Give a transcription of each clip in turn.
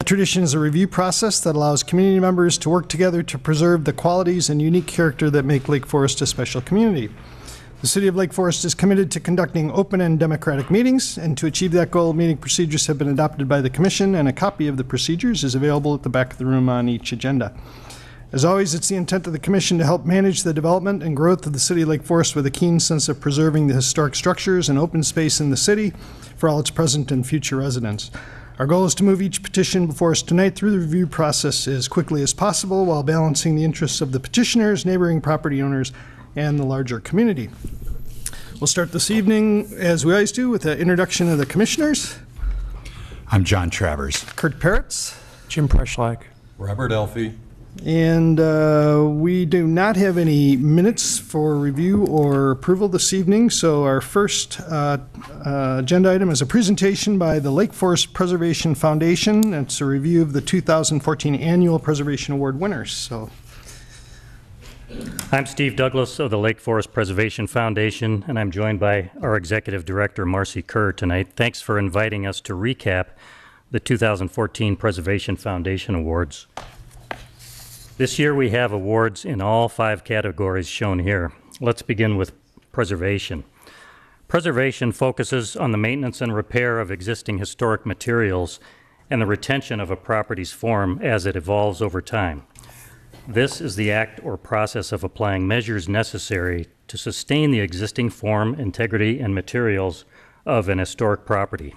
Tradition is a review process that allows community members to work together to preserve the qualities and unique character that make Lake Forest a special community. The City of Lake Forest is committed to conducting open and democratic meetings, and to achieve that goal, meeting procedures have been adopted by the Commission, and a copy of the procedures is available at the back of the room on each agenda. As always, it's the intent of the Commission to help manage the development and growth of the City of Lake Forest with a keen sense of preserving the historic structures and open space in the city for all its present and future residents. Our goal is to move each petition before us tonight through the review process as quickly as possible while balancing the interests of the petitioners, neighboring property owners, and the larger community. We'll start this evening, as we always do, with an introduction of the commissioners. I'm John Travers. Kurt Pairitz. Jim Preschlack. Robert Alfe. And we do not have any minutes for review or approval this evening, so our first agenda item is a presentation by the Lake Forest Preservation Foundation. It's a review of the 2014 Annual Preservation Award winners. So, I'm Steve Douglas of the Lake Forest Preservation Foundation, and I'm joined by our Executive Director, Marcy Kerr, tonight. Thanks for inviting us to recap the 2014 Preservation Foundation Awards. This year we have awards in all 5 categories shown here. Let's begin with preservation. Preservation focuses on the maintenance and repair of existing historic materials and the retention of a property's form as it evolves over time. This is the act or process of applying measures necessary to sustain the existing form, integrity, and materials of an historic property.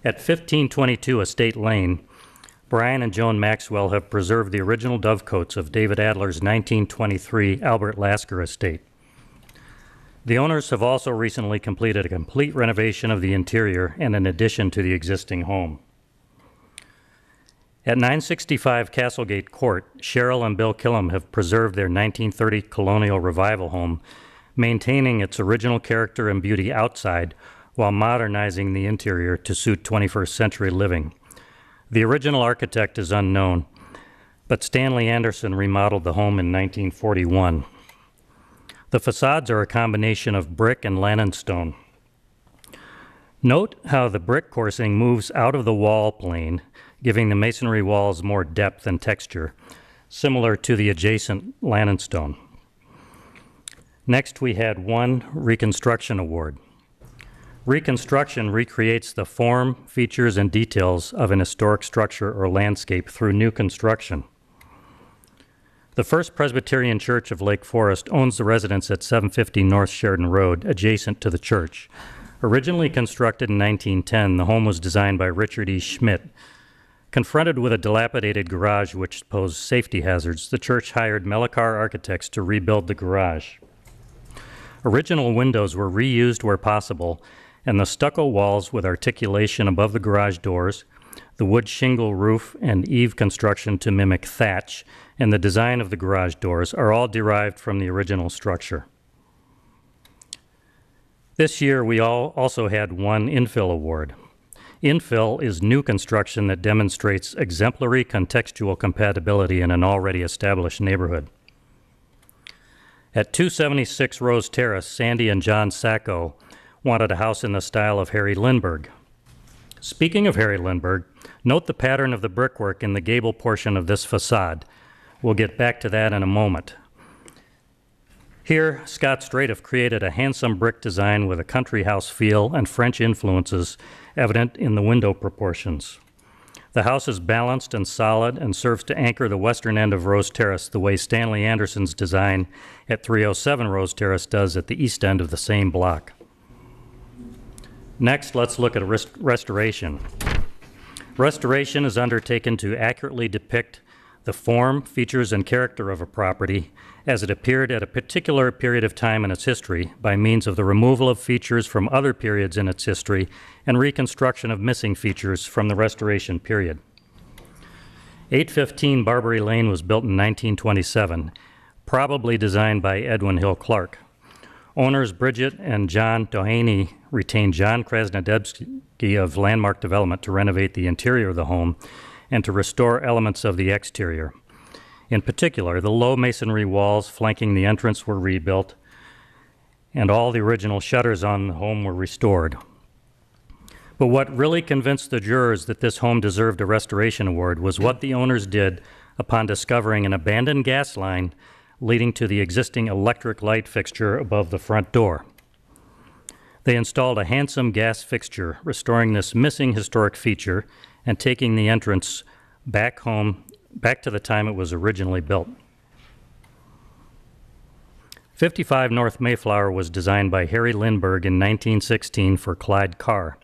At 1522 Estate Lane, Brian and Joan Maxwell have preserved the original dovecotes of David Adler's 1923 Albert Lasker estate. The owners have also recently completed a complete renovation of the interior and an addition to the existing home. At 965 Castlegate Court, Cheryl and Bill Killam have preserved their 1930 colonial revival home, maintaining its original character and beauty outside while modernizing the interior to suit 21st century living. The original architect is unknown, but Stanley Anderson remodeled the home in 1941. The facades are a combination of brick and Lannon stone. Note how the brick coursing moves out of the wall plane, giving the masonry walls more depth and texture, similar to the adjacent Lannon stone. Next, we had one Reconstruction Award. Reconstruction recreates the form, features, and details of an historic structure or landscape through new construction. The First Presbyterian Church of Lake Forest owns the residence at 750 North Sheridan Road, adjacent to the church. Originally constructed in 1910, the home was designed by Richard E. Schmidt. Confronted with a dilapidated garage which posed safety hazards, the church hired Mellicar Architects to rebuild the garage. Original windows were reused where possible, and the stucco walls with articulation above the garage doors, the wood shingle roof and eave construction to mimic thatch, and the design of the garage doors are all derived from the original structure. This year we also had one Infill Award. Infill is new construction that demonstrates exemplary contextual compatibility in an already established neighborhood. At 276 Rose Terrace, Sandy and John Sacco wanted a house in the style of Harry Lindbergh. Speaking of Harry Lindbergh, note the pattern of the brickwork in the gable portion of this facade. We'll get back to that in a moment. Here, Scott Stratiff created a handsome brick design with a country house feel and French influences evident in the window proportions. The house is balanced and solid and serves to anchor the western end of Rose Terrace the way Stanley Anderson's design at 307 Rose Terrace does at the east end of the same block. Next, let's look at restoration. Restoration is undertaken to accurately depict the form, features, and character of a property as it appeared at a particular period of time in its history by means of the removal of features from other periods in its history and reconstruction of missing features from the restoration period. 815 Barbary Lane was built in 1927, probably designed by Edwin Hill Clark. Owners Bridget and John Doheny retained John Krasnodebski of Landmark Development to renovate the interior of the home and to restore elements of the exterior. In particular, the low masonry walls flanking the entrance were rebuilt, and all the original shutters on the home were restored. But what really convinced the jurors that this home deserved a restoration award was what the owners did upon discovering an abandoned gas line leading to the existing electric light fixture above the front door. They installed a handsome gas fixture, restoring this missing historic feature and taking the entrance back to the time it was originally built. 55 North Mayflower was designed by Harry Lindbergh in 1916 for Clyde Carr.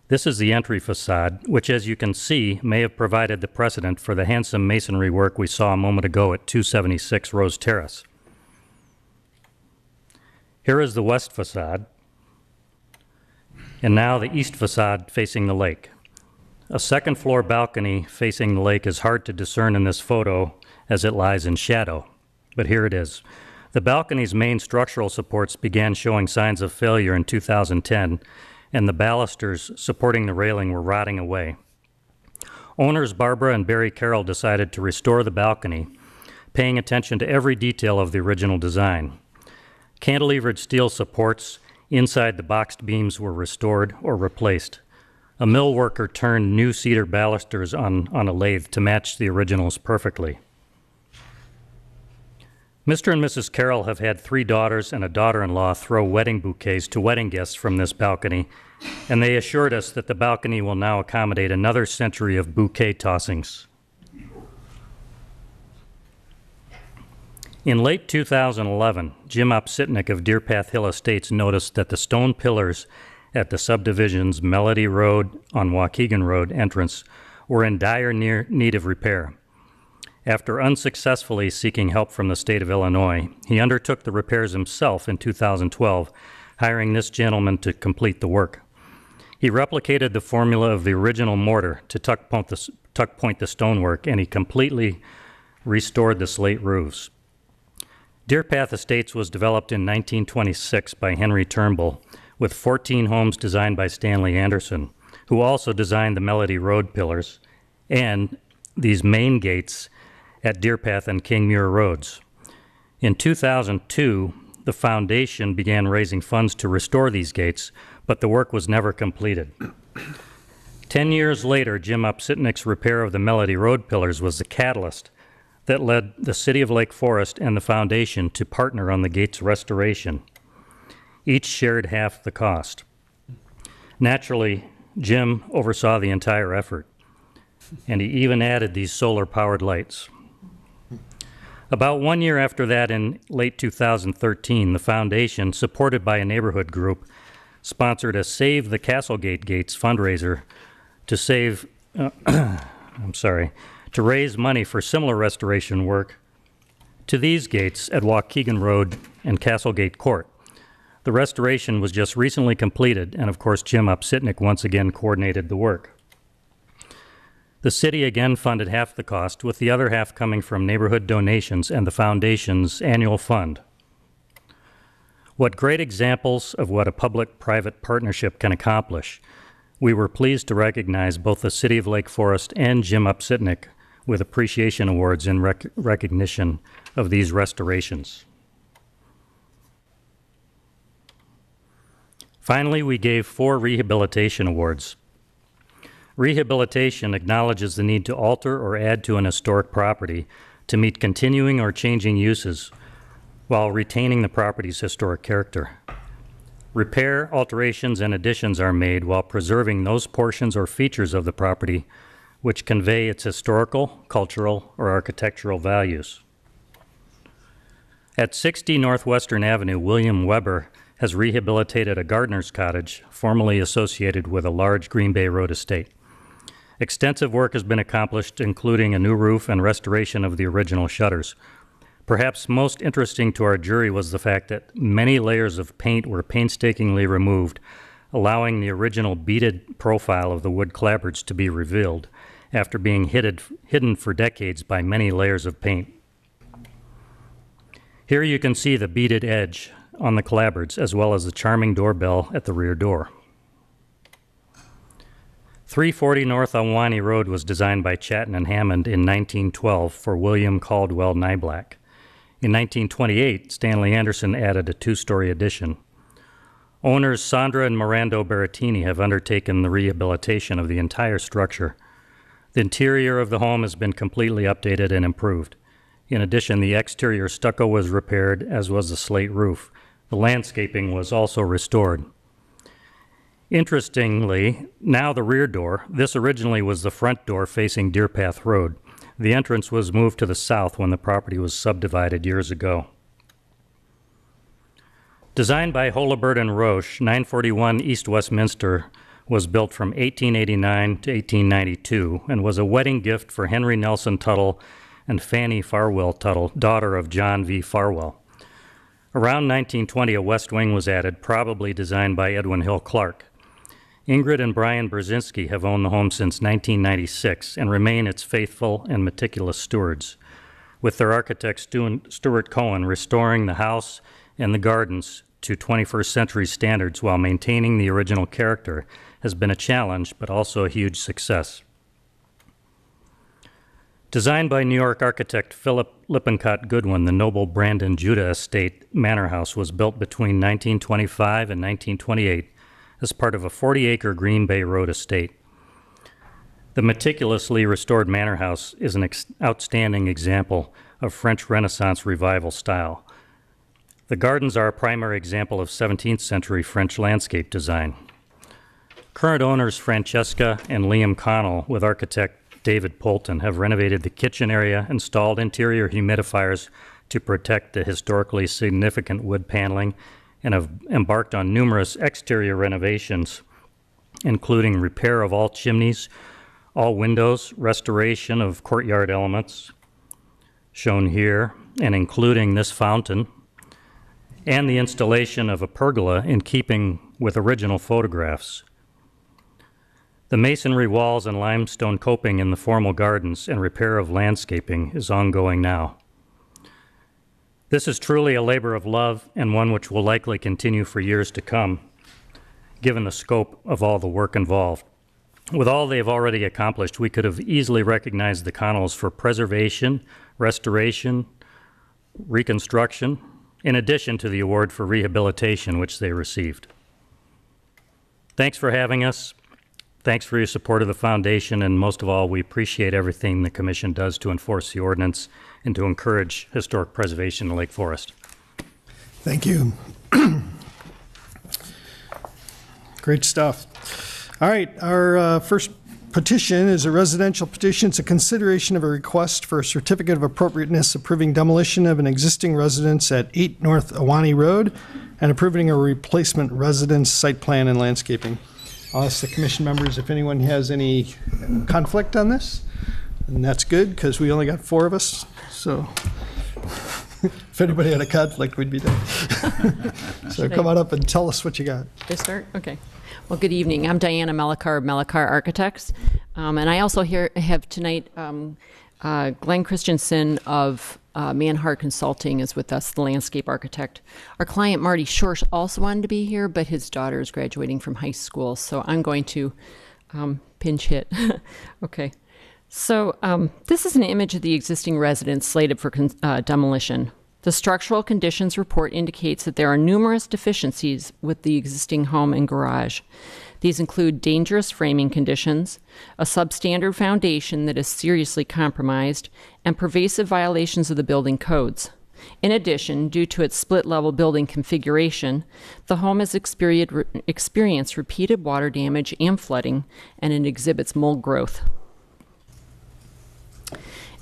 This is the entry facade, which, as you can see, may have provided the precedent for the handsome masonry work we saw a moment ago at 276 Rose Terrace. Here is the west facade, and now the east facade facing the lake. A second-floor balcony facing the lake is hard to discern in this photo as it lies in shadow, but here it is. The balcony's main structural supports began showing signs of failure in 2010, and the balusters supporting the railing were rotting away. Owners Barbara and Barry Carroll decided to restore the balcony, paying attention to every detail of the original design. Cantilevered steel supports inside the boxed beams were restored or replaced. A mill worker turned new cedar balusters on a lathe to match the originals perfectly. Mr. and Mrs. Carroll have had 3 daughters and a daughter-in-law throw wedding bouquets to wedding guests from this balcony, and they assured us that the balcony will now accommodate another century of bouquet tossings. In late 2011, Jim Opsitnik of Deerpath Hill Estates noticed that the stone pillars at the subdivision's Melody Road on Waukegan Road entrance were in dire need of repair. After unsuccessfully seeking help from the state of Illinois, he undertook the repairs himself in 2012, hiring this gentleman to complete the work. He replicated the formula of the original mortar to tuck point the stonework, and he completely restored the slate roofs. Deerpath Estates was developed in 1926 by Henry Turnbull, with 14 homes designed by Stanley Anderson, who also designed the Melody Road pillars and these main gates at Deerpath and King Muir Roads. In 2002, the foundation began raising funds to restore these gates, but the work was never completed. 10 years later, Jim Opsitnik's repair of the Melody Road pillars was the catalyst that led the City of Lake Forest and the foundation to partner on the gate's restoration. Each shared half the cost. Naturally, Jim oversaw the entire effort, and he even added these solar-powered lights. About 1 year after that, in late 2013, the foundation, supported by a neighborhood group, sponsored a Save the Castlegate Gates fundraiser to raise money for similar restoration work to these gates at Waukegan Road and Castlegate Court. The restoration was just recently completed, and of course Jim Opsitnik once again coordinated the work. The city again funded half the cost, with the other half coming from neighborhood donations and the foundation's annual fund. What great examples of what a public-private partnership can accomplish. We were pleased to recognize both the City of Lake Forest and Jim Opsitnik with appreciation awards in recognition of these restorations. Finally, we gave 4 rehabilitation awards. Rehabilitation acknowledges the need to alter or add to an historic property to meet continuing or changing uses while retaining the property's historic character. Repair, alterations, and additions are made while preserving those portions or features of the property which convey its historical, cultural, or architectural values. At 60 Northwestern Avenue, William Weber has rehabilitated a gardener's cottage formerly associated with a large Green Bay Road estate. Extensive work has been accomplished, including a new roof and restoration of the original shutters. Perhaps most interesting to our jury was the fact that many layers of paint were painstakingly removed, allowing the original beaded profile of the wood clapboards to be revealed after being hidden for decades by many layers of paint. Here you can see the beaded edge on the clapboards, as well as the charming doorbell at the rear door. 340 North Ahwahnee Road was designed by Chatton and Hammond in 1912 for William Caldwell Niblack. In 1928, Stanley Anderson added a 2-story addition. Owners Sandra and Mirando Berrettini have undertaken the rehabilitation of the entire structure. The interior of the home has been completely updated and improved. In addition, the exterior stucco was repaired, as was the slate roof. The landscaping was also restored. Interestingly, now the rear door, this originally was the front door facing Deerpath Road. The entrance was moved to the south when the property was subdivided years ago. Designed by Holabird and Roche, 941 East Westminster was built from 1889 to 1892 and was a wedding gift for Henry Nelson Tuttle and Fanny Farwell Tuttle, daughter of John V. Farwell. Around 1920, a west wing was added, probably designed by Edwin Hill Clark. Ingrid and Brian Brzezinski have owned the home since 1996 and remain its faithful and meticulous stewards, with their architect Stuart Cohen restoring the house and the gardens to 21st century standards while maintaining the original character has been a challenge, but also a huge success. Designed by New York architect Philip Lippincott Goodwin, the noble Brandon Judah Estate Manor House was built between 1925 and 1928 as part of a 40-acre Green Bay Road estate. The meticulously restored manor house is an outstanding example of French Renaissance revival style. The gardens are a primary example of 17th century French landscape design. Current owners Francesca and Liam Connell, with architect David Polton, have renovated the kitchen area, installed interior humidifiers to protect the historically significant wood paneling, and have embarked on numerous exterior renovations, including repair of all chimneys, all windows, restoration of courtyard elements, shown here, and including this fountain, and the installation of a pergola in keeping with original photographs. The masonry walls and limestone coping in the formal gardens and repair of landscaping is ongoing now. This is truly a labor of love and one which will likely continue for years to come, given the scope of all the work involved. With all they have already accomplished, we could have easily recognized the Connells for preservation, restoration, reconstruction, in addition to the award for rehabilitation which they received. Thanks for having us. Thanks for your support of the foundation, and most of all, we appreciate everything the Commission does to enforce the ordinance and to encourage historic preservation in Lake Forest. Thank you. Great stuff. All right, our first petition is a residential petition. It's a consideration of a request for a certificate of appropriateness approving demolition of an existing residence at 8 North Ahwahnee Road and approving a replacement residence site plan and landscaping. I'll ask the commission members if anyone has any conflict on this, and that's good because we only got 4 of us. So if anybody had a conflict, we'd be done. So come on up and tell us what you got. They start? Okay. Well, good evening. I'm Diana Melikar of Melikar Architects, and I also have tonight Glenn Christensen of Manhart Consulting is with us, the landscape architect. Our client, Marty Schorsch, also wanted to be here, but his daughter is graduating from high school, so I'm going to pinch hit. Okay. So this is an image of the existing residence slated for demolition. The structural conditions report indicates that there are numerous deficiencies with the existing home and garage. These include dangerous framing conditions, a substandard foundation that is seriously compromised, and pervasive violations of the building codes. In addition, due to its split-level building configuration, the home has experienced repeated water damage and flooding, and it exhibits mold growth.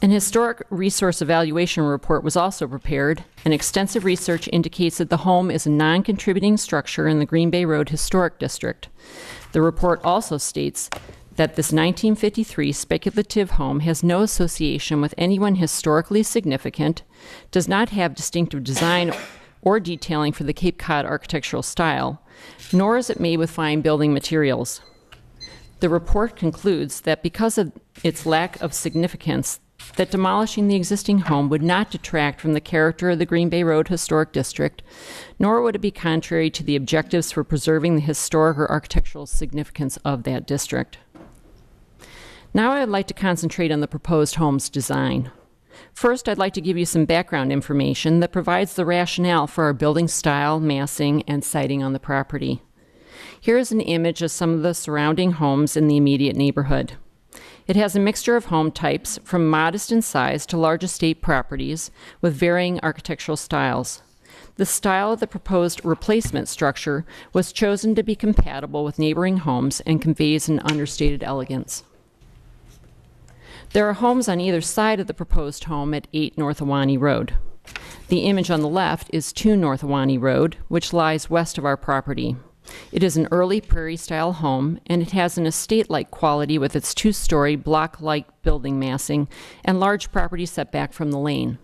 An historic resource evaluation report was also prepared, and extensive research indicates that the home is a non-contributing structure in the Green Bay Road Historic District. The report also states that this 1953 speculative home has no association with anyone historically significant, does not have distinctive design or detailing for the Cape Cod architectural style, nor is it made with fine building materials. The report concludes that because of its lack of significance, that demolishing the existing home would not detract from the character of the Green Bay Road Historic District, nor would it be contrary to the objectives for preserving the historic or architectural significance of that district. Now I'd like to concentrate on the proposed home's design. First, I'd like to give you some background information that provides the rationale for our building style, massing, and siting on the property. Here is an image of some of the surrounding homes in the immediate neighborhood. It has a mixture of home types, from modest in size to large estate properties with varying architectural styles. The style of the proposed replacement structure was chosen to be compatible with neighboring homes and conveys an understated elegance. There are homes on either side of the proposed home at 8 North Ahwahnee Road. The image on the left is 2 North Ahwahnee Road, which lies west of our property. It is an early prairie-style home, and it has an estate-like quality with its 2-story block-like building massing and large property setback from the lane.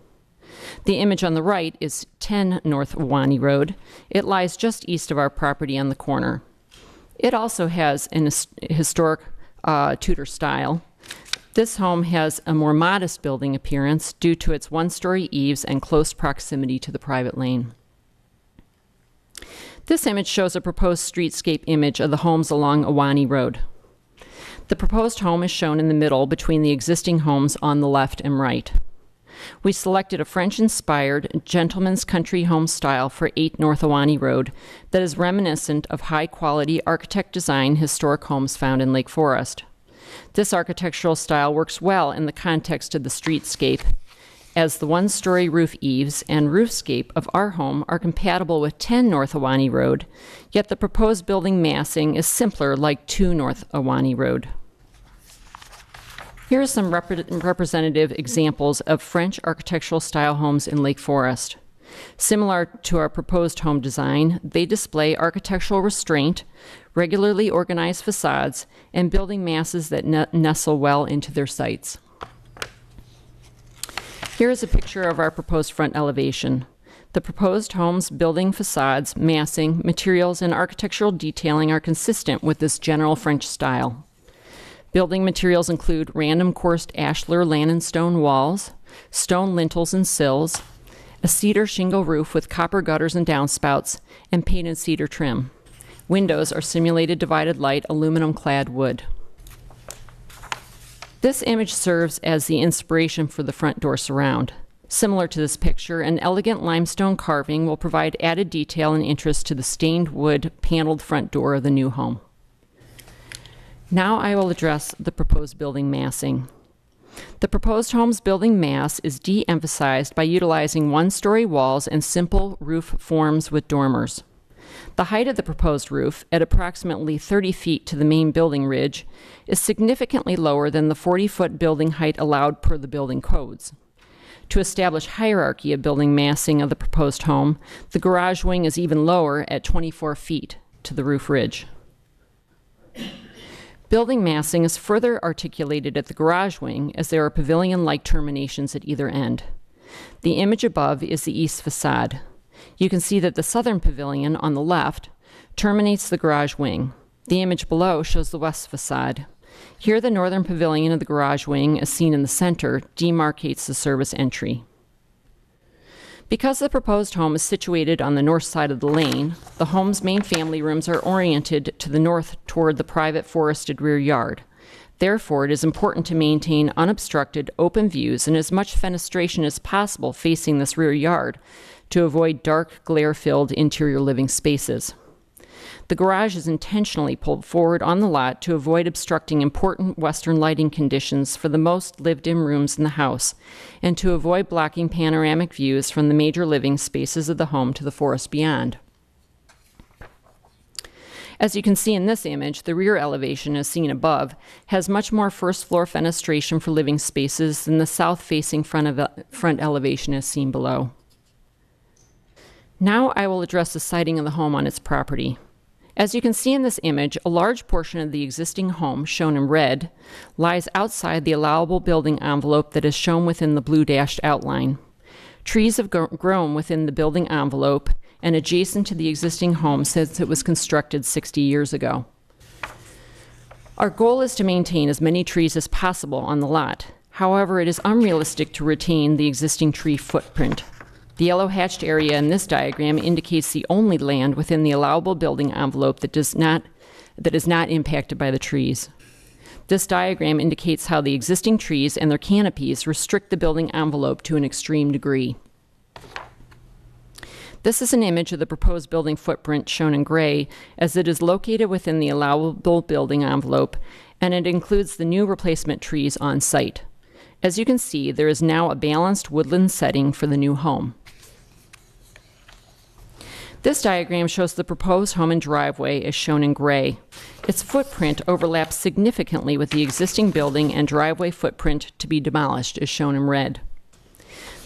The image on the right is 10 North Ahwahnee Road. It lies just east of our property on the corner. It also has an historic Tudor style. This home has a more modest building appearance due to its 1-story eaves and close proximity to the private lane. This image shows a proposed streetscape image of the homes along Ahwahnee Road. The proposed home is shown in the middle between the existing homes on the left and right. We selected a French-inspired gentleman's country home style for 8 North Ahwahnee Road that is reminiscent of high-quality architect design historic homes found in Lake Forest. This architectural style works well in the context of the streetscape, as the 1-story roof eaves and roofscape of our home are compatible with 10 North Ahwahnee Road, yet the proposed building massing is simpler like 2 North Ahwahnee Road. Here are some representative examples of French architectural style homes in Lake Forest. Similar to our proposed home design, they display architectural restraint, regularly organized facades, and building masses that nestle well into their sites. Here is a picture of our proposed front elevation. The proposed home's building facades, massing, materials, and architectural detailing are consistent with this general French style. Building materials include random coursed ashlar Lannon stone walls, stone lintels and sills, a cedar shingle roof with copper gutters and downspouts, and painted cedar trim. Windows are simulated divided light aluminum-clad wood. This image serves as the inspiration for the front door surround. Similar to this picture, an elegant limestone carving will provide added detail and interest to the stained wood paneled front door of the new home. Now I will address the proposed building massing. The proposed home's building mass is de-emphasized by utilizing 1-story walls and simple roof forms with dormers. The height of the proposed roof, at approximately 30 feet to the main building ridge, is significantly lower than the 40-foot building height allowed per the building codes. To establish hierarchy of building massing of the proposed home, the garage wing is even lower at 24 feet to the roof ridge. Building massing is further articulated at the garage wing as there are pavilion-like terminations at either end. The image above is the east facade. You can see that the southern pavilion on the left terminates the garage wing. The image below shows the west facade. Here, the northern pavilion of the garage wing, as seen in the center, demarcates the service entry. Because the proposed home is situated on the north side of the lane, the home's main family rooms are oriented to the north toward the private forested rear yard. Therefore, it is important to maintain unobstructed, open views and as much fenestration as possible facing this rear yard to avoid dark, glare-filled interior living spaces. The garage is intentionally pulled forward on the lot to avoid obstructing important western lighting conditions for the most lived-in rooms in the house, and to avoid blocking panoramic views from the major living spaces of the home to the forest beyond. As you can see in this image, the rear elevation, as seen above, has much more first-floor fenestration for living spaces than the south-facing front elevation as seen below. Now I will address the siting of the home on its property. As you can see in this image, a large portion of the existing home, shown in red, lies outside the allowable building envelope that is shown within the blue dashed outline. Trees have grown within the building envelope and adjacent to the existing home since it was constructed 60 years ago. Our goal is to maintain as many trees as possible on the lot. However, it is unrealistic to retain the existing tree footprint. The yellow hatched area in this diagram indicates the only land within the allowable building envelope that is not impacted by the trees. This diagram indicates how the existing trees and their canopies restrict the building envelope to an extreme degree. This is an image of the proposed building footprint shown in gray, as it is located within the allowable building envelope, and it includes the new replacement trees on site. As you can see, there is now a balanced woodland setting for the new home. This diagram shows the proposed home and driveway as shown in gray. Its footprint overlaps significantly with the existing building and driveway footprint to be demolished as shown in red.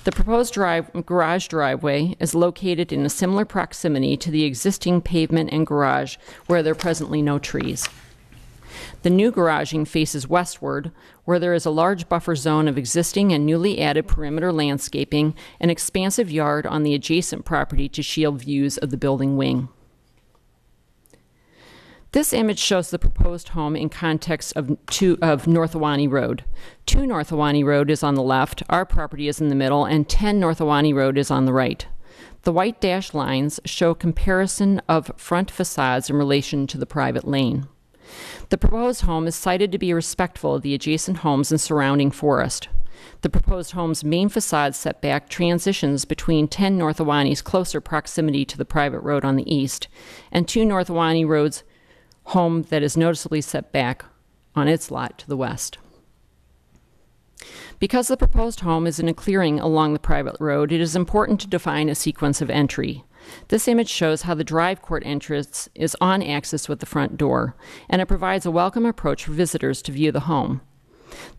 The proposed garage driveway is located in a similar proximity to the existing pavement and garage where there are presently no trees. The new garaging faces westward, where there is a large buffer zone of existing and newly added perimeter landscaping, an expansive yard on the adjacent property to shield views of the building wing. This image shows the proposed home in context of North Ahwahnee Road. 2 North Ahwahnee Road is on the left, our property is in the middle, and 10 North Ahwahnee Road is on the right. The white dashed lines show comparison of front facades in relation to the private lane. The proposed home is cited to be respectful of the adjacent homes and surrounding forest. The proposed home's main facade setback transitions between 10 North Ahwahnee's closer proximity to the private road on the east and 2 North Ahwahnee Road's home that is noticeably set back on its lot to the west. Because the proposed home is in a clearing along the private road, it is important to define a sequence of entry. This image shows how the drive court entrance is on axis with the front door, and it provides a welcome approach for visitors to view the home.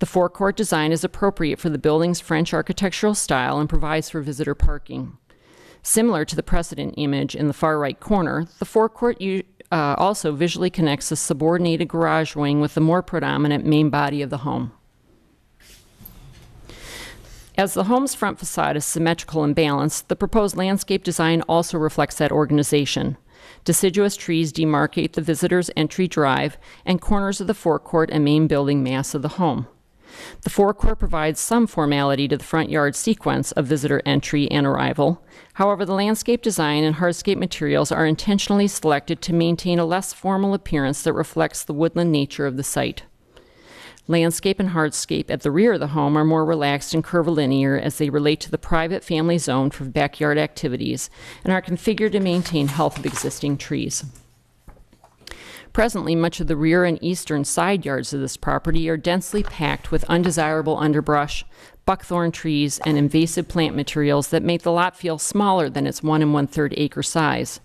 The forecourt design is appropriate for the building's French architectural style and provides for visitor parking. Similar to the precedent image in the far right corner, the forecourt also visually connects the subordinated garage wing with the more predominant main body of the home. As the home's front facade is symmetrical and balanced, the proposed landscape design also reflects that organization. Deciduous trees demarcate the visitor's entry drive and corners of the forecourt and main building mass of the home. The forecourt provides some formality to the front yard sequence of visitor entry and arrival. However, the landscape design and hardscape materials are intentionally selected to maintain a less formal appearance that reflects the woodland nature of the site. Landscape and hardscape at the rear of the home are more relaxed and curvilinear as they relate to the private family zone for backyard activities and are configured to maintain health of existing trees. Presently, much of the rear and eastern side yards of this property are densely packed with undesirable underbrush, buckthorn trees, and invasive plant materials that make the lot feel smaller than its 1 1/3 acre size.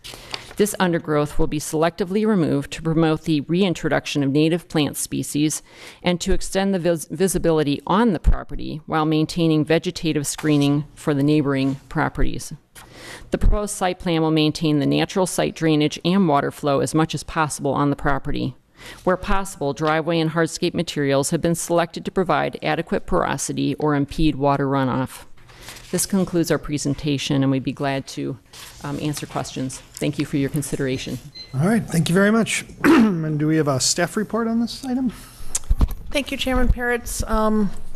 This undergrowth will be selectively removed to promote the reintroduction of native plant species and to extend the visibility on the property while maintaining vegetative screening for the neighboring properties. The proposed site plan will maintain the natural site drainage and water flow as much as possible on the property. Where possible, driveway and hardscape materials have been selected to provide adequate porosity or impede water runoff. This concludes our presentation, and we'd be glad to answer questions. Thank you for your consideration. All right, thank you very much. And do we have a staff report on this item? Thank you, Chairman Pairitz.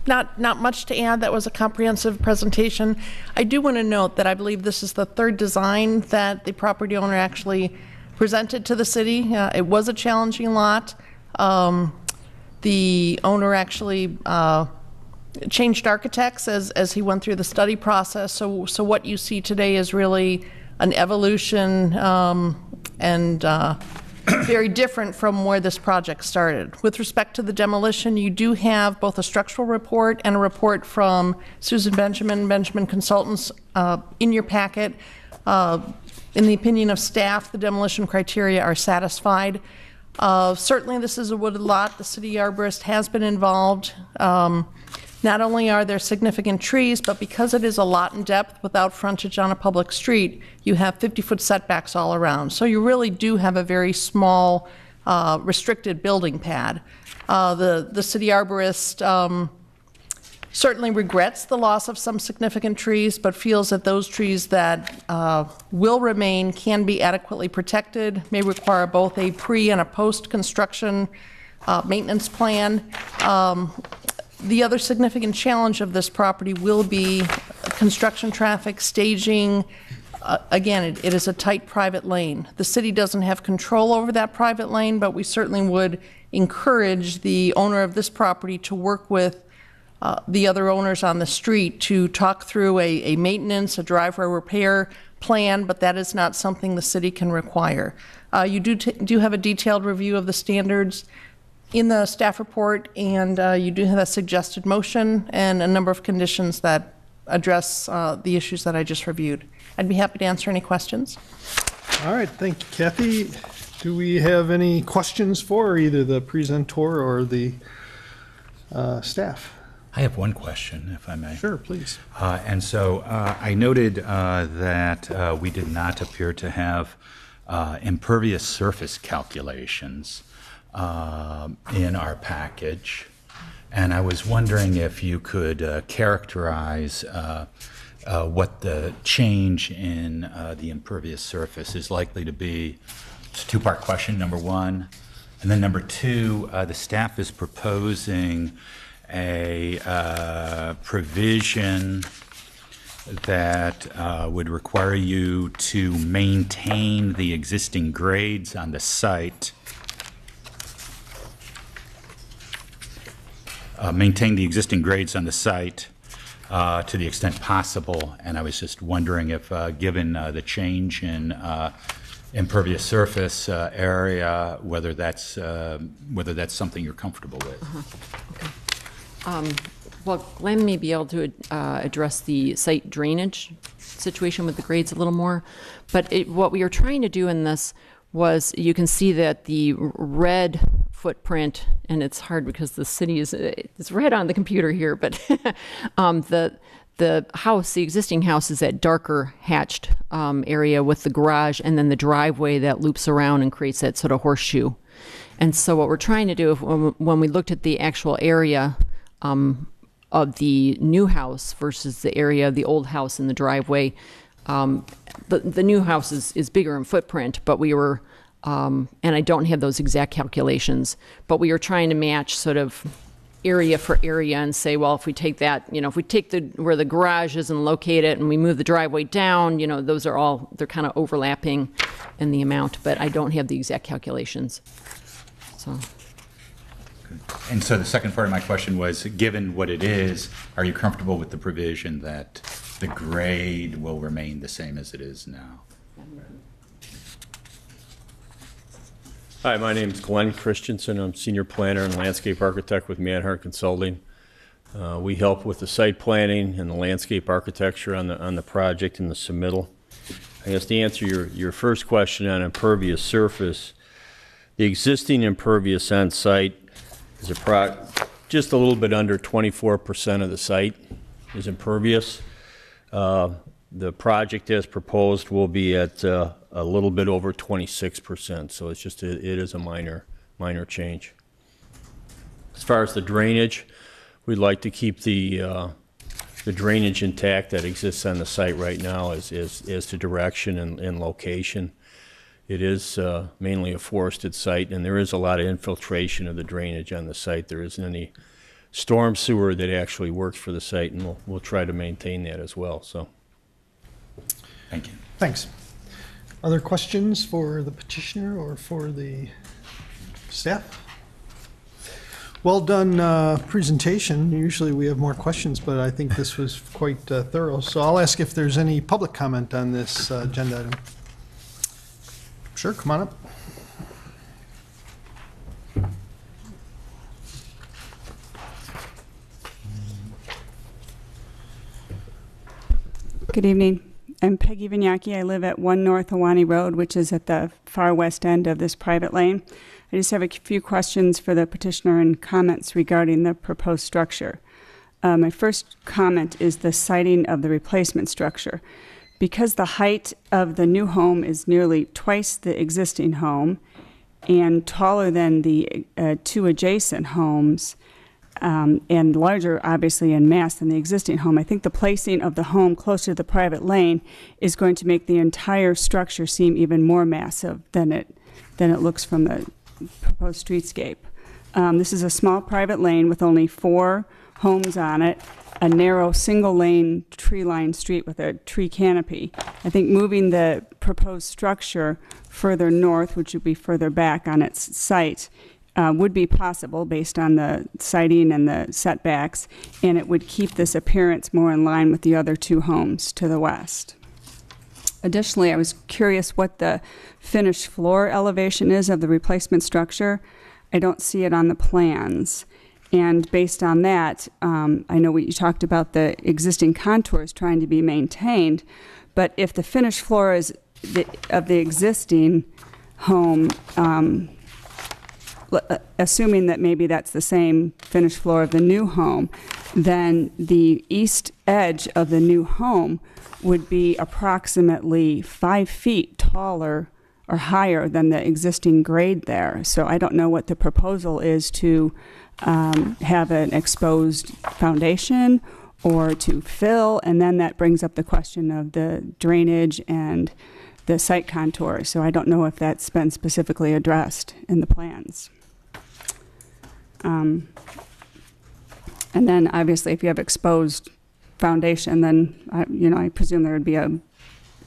Not much to add. That was a comprehensive presentation. I do want to note that I believe this is the third design that the property owner actually presented to the city. It was a challenging lot. The owner actually changed architects as he went through the study process. So what you see today is really an evolution and very different from where this project started. With respect to the demolition, you do have both a structural report and a report from Susan Benjamin Consultants in your packet. In the opinion of staff, the demolition criteria are satisfied. Certainly this is a wooded lot. The city arborist has been involved. Not only are there significant trees, but because it is a lot in depth without frontage on a public street, you have 50-foot setbacks all around. So you really do have a very small, restricted building pad. The city arborist certainly regrets the loss of some significant trees, but feels that those trees that will remain can be adequately protected, may require both a pre- and a post-construction maintenance plan. The other significant challenge of this property will be construction traffic, staging. Again, it is a tight private lane. The city doesn't have control over that private lane, but we certainly would encourage the owner of this property to work with the other owners on the street to talk through a maintenance, a driveway repair plan, but that is not something the city can require. You do have a detailed review of the standards in the staff report, and you do have a suggested motion and a number of conditions that address the issues that I just reviewed. I'd be happy to answer any questions. All right, thank you, Kathy. Do we have any questions for either the presenter or the staff? I have one question, if I may. Sure, please. I noted that we did not appear to have impervious surface calculations in our package. And I was wondering if you could characterize what the change in the impervious surface is likely to be. It's a two-part question, number one. And then number two, the staff is proposing a provision that would require you to maintain the existing grades on the site. Maintain the existing grades on the site to the extent possible. And I was just wondering if, given the change in impervious surface area, whether that's something you're comfortable with. Okay. Well, Glenn may be able to address the site drainage situation with the grades a little more, but what we were trying to do in this was, you can see that the red footprint, and it's hard because the city it's red on the computer here, but the house, the existing house, is that darker hatched area with the garage and then the driveway that loops around and creates that sort of horseshoe. And so what we're trying to do, when we looked at the actual area of the new house versus the area of the old house in the driveway, the new house is bigger in footprint, but we were, and I don't have those exact calculations, but we were trying to match sort of area for area and say, well, if we take that, if we take where the garage is and locate it and we move the driveway down, those are all, they're kind of overlapping in the amount, but I don't have the exact calculations. So. And so the second part of my question was, given what it is, are you comfortable with the provision that the grade will remain the same as it is now? Hi, my name is Glenn Christensen. I'm Senior Planner and Landscape Architect with Manhart Consulting. We help with the site planning and the landscape architecture on the project and the submittal. I guess to answer your first question on impervious surface, the existing impervious on site is just a little bit under 24% of the site is impervious. The project as proposed will be at a little bit over 26%, so it's just it is a minor change. As far as the drainage, we'd like to keep the drainage intact that exists on the site right now as to direction and location. It is mainly a forested site, and there is a lot of infiltration of the drainage on the site. There isn't any storm sewer that actually works for the site, and we'll try to maintain that as well. So, thank you. Thanks. Other questions for the petitioner or for the staff? Well done presentation. Usually we have more questions, but I think this was quite thorough. So I'll ask if there's any public comment on this agenda item. Sure, come on up. Good evening. I'm Peggy Vignacchi. I live at 1 North Ahwahnee Road, which is at the far west end of this private lane. I just have a few questions for the petitioner and comments regarding the proposed structure. My first comment is the siting of the replacement structure. Because the height of the new home is nearly twice the existing home and taller than the two adjacent homes, and larger, obviously, in mass than the existing home, I think the placing of the home closer to the private lane is going to make the entire structure seem even more massive than it looks from the proposed streetscape. This is a small private lane with only 4 homes on it, a narrow single-lane tree-lined street with a tree canopy. I think moving the proposed structure further north, which would be further back on its site, would be possible based on the siding and the setbacks, and it would keep this appearance more in line with the other two homes to the west. Additionally, I was curious what the finished floor elevation is of the replacement structure. I don't see it on the plans. And based on that, I know you talked about the existing contours trying to be maintained, but if the finished floor is of the existing home, assuming that maybe that's the same finished floor of the new home, then the east edge of the new home would be approximately 5 feet taller or higher than the existing grade there. So I don't know what the proposal is to have an exposed foundation or to fill, and then that brings up the question of the drainage and the site contour. So I don't know if that's been specifically addressed in the plans. And then obviously if you have exposed foundation, then I presume there would be a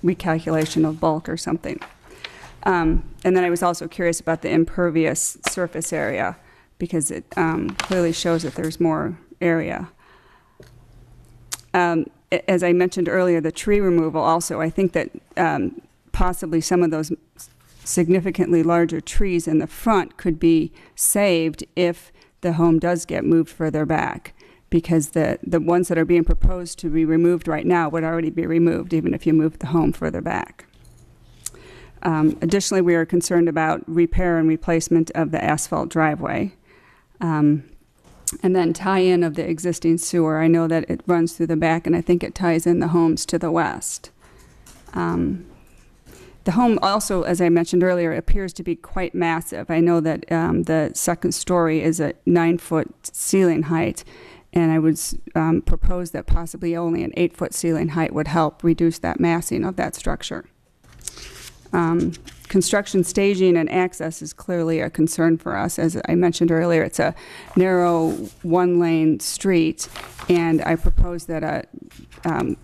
recalculation of bulk or something. And then I was also curious about the impervious surface area, because it clearly shows that there's more area. As I mentioned earlier, the tree removal also, I think that possibly some of those significantly larger trees in the front could be saved if the home does get moved further back, because the ones that are being proposed to be removed right now would already be removed even if you moved the home further back. Additionally, we are concerned about repair and replacement of the asphalt driveway. And then tie-in of the existing sewer. I know that it runs through the back, and I think it ties in the homes to the west. The home also, as I mentioned earlier, appears to be quite massive. I know that the second story is a 9-foot ceiling height, and I would propose that possibly only an 8-foot ceiling height would help reduce that massing of that structure. Construction staging and access is clearly a concern for us. As I mentioned earlier, it's a narrow one-lane street, and I propose that a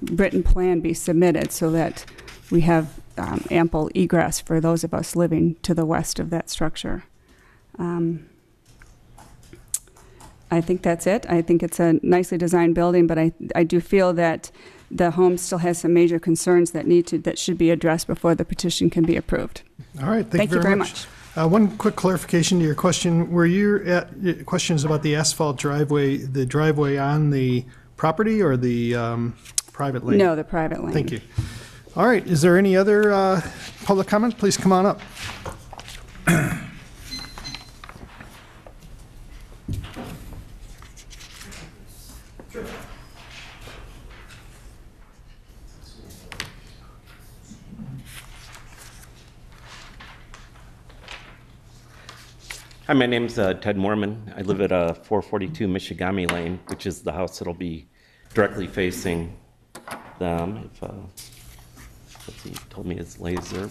written plan be submitted so that we have ample egress for those of us living to the west of that structure. I think that's it. I think it's a nicely designed building, but I do feel that the home still has some major concerns that should be addressed before the petition can be approved. All right, thank you very much. One quick clarification to your question. Were your questions about the asphalt driveway, the driveway on the property or the private lane? No, the private lane. Thank you. All right, is there any other public comment? Please come on up. Hi, my name's Ted Mormon. I live at 442 Michigami Lane, which is the house that'll be directly facing them. Let's see, he told me it's laser.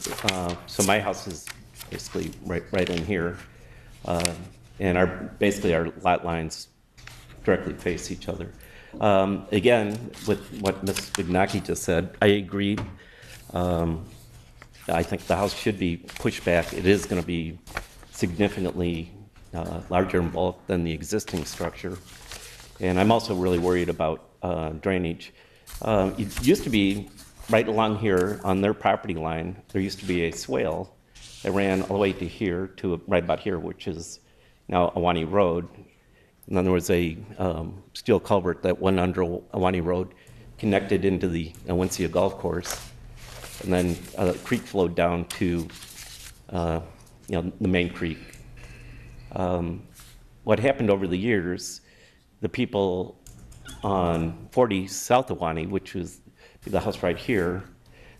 So my house is basically right in here, and basically our lot lines directly face each other. Again, with what Ms. Vignacchi just said, I agree. I think the house should be pushed back. It is going to be significantly larger in bulk than the existing structure. And I'm also really worried about drainage. It used to be right along here on their property line, there used to be a swale that ran all the way to here, to right about here, which is now Ahwahnee Road. And then there was a steel culvert that went under Ahwahnee Road, connected into the Wincia Golf Course. And then a creek flowed down to the main creek. What happened over the years, the people on 40 South Ahwahnee, which was the house right here,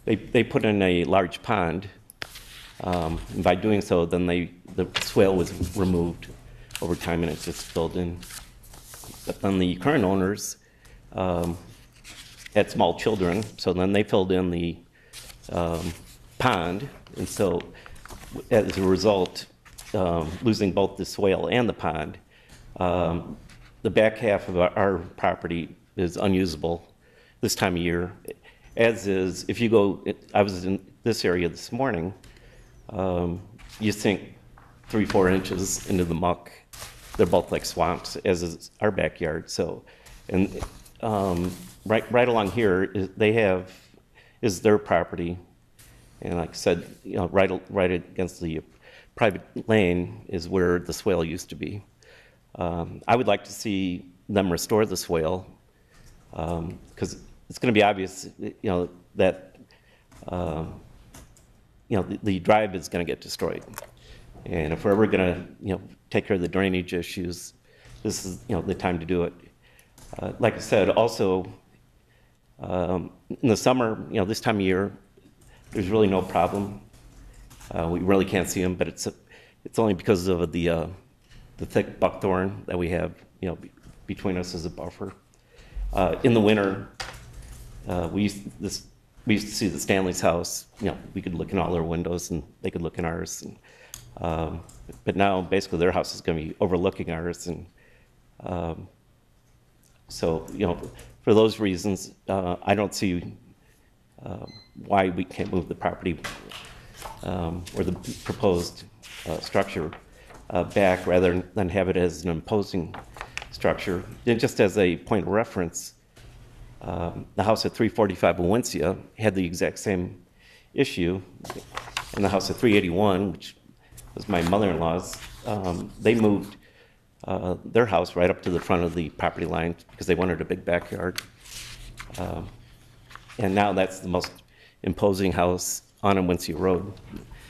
they put in a large pond. And by doing so, then the swale was removed over time and it just filled in. But then the current owners had small children, so then they filled in the pond, and so as a result, losing both the swale and the pond, the back half of our property is unusable this time of year. As is, if you go, I was in this area this morning, you sink 3-4 inches into the muck. They're both like swamps, as is our backyard. So, and right along here is their property, and like I said, right against the private lane is where the swale used to be. I would like to see them restore the swale, because it's going to be obvious, that the drive is going to get destroyed. And if we're ever going to, take care of the drainage issues, this is, the time to do it. Like I said, also, in the summer, this time of year, there's really no problem. We really can't see them, but it's only because of the thick buckthorn that we have, between us as a buffer. In the winter, we used to see the Stanley's house. We could look in all their windows, and they could look in ours. And, but now, basically, their house is going to be overlooking ours, and so for those reasons, I don't see why we can't move the property or the proposed structure back rather than have it as an imposing structure. And just as a point of reference, the house at 345 Ahwahnee had the exact same issue, and the house at 381, which was my mother-in-law's, they moved their house right up to the front of the property line because they wanted a big backyard. And now that's the most imposing house on Ahwahnee Road.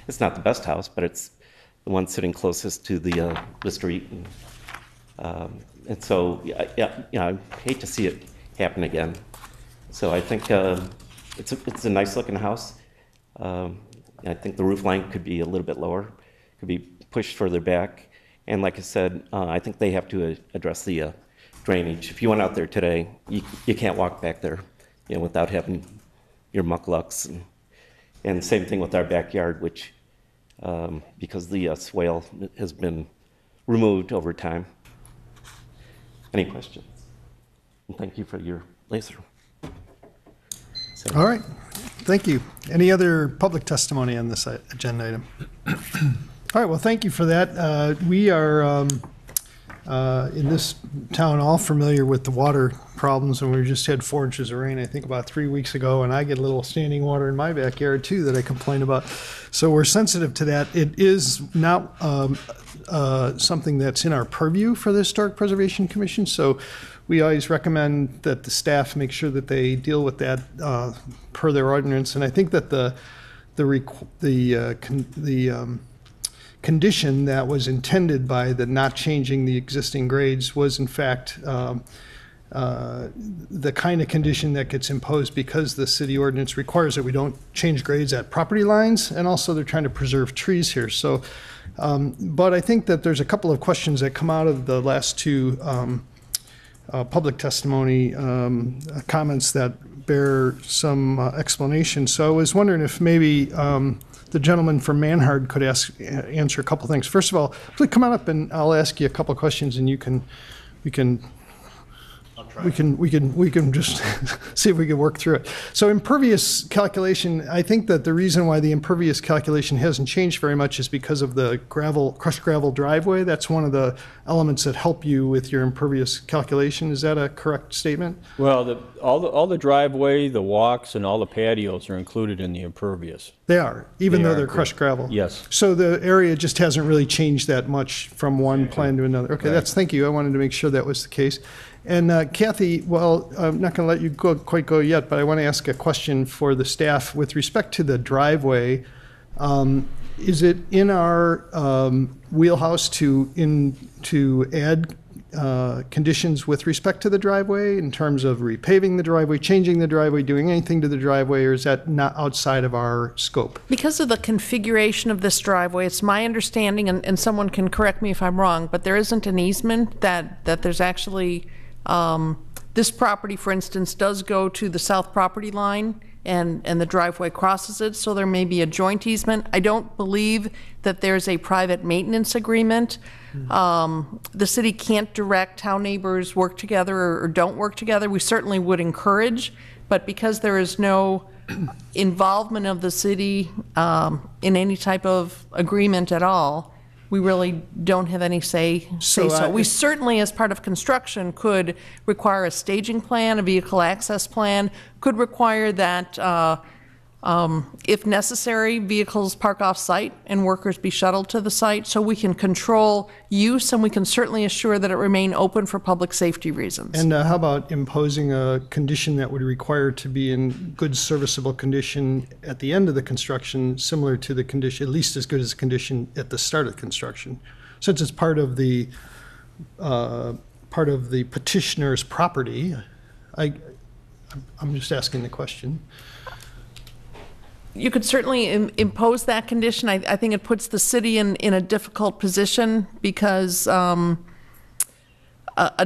It's not the best house, but it's the one sitting closest to the street. And so, I hate to see it happen again. So I think it's a nice looking house. I think the roof line could be a little bit lower, could be pushed further back. And like I said, I think they have to address the drainage. If you went out there today, you can't walk back there, without having your mucklucks. And same thing with our backyard, which, because the swale has been removed over time. Any questions? And thank you for your laser. So. All right, thank you. Any other public testimony on this agenda item? All right, well, thank you for that. We are in this town all familiar with the water problems, and we just had 4 inches of rain, I think about 3 weeks ago, and I get a little standing water in my backyard too that I complain about. So we're sensitive to that. It is not something that's in our purview for the Historic Preservation Commission, so we always recommend that the staff make sure that they deal with that per their ordinance. And I think that the condition that was intended by the not changing the existing grades was in fact the kind of condition that gets imposed because the city ordinance requires that we don't change grades at property lines, and also they're trying to preserve trees here. So, but I think that there's a couple of questions that come out of the last two public testimony comments that bear some explanation. So I was wondering if maybe the gentleman from Manhard could answer a couple things. First of all, please come on up and I'll ask you a couple questions, and we can just see if we can work through it. So impervious calculation, I think that the reason why the impervious calculation hasn't changed very much is because of the crushed gravel driveway. That's one of the elements that help you with your impervious calculation. Is that a correct statement? Well, all the driveway, the walks, and all the patios are included in the impervious. They are, even though they're crushed gravel? Yes. So the area just hasn't really changed that much from one plan to another. Okay, Right. thank you. I wanted to make sure that was the case. And Kathy, well, I'm not going to let you quite go yet, but I want to ask a question for the staff with respect to the driveway. Is it in our wheelhouse to add conditions with respect to the driveway in terms of repaving the driveway, changing the driveway, doing anything to the driveway, or is that not outside of our scope? Because of the configuration of this driveway, it's my understanding, and someone can correct me if I'm wrong, but there isn't an easement that there's actually, this property, for instance, does go to the south property line, and the driveway crosses it, so there may be a joint easement. I don't believe that there's a private maintenance agreement. The city can't direct how neighbors work together or don't work together. We certainly would encourage, but because there is no involvement of the city in any type of agreement at all, we really don't have any say. So, We certainly, as part of construction, could require a staging plan, a vehicle access plan, could require that, if necessary, vehicles park off-site and workers be shuttled to the site, so we can control use, and we can certainly assure that it remain open for public safety reasons. And how about imposing a condition that would require to be in good serviceable condition at the end of the construction, similar to the condition, at least as good as the condition at the start of construction? Since it's part of the petitioner's property, I'm just asking the question. You could certainly impose that condition. I think it puts the city in a difficult position because a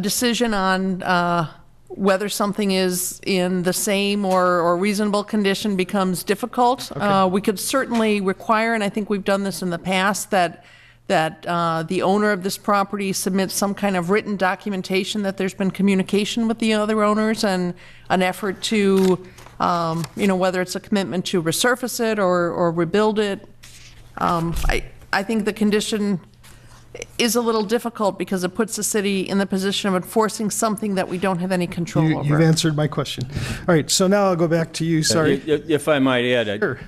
decision on whether something is in the same or reasonable condition becomes difficult. Okay. We could certainly require, and I think we've done this in the past, that the owner of this property submits some kind of written documentation that there's been communication with the other owners and an effort to, whether it's a commitment to resurface it or rebuild it. I think the condition is a little difficult because it puts the city in the position of enforcing something that we don't have any control over. You've answered my question. All right, so now I'll go back to you, sorry. If I might add, Sure.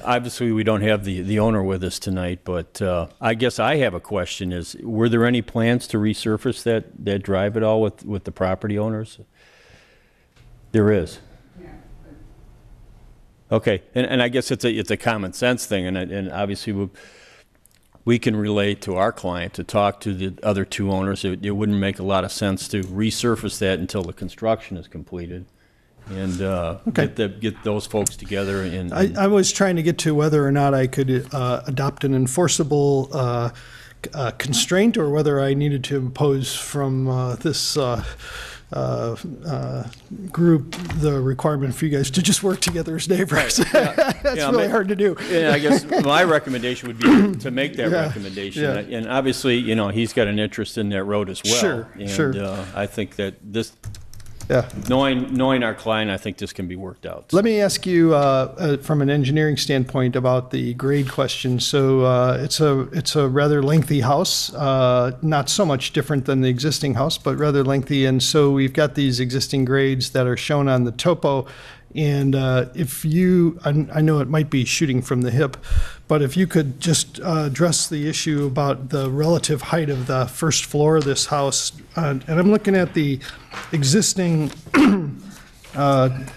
Obviously we don't have the owner with us tonight, but I guess I have a question is, were there any plans to resurface that drive at all with the property owners? There is. Okay, and I guess it's a common sense thing, and obviously we can relate to our client to talk to the other two owners. It wouldn't make a lot of sense to resurface that until the construction is completed, and get those folks together. And I was trying to get to whether or not I could adopt an enforceable constraint, or whether I needed to impose from this group the requirement for you guys to just work together as neighbors. That's really hard to do. Yeah, I guess my recommendation would be to make that recommendation. Yeah. And obviously, he's got an interest in that road as well. Sure, and, sure. I think that this, knowing our client, I think this can be worked out. Let me ask you from an engineering standpoint about the grade question. So it's a rather lengthy house, not so much different than the existing house, but rather lengthy. And so we've got these existing grades that are shown on the topo. And I know it might be shooting from the hip, but if you could just address the issue about the relative height of the first floor of this house. And I'm looking at the existing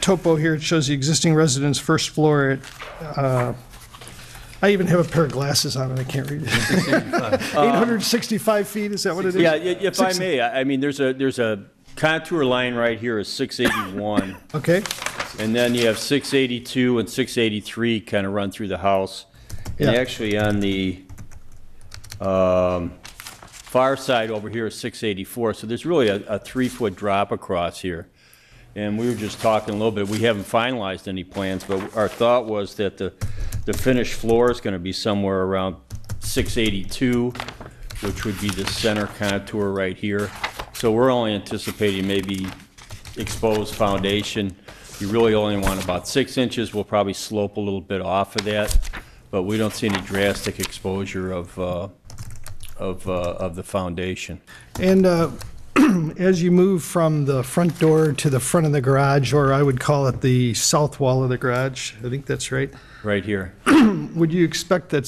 topo here. It shows the existing residence first floor. I even have a pair of glasses on and I can't read it. 865 feet, is that what it is? Yeah, if I may, I mean, there's a contour line right here is 681. Okay. And then you have 682 and 683 kind of run through the house. And actually on the far side over here is 684. So there's really a 3-foot drop across here. And we were just talking a little bit. We haven't finalized any plans, but our thought was that the finished floor is going to be somewhere around 682, which would be the center contour right here. So we're only anticipating maybe exposed foundation. You really only want about 6 inches. We'll probably slope a little bit off of that, but we don't see any drastic exposure of the foundation. And as you move from the front door to the front of the garage, or I would call it the south wall of the garage, I think that's right. Right here. Would you expect that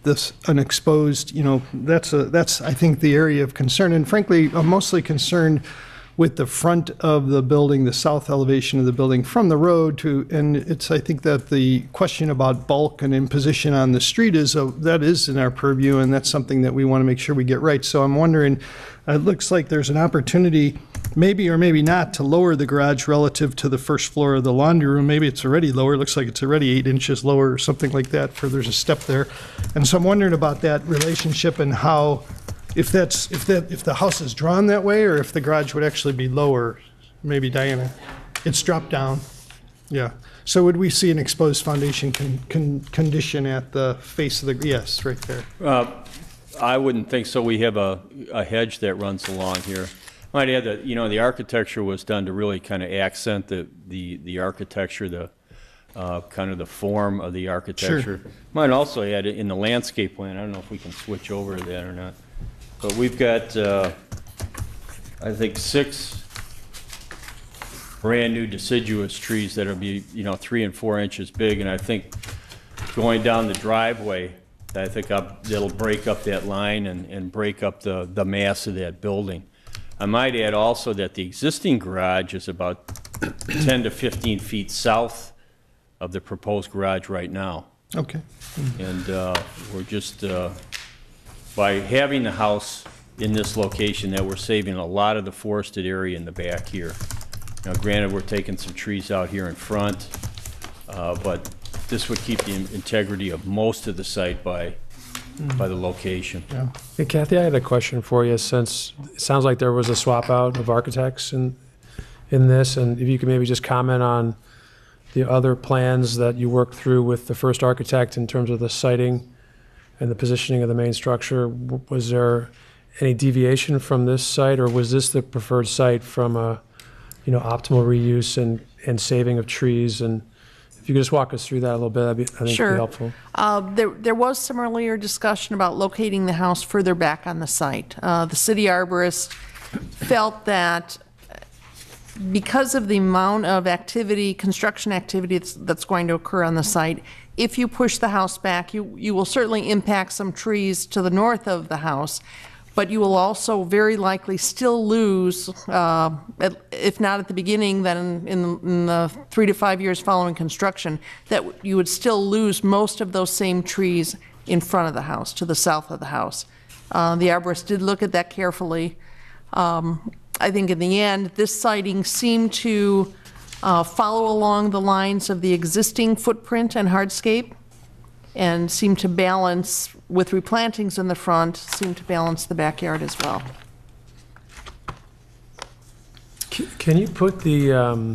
this an exposed? That's I think the area of concern, and frankly, I'm mostly concerned with the front of the building, the south elevation of the building from the road to, and I think that the question about bulk and imposition on the street is in our purview, and that's something that we want to make sure we get right. So I'm wondering, it looks like there's an opportunity, maybe or maybe not, to lower the garage relative to the first floor of the laundry room. Maybe it's already lower. It looks like it's already 8 inches lower or something like that, there's a step there. And so I'm wondering about that relationship and how, if the house is drawn that way, or if the garage would actually be lower. Maybe Diana, it's dropped down. Yeah. So would we see an exposed foundation condition at the face of the? Yes, right there. I wouldn't think so. We have a hedge that runs along here. Might add that the architecture was done to really kind of accent the architecture, kind of the form of the architecture. Might also add it in the landscape plan. I don't know if we can switch over to that or not. But we've got, I think, 6 brand-new deciduous trees that'll be, 3 and 4 inches big. And I think going down the driveway, I think that'll break up that line and break up the mass of that building. I might add also that the existing garage is about 10 to 15 feet south of the proposed garage right now. Okay. And we're just, by having the house in this location, that we're saving a lot of the forested area in the back here. Now, granted, we're taking some trees out here in front, but this would keep the integrity of most of the site by the location. Yeah. Hey, Kathy, I had a question for you, since it sounds like there was a swap out of architects in this, and if you could maybe just comment on the other plans that you worked through with the first architect in terms of the siting and the positioning of the main structure. Was there any deviation from this site, or was this the preferred site from a optimal reuse and saving of trees? And if you could just walk us through that a little bit, I think Sure. would be helpful. There was some earlier discussion about locating the house further back on the site. The city arborist felt that because of the amount of activity, construction activity that's going to occur on the site, if you push the house back, you will certainly impact some trees to the north of the house, but you will also very likely still lose, if not at the beginning, then in the 3 to 5 years following construction, that you would still lose most of those same trees in front of the house, to the south of the house. The arborist did look at that carefully. I think in the end, this siting seemed to follow along the lines of the existing footprint and hardscape, and seemed to balance, with replantings in the front, seemed to balance the backyard as well. Can you put the, I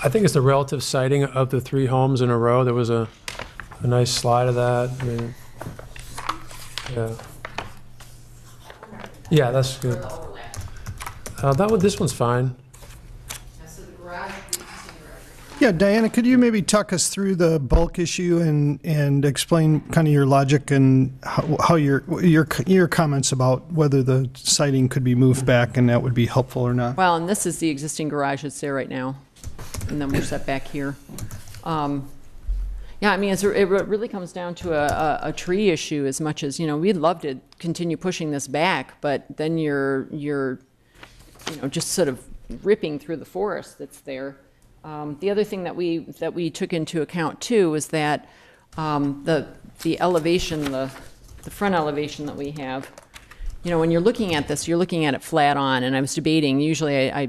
think it's the relative siting of the 3 homes in a row. There was a nice slide of that. I mean, yeah. Yeah, that's good. This one's fine. Yeah, Diana, could you maybe talk us through the bulk issue and explain kind of your logic and how your comments about whether the siding could be moved back and that would be helpful or not? Well, and this is the existing garage that's there right now, and then we're set back here. Yeah, I mean, it really comes down to a tree issue as much as, we'd love to continue pushing this back, but then you're just sort of ripping through the forest that's there. The other thing that we took into account too was that the elevation, the front elevation that we have, when you're looking at this, you're looking at it flat on, and I was debating, usually I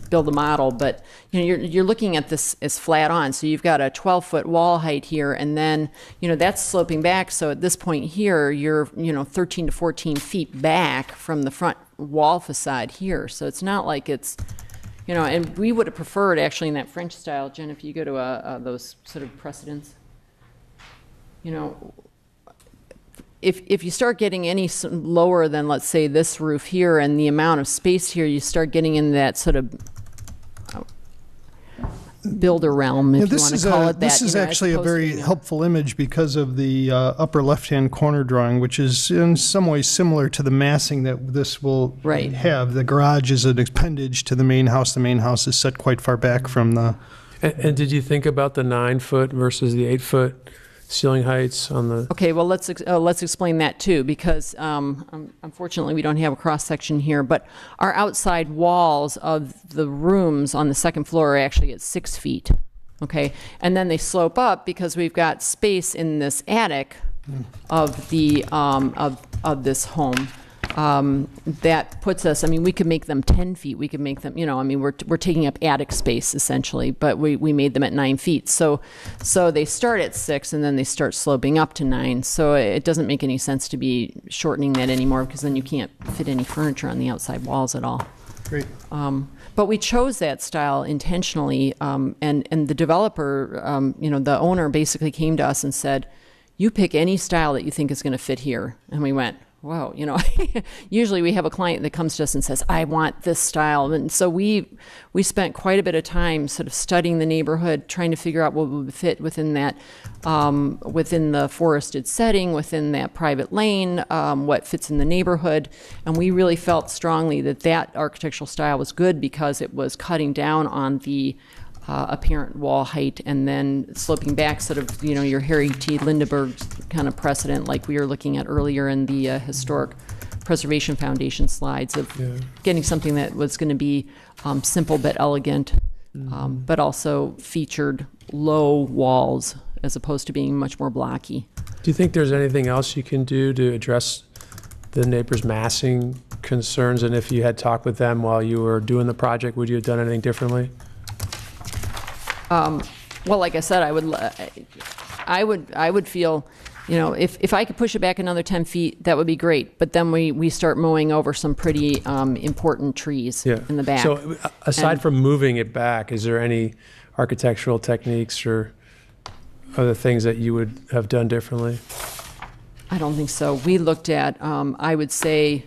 build a model, but you're looking at this as flat on, so you've got a 12-foot wall height here, and then, that's sloping back, so at this point here, you're, 13 to 14 feet back from the front wall facade here, so it's not like it's, and we would have preferred actually in that French style, Jen, if you go to those sort of precedents, if you start getting any lower than, let's say, this roof here and the amount of space here, you start getting in that sort of builder realm, if you want to call it that. This is actually a very helpful image because of the upper left-hand corner drawing, which is in some ways similar to the massing that this will have. The garage is an appendage to the main house. The main house is set quite far back from the... And did you think about the 9-foot versus the 8-foot ceiling heights on the... Okay, well, let's explain that too, because unfortunately we don't have a cross-section here, but our outside walls of the rooms on the second floor are actually at 6 feet, okay? And then they slope up because we've got space in this attic of the of this home. That puts us, we could make them 10 feet. We could make them, we're taking up attic space essentially, but we made them at 9 feet. So they start at 6 and then they start sloping up to 9. So it doesn't make any sense to be shortening that anymore because then you can't fit any furniture on the outside walls at all. Great. But we chose that style intentionally, and the developer, the owner basically came to us and said, you pick any style that you think is going to fit here. And we went, whoa, you know, usually we have a client that comes to us and says, I want this style. And so we spent quite a bit of time sort of studying the neighborhood, trying to figure out what would fit within that, within the forested setting, within that private lane, what fits in the neighborhood. And we really felt strongly that that architectural style was good because it was cutting down on the apparent wall height and then sloping back, sort of, you know, your Harry T. Lindeberg kind of precedent like we were looking at earlier in the Historic Preservation Foundation slides of getting something that was going to be simple but elegant, but also featured low walls as opposed to being much more blocky. Do you think there's anything else you can do to address the neighbors' massing concerns? And if you had talked with them while you were doing the project, would you have done anything differently? Well, like I said, I would feel, you know, if I could push it back another 10 feet, that would be great. But then we start mowing over some pretty important trees in the back. So aside from moving it back, is there any architectural techniques or other things that you would have done differently? I don't think so. We looked at, I would say,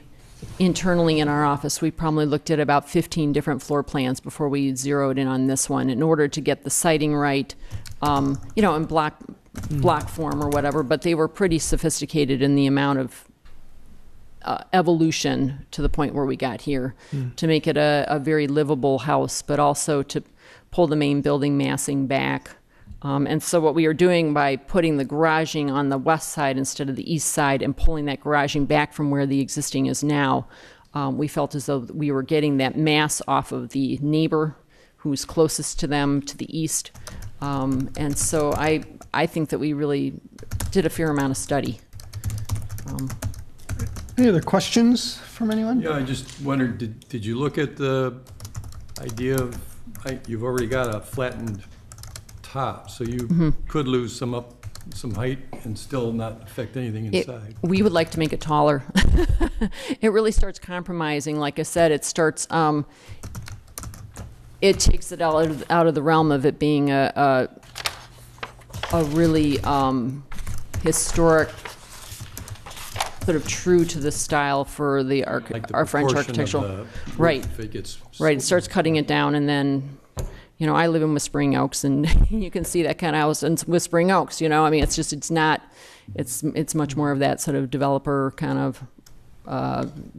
internally in our office, we probably looked at about 15 different floor plans before we zeroed in on this one in order to get the siting right, you know, in block form or whatever, but they were pretty sophisticated in the amount of evolution to the point where we got here to make it a very livable house, but also to pull the main building massing back. And so what we are doing by putting the garaging on the west side instead of the east side and pulling that garaging back from where the existing is now, we felt as though we were getting that mass off of the neighbor who's closest to them to the east. And so I think that we really did a fair amount of study. Any other questions from anyone? Yeah, I just wondered, did you look at the idea of, you've already got a flattened top, so you could lose some height and still not affect anything inside. We would like to make it taller. It really starts compromising. Like I said, it starts, it takes it out of the realm of it being a really historic, sort of true to the style for the our French architectural. Right. Right. It starts cutting it down, and then, you know, I live in Whispering Oaks, and you can see that kind of house in Whispering Oaks. You know, I mean, it's much more of that sort of developer kind of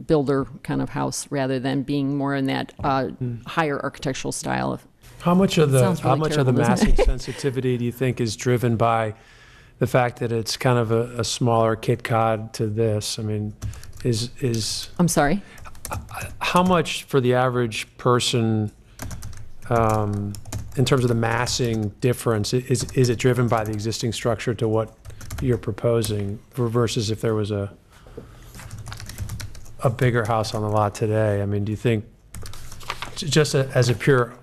builder kind of house rather than being more in that higher architectural style. How much of the terrible, massing sensitivity do you think is driven by the fact that it's kind of a smaller Cape Cod to this? I mean, is I'm sorry? How much for the average person, in terms of the massing difference, is it driven by the existing structure to what you're proposing versus if there was a bigger house on the lot today? I mean, do you think, just as a pure,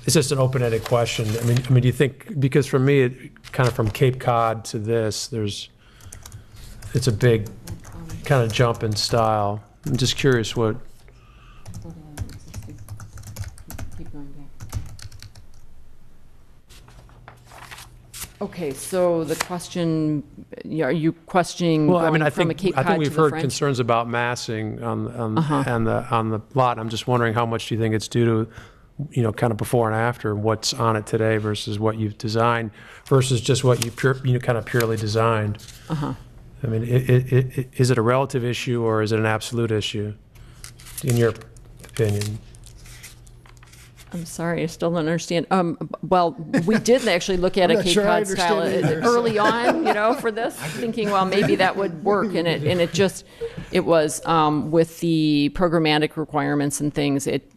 it's just an open-ended question. I mean, do you think, because for me, it kind of from Cape Cod to this, it's a big kind of jump in style. I'm just curious what. Okay, so the question, are you questioning Well, I mean, from a Cape Cod I think we've to the heard French? concerns about massing on the lot. I'm just wondering how much do you think it's due to, you know, kind of before and after, what's on it today versus what you've designed versus just what you kind of purely designed. I mean, is it a relative issue or is it an absolute issue, in your opinion? I'm sorry, I still don't understand. Well, we did actually look at a Cape Cod style early on, you know, for this, thinking, well, maybe that would work. And it was with the programmatic requirements and things, it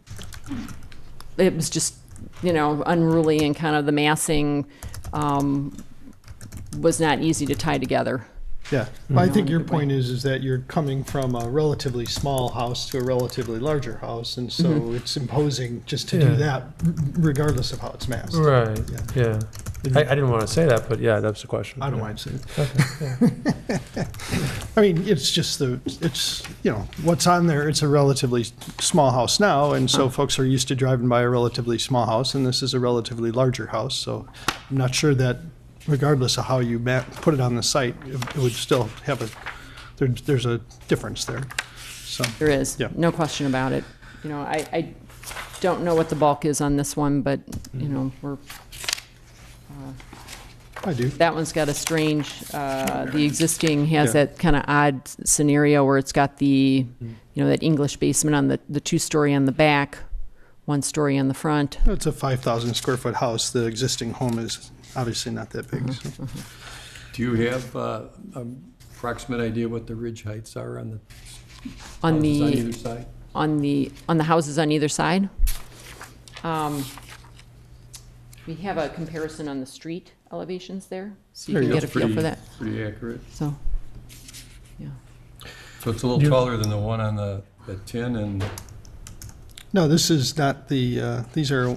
was just, you know, unruly, and kind of the massing was not easy to tie together. Yeah, I think your point is that you're coming from a relatively small house to a relatively larger house, and so it's imposing just to do that regardless of how it's massed. Right, yeah. I didn't want to say that, but yeah, that's the question. I don't mind saying it. I mean, it's just you know, what's on there, it's a relatively small house now, and so folks are used to driving by a relatively small house, and this is a relatively larger house, so I'm not sure that regardless of how you put it on the site, it would still have there's a difference there. So There is, Yeah. no question about it. You know, I don't know what the bulk is on this one, but, you know, I do. that one's got a strange, the existing has that kind of odd scenario where it's got the, you know, that English basement on the 2-story on the back, 1-story on the front. It's a 5,000 square foot house. The existing home is obviously not that big. So. Do you have approximate idea what the ridge heights are on the On houses the on either side? on the houses on either side. We have a comparison on the street elevations there, so you There can you get a feel for that. Pretty accurate. So, yeah. So it's a little taller than the one on the tin and, No, this is not the, these are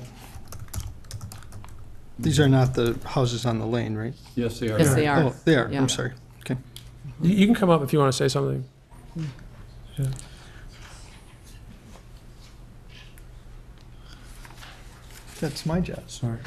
not the houses on the lane, right? yes, they are. Yes, they are. Oh, they are. Yeah. I'm sorry. Okay. You can come up if you want to say something. Yeah. That's my job. Sorry.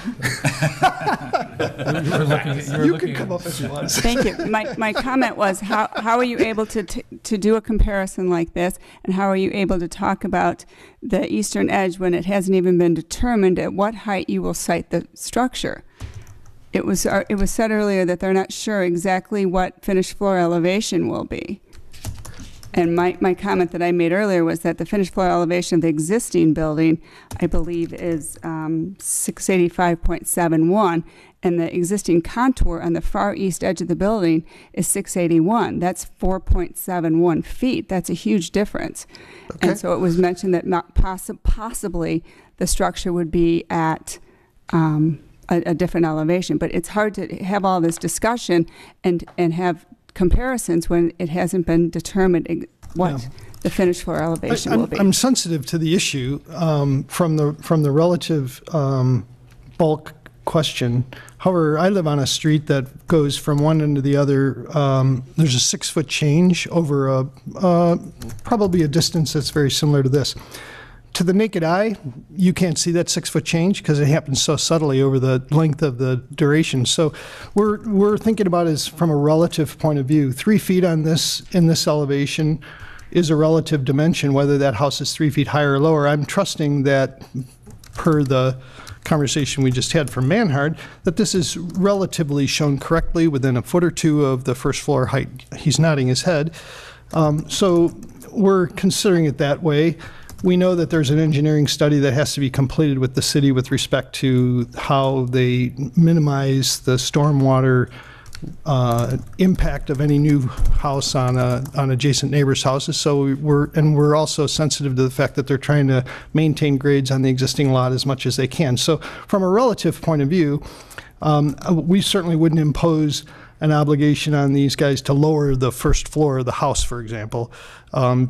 You You can come up if you want. Thank you. My comment was, how are you able to do a comparison like this, and how are you able to talk about the eastern edge when it hasn't even been determined at what height you will site the structure? It was said earlier that they're not sure exactly what finished floor elevation will be. And my comment that I made earlier was that the finished floor elevation of the existing building, I believe, is 685.71, and the existing contour on the far east edge of the building is 681. That's 4.71 feet. That's a huge difference. Okay. And so it was mentioned that possibly the structure would be at a different elevation. But it's hard to have all this discussion and have comparisons when it hasn't been determined what the finished floor elevation will be. I'm sensitive to the issue from the relative bulk question. However, I live on a street that goes from one end to the other. There's a 6-foot change over probably a distance that's very similar to this. To the naked eye, you can't see that 6-foot change because it happens so subtly over the length of the duration. So we're thinking about it as from a relative point of view. 3 feet on this in this elevation is a relative dimension, whether that house is 3 feet higher or lower. I'm trusting that, per the conversation we just had from Manhard, that this is relatively shown correctly within a foot or two of the first floor height. He's nodding his head. So we're considering it that way. We know that there's an engineering study that has to be completed with the city with respect to how they minimize the stormwater impact of any new house on adjacent neighbors' houses. So we're also sensitive to the fact that they're trying to maintain grades on the existing lot as much as they can. So from a relative point of view, we certainly wouldn't impose an obligation on these guys to lower the first floor of the house, for example,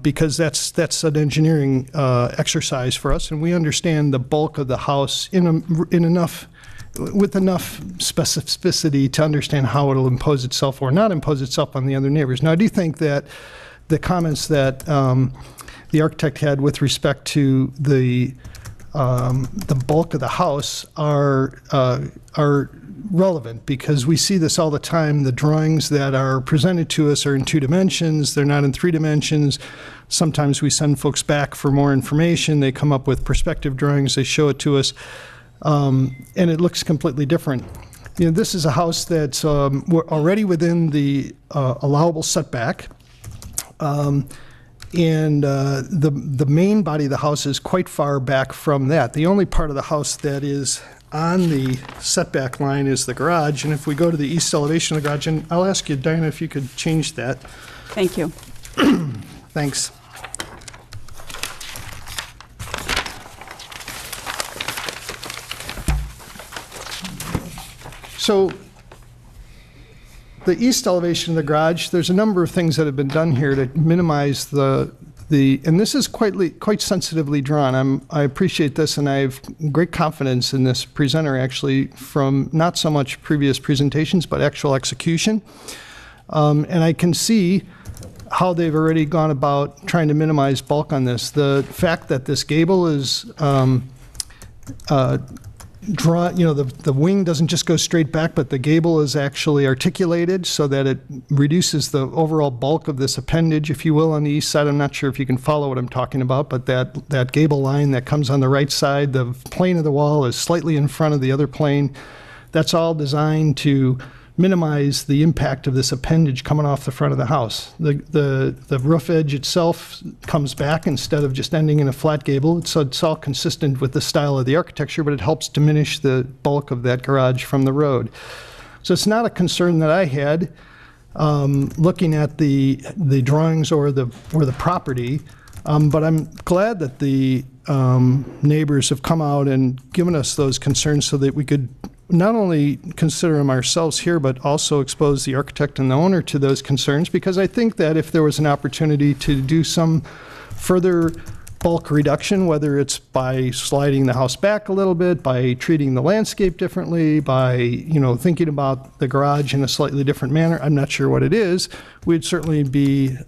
because that's an engineering exercise for us, and we understand the bulk of the house with enough specificity to understand how it'll impose itself or not impose itself on the other neighbors. Now, I do think that the comments that the architect had with respect to the bulk of the house are relevant, because we see this all the time. The drawings that are presented to us are in 2 dimensions. They're not in 3 dimensions. Sometimes we send folks back for more information. They come up with perspective drawings. They show it to us, and it looks completely different. You know, this is a house that's already within the allowable setback. And the main body of the house is quite far back from that. The only part of the house that is on the setback line is the garage. And if we go to the east elevation of the garage, and I'll ask you, Diana, if you could change that. Thank you. Thanks. So the east elevation of the garage, there's a number of things that have been done here to minimize the and this is quite sensitively drawn. I appreciate this, and I have great confidence in this presenter, actually, from not so much previous presentations, but actual execution. And I can see how they've already gone about trying to minimize bulk on this. The fact that this gable is the wing doesn't just go straight back, but the gable is actually articulated so that it reduces the overall bulk of this appendage, if you will, on the east side. I'm not sure if you can follow what I'm talking about, but that gable line that comes on the right side, the plane of the wall is slightly in front of the other plane. That's all designed to minimize the impact of this appendage coming off the front of the house. The roof edge itself comes back instead of just ending in a flat gable. So it's all consistent with the style of the architecture, but it helps diminish the bulk of that garage from the road. So it's not a concern that I had looking at the drawings or the property, but I'm glad that the neighbors have come out and given us those concerns so that we could not only consider them ourselves here, but also expose the architect and the owner to those concerns, because I think that if there was an opportunity to do some further bulk reduction, whether it's by sliding the house back a little bit, by treating the landscape differently, by thinking about the garage in a slightly different manner, I'm not sure what it is, we'd certainly be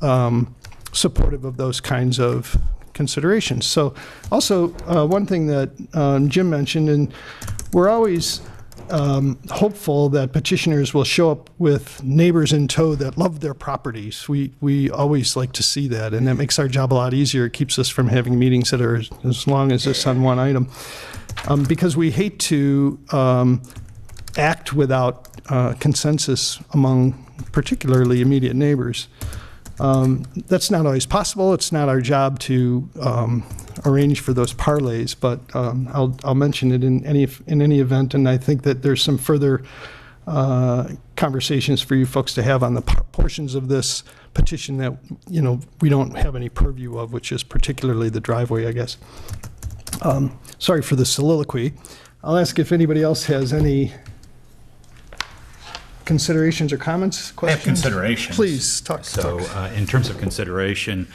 supportive of those kinds of considerations. So also one thing that Jim mentioned, and we're always hopeful that petitioners will show up with neighbors in tow that love their properties. We always like to see that, and that makes our job a lot easier. It keeps us from having meetings that are as long as this on one item, because we hate to act without consensus among particularly immediate neighbors. That's not always possible. It's not our job to arrange for those parlays, but I'll mention it in any event, and I think that there's some further conversations for you folks to have on the portions of this petition that we don't have any purview of, which is particularly the driveway, I guess. Sorry for the soliloquy. I'll ask if anybody else has any considerations or comments, questions? I have considerations. Please, talk. In terms of consideration,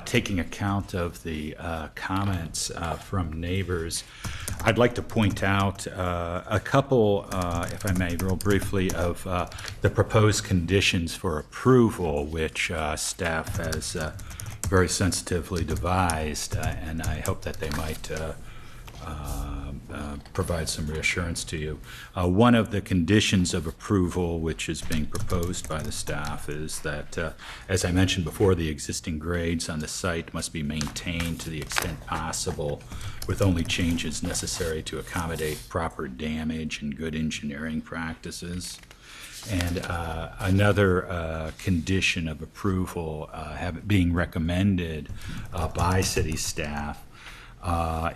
taking account of the comments from neighbors, I'd like to point out a couple, if I may, real briefly, of the proposed conditions for approval, which staff has very sensitively devised, and I hope that they might provide some reassurance to you. One of the conditions of approval which is being proposed by the staff is that, as I mentioned before, the existing grades on the site must be maintained to the extent possible, with only changes necessary to accommodate proper damage and good engineering practices. And another condition of approval being recommended by city staff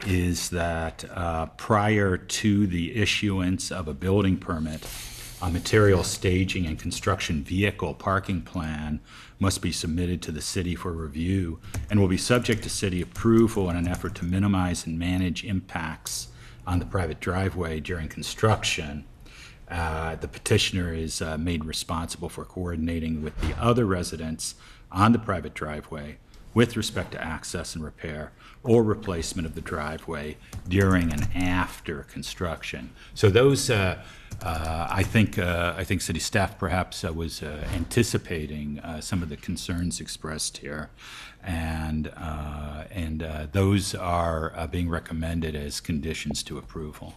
is that prior to the issuance of a building permit, a material staging and construction vehicle parking plan must be submitted to the city for review and will be subject to city approval in an effort to minimize and manage impacts on the private driveway during construction. The petitioner is made responsible for coordinating with the other residents on the private driveway with respect to access and repair or replacement of the driveway during and after construction. So those, I think city staff perhaps was anticipating some of the concerns expressed here, and those are being recommended as conditions to approval.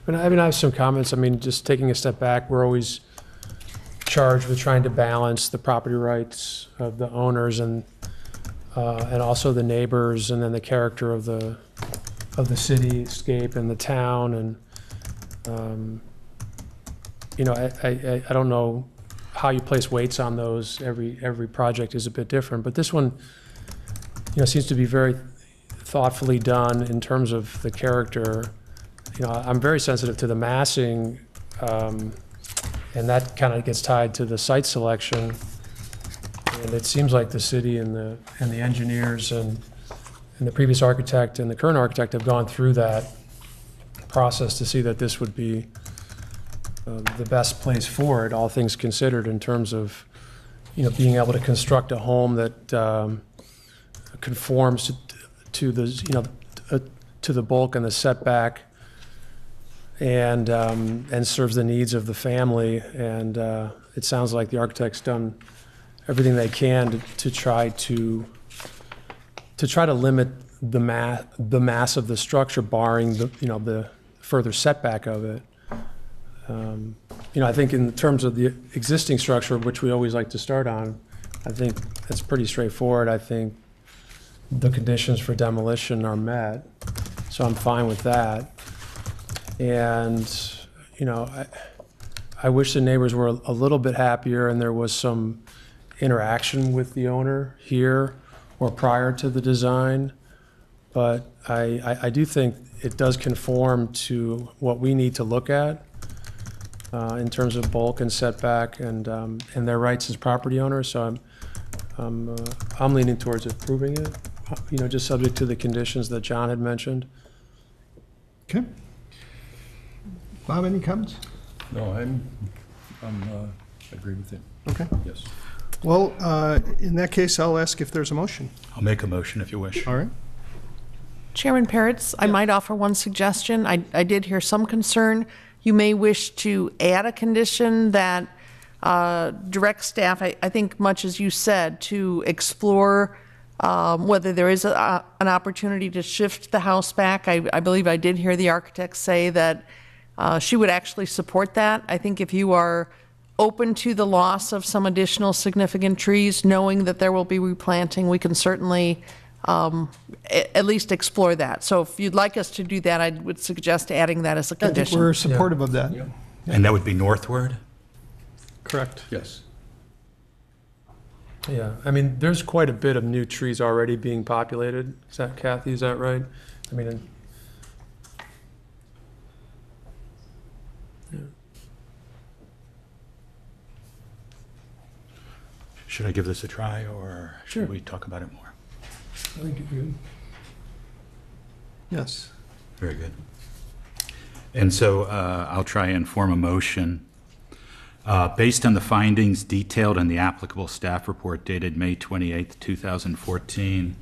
I have some comments. Just taking a step back, we're always charged with trying to balance the property rights of the owners and also the neighbors, and then the character of the cityscape and the town. And I don't know how you place weights on those. Every project is a bit different, but this one, seems to be very thoughtfully done in terms of the character. I'm very sensitive to the massing, and that kind of gets tied to the site selection. And it seems like the city and the engineers and the previous architect and the current architect have gone through that process to see that this would be the best place for it, all things considered, in terms of being able to construct a home that conforms to the bulk and the setback, and serves the needs of the family. And it sounds like the architect's done everything they can to try to limit the mass of the structure, barring the further setback of it. I think in terms of the existing structure, which we always like to start on, I think it's pretty straightforward. I think the conditions for demolition are met, so I'm fine with that. And, I wish the neighbors were a little bit happier and there was some interaction with the owner here or prior to the design. But I do think it does conform to what we need to look at in terms of bulk and setback and their rights as property owners. So I'm leaning towards approving it, just subject to the conditions that John had mentioned. Okay. Bob, any comments? No, I agree with it. Okay. Yes. Well, in that case, I'll ask if there's a motion. I'll make a motion if you wish. All right. Chairman Pairitz, I might offer one suggestion. I did hear some concern. You may wish to add a condition that directs staff, I think much as you said, to explore whether there is an opportunity to shift the house back. I believe I did hear the architect say that she would actually support that. I think if you are open to the loss of some additional significant trees, knowing that there will be replanting, we can certainly at least explore that. So if you'd like us to do that, I would suggest adding that as a I think condition. we're supportive of that. Yeah. And that would be northward? Correct. Yes. Yeah, I mean, there's quite a bit of new trees already being populated. Is that, Kathy, is that right? I mean, Should I give this a try, or Sure. should we talk about it more? I think you're good. Yes. Very good. And so I'll try and form a motion. Based on the findings detailed in the applicable staff report dated May 28th, 2014,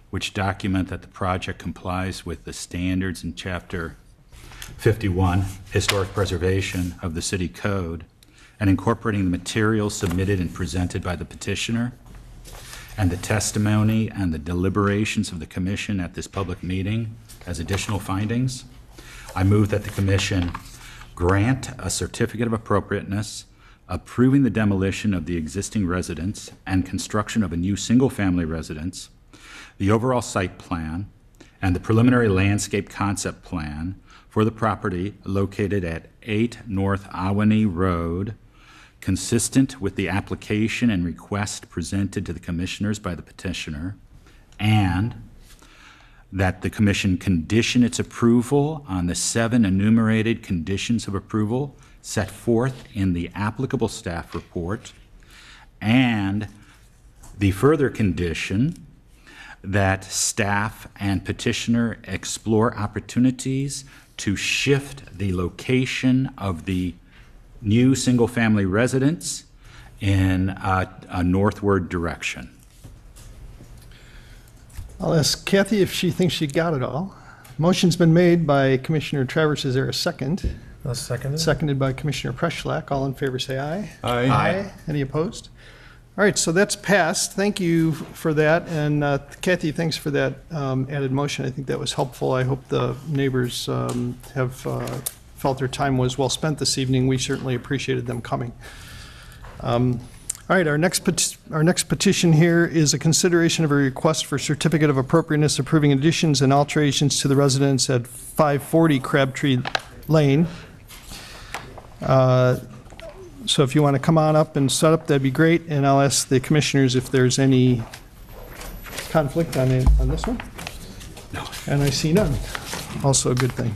which document that the project complies with the standards in Chapter 51, Historic Preservation of the City Code, and incorporating the materials submitted and presented by the petitioner, and the testimony and the deliberations of the commission at this public meeting as additional findings, I move that the commission grant a certificate of appropriateness approving the demolition of the existing residence and construction of a new single-family residence, the overall site plan, and the preliminary landscape concept plan for the property located at 8 North Ahwahnee Road, consistent with the application and request presented to the commissioners by the petitioner, and that the commission condition its approval on the 7 enumerated conditions of approval set forth in the applicable staff report, and the further condition that staff and petitioner explore opportunities to shift the location of the new single-family residence in a northward direction. I'll ask Kathy if she thinks she got it all. Motion's been made by Commissioner Travers. Is there a second? I'll second it. Seconded by Commissioner Preschlack. All in favor say aye. Aye. Aye. Any opposed? All right, so that's passed. Thank you for that. And Kathy, thanks for that added motion. I think that was helpful. I hope the neighbors have felt their time was well spent this evening. We certainly appreciated them coming. All right, our next petition here is a consideration of a request for certificate of appropriateness approving additions and alterations to the residence at 540 Crabtree Lane. So if you want to come on up and set up, that'd be great. And I'll ask the commissioners if there's any conflict on this one. No. And I see none. Also a good thing.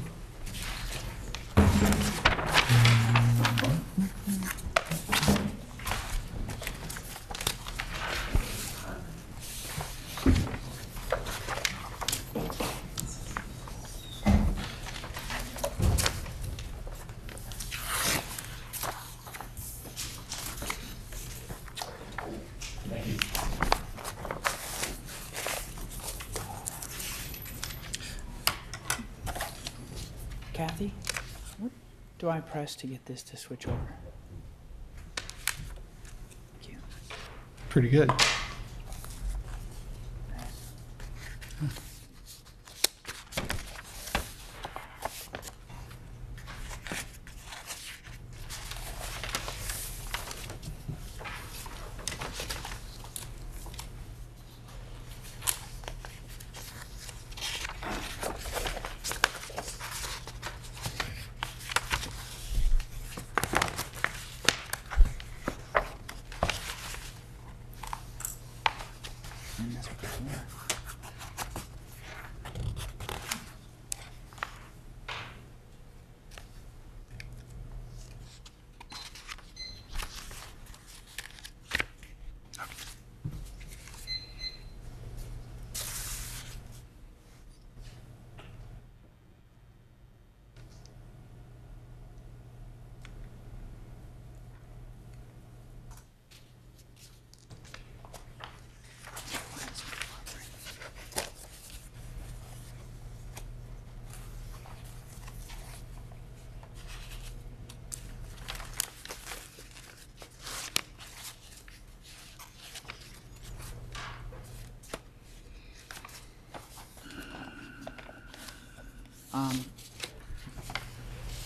Kathy, what do I press to get this to switch over? Thank you. Pretty good.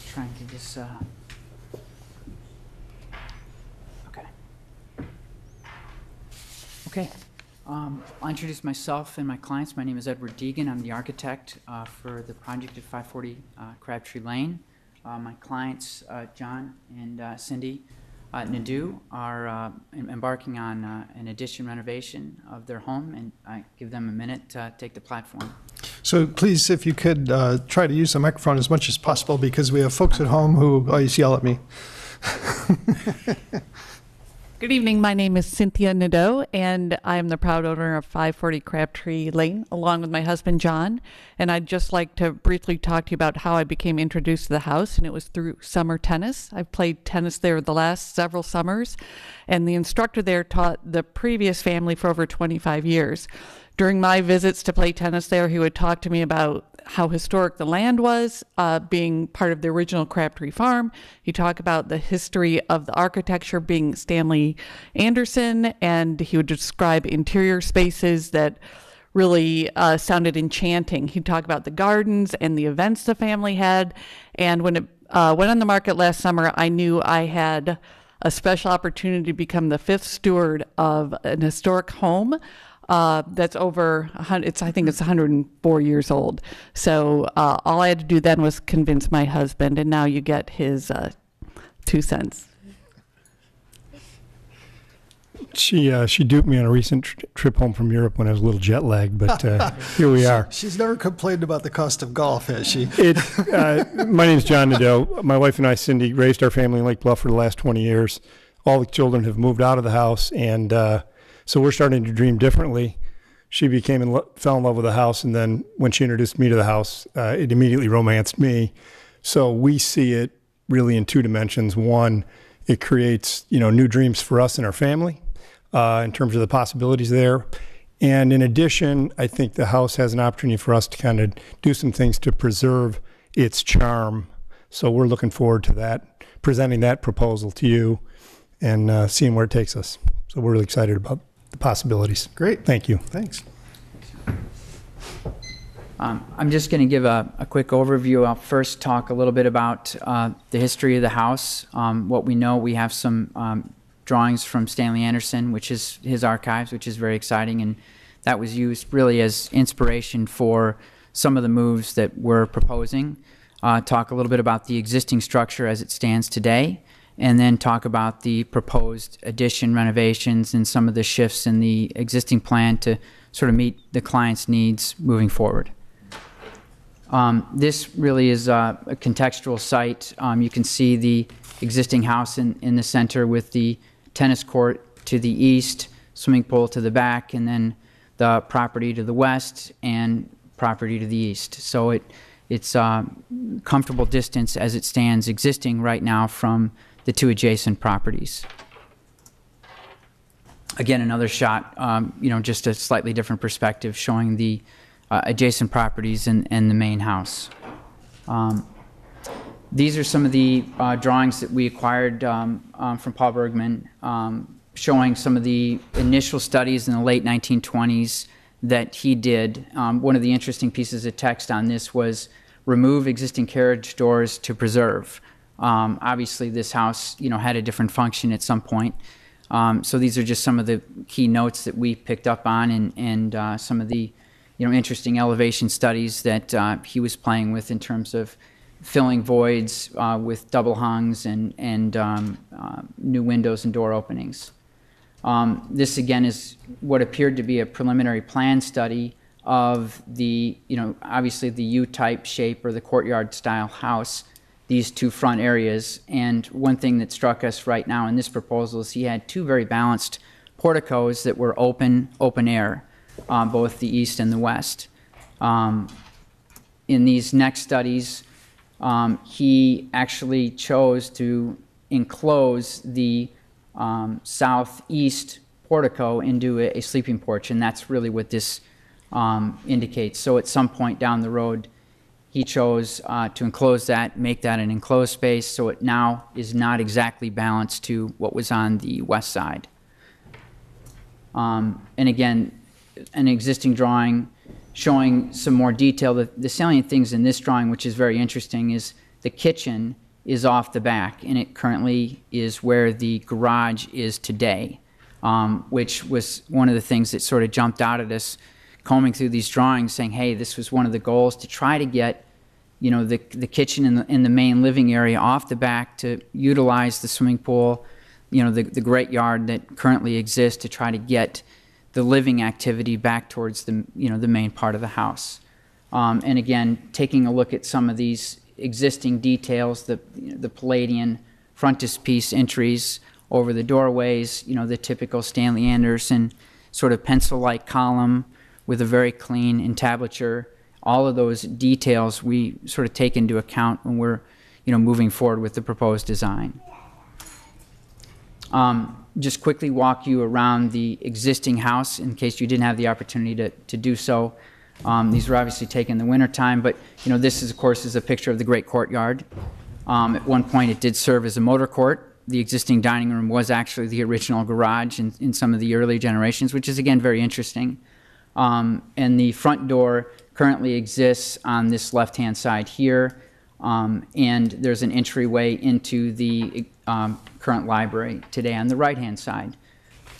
Trying to just, okay. Okay, I'll introduce myself and my clients. My name is Edward Deegan. I'm the architect for the project at 540 Crabtree Lane. My clients, John and Cindy Nadeau, are embarking on an addition renovation of their home, and I give them a minute to take the platform. So please, if you could try to use the microphone as much as possible, because we have folks at home who always yell at me. Good evening. My name is Cynthia Nadeau, and I am the proud owner of 540 Crabtree Lane, along with my husband, John. And I'd just like to briefly talk to you about how I became introduced to the house, and it was through summer tennis. I've played tennis there the last several summers, and the instructor there taught the previous family for over 25 years. During my visits to play tennis there, he would talk to me about how historic the land was, being part of the original Crabtree Farm. He talked about the history of the architecture being Stanley Anderson, and he would describe interior spaces that really sounded enchanting. He'd talk about the gardens and the events the family had. And when it went on the market last summer, I knew I had a special opportunity to become the fifth steward of an historic home that's over, I think it's 104 years old. So all I had to do then was convince my husband, and now you get his 2 cents. She duped me on a recent trip home from Europe when I was a little jet lagged, but here we are. She's never complained about the cost of golf, has she? My name is John Nadeau. My wife and I, Cindy, raised our family in Lake Bluff for the last 20 years. All the children have moved out of the house, and so we're starting to dream differently. She fell in love with the house, and then when she introduced me to the house, it immediately romanced me. So we see it really in 2 dimensions. One, it creates new dreams for us and our family in terms of the possibilities there. And in addition, I think the house has an opportunity for us to kind of do some things to preserve its charm. So we're looking forward to that, presenting that proposal to you and seeing where it takes us. So we're really excited about the possibilities. Great. Thank you. Thanks. I'm just going to give a quick overview. I'll first talk a little bit about the history of the house. What we know, we have some drawings from Stanley Anderson, which is his archives, which is very exciting, and that was used really as inspiration for some of the moves that we're proposing. Talk a little bit about the existing structure as it stands today, and then talk about the proposed addition renovations and some of the shifts in the existing plan to sort of meet the client's needs moving forward. This really is a contextual site. You can see the existing house in the center with the tennis court to the east, swimming pool to the back, and then the property to the west and property to the east. So it's comfortable distance as it stands existing right now from the 2 adjacent properties. Again, another shot, just a slightly different perspective showing the adjacent properties and the main house. These are some of the drawings that we acquired from Paul Bergman, showing some of the initial studies in the late 1920s that he did. One of the interesting pieces of text on this was remove existing carriage doors to preserve. Obviously, this house, had a different function at some point. So these are just some of the key notes that we picked up on, and some of the, interesting elevation studies that he was playing with in terms of filling voids with double hungs and new windows and door openings. This again is what appeared to be a preliminary plan study of the, obviously the U-type shape or the courtyard style house, these two front areas. And one thing that struck us right now in this proposal is he had two very balanced porticos that were open air, both the east and the west. In these next studies, he actually chose to enclose the southeast portico into a sleeping porch, and that's really what this indicates. So at some point down the road, he chose to enclose that, make that an enclosed space, so it now is not exactly balanced to what was on the west side. And again, an existing drawing showing some more detail. The salient things in this drawing, which is very interesting, is the kitchen is off the back, and it currently is where the garage is today, which was one of the things that sort of jumped out at us combing through these drawings, saying, hey, this was one of the goals, to try to get the kitchen in the main living area off the back, to utilize the swimming pool, the great yard that currently exists, to try to get the living activity back towards the main part of the house. And again, taking a look at some of these existing details, the Palladian frontispiece entries over the doorways, the typical Stanley Anderson sort of pencil-like column with a very clean entablature. All of those details we sort of take into account when we're moving forward with the proposed design. Just quickly walk you around the existing house in case you didn't have the opportunity to do so. These were obviously taken in the wintertime, but this is, of course, is a picture of the great courtyard. At one point it did serve as a motor court. The existing dining room was actually the original garage in some of the early generations, which is again very interesting. And the front door currently exists on this left-hand side here, and there's an entryway into the current library today on the right-hand side.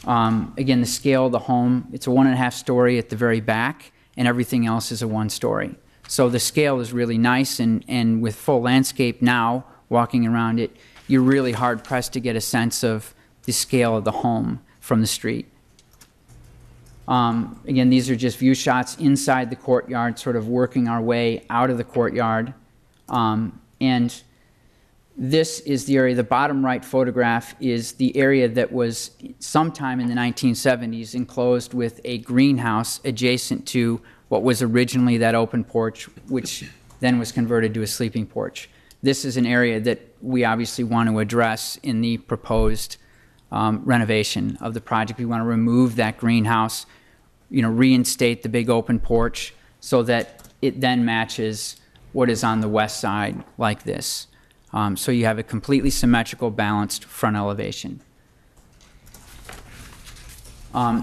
Again, the scale of the home, it's a 1.5 story at the very back, and everything else is a 1 story. So the scale is really nice, and with full landscape now, walking around it, you're really hard-pressed to get a sense of the scale of the home from the street. Again, these are just view shots inside the courtyard, sort of working our way out of the courtyard. And this is the area, the bottom right photograph is the area that was sometime in the 1970s enclosed with a greenhouse adjacent to what was originally that open porch, which then was converted to a sleeping porch. This is an area that we obviously want to address in the proposed renovation of the project. We want to remove that greenhouse, reinstate the big open porch so that it then matches what is on the west side like this. So you have a completely symmetrical, balanced front elevation.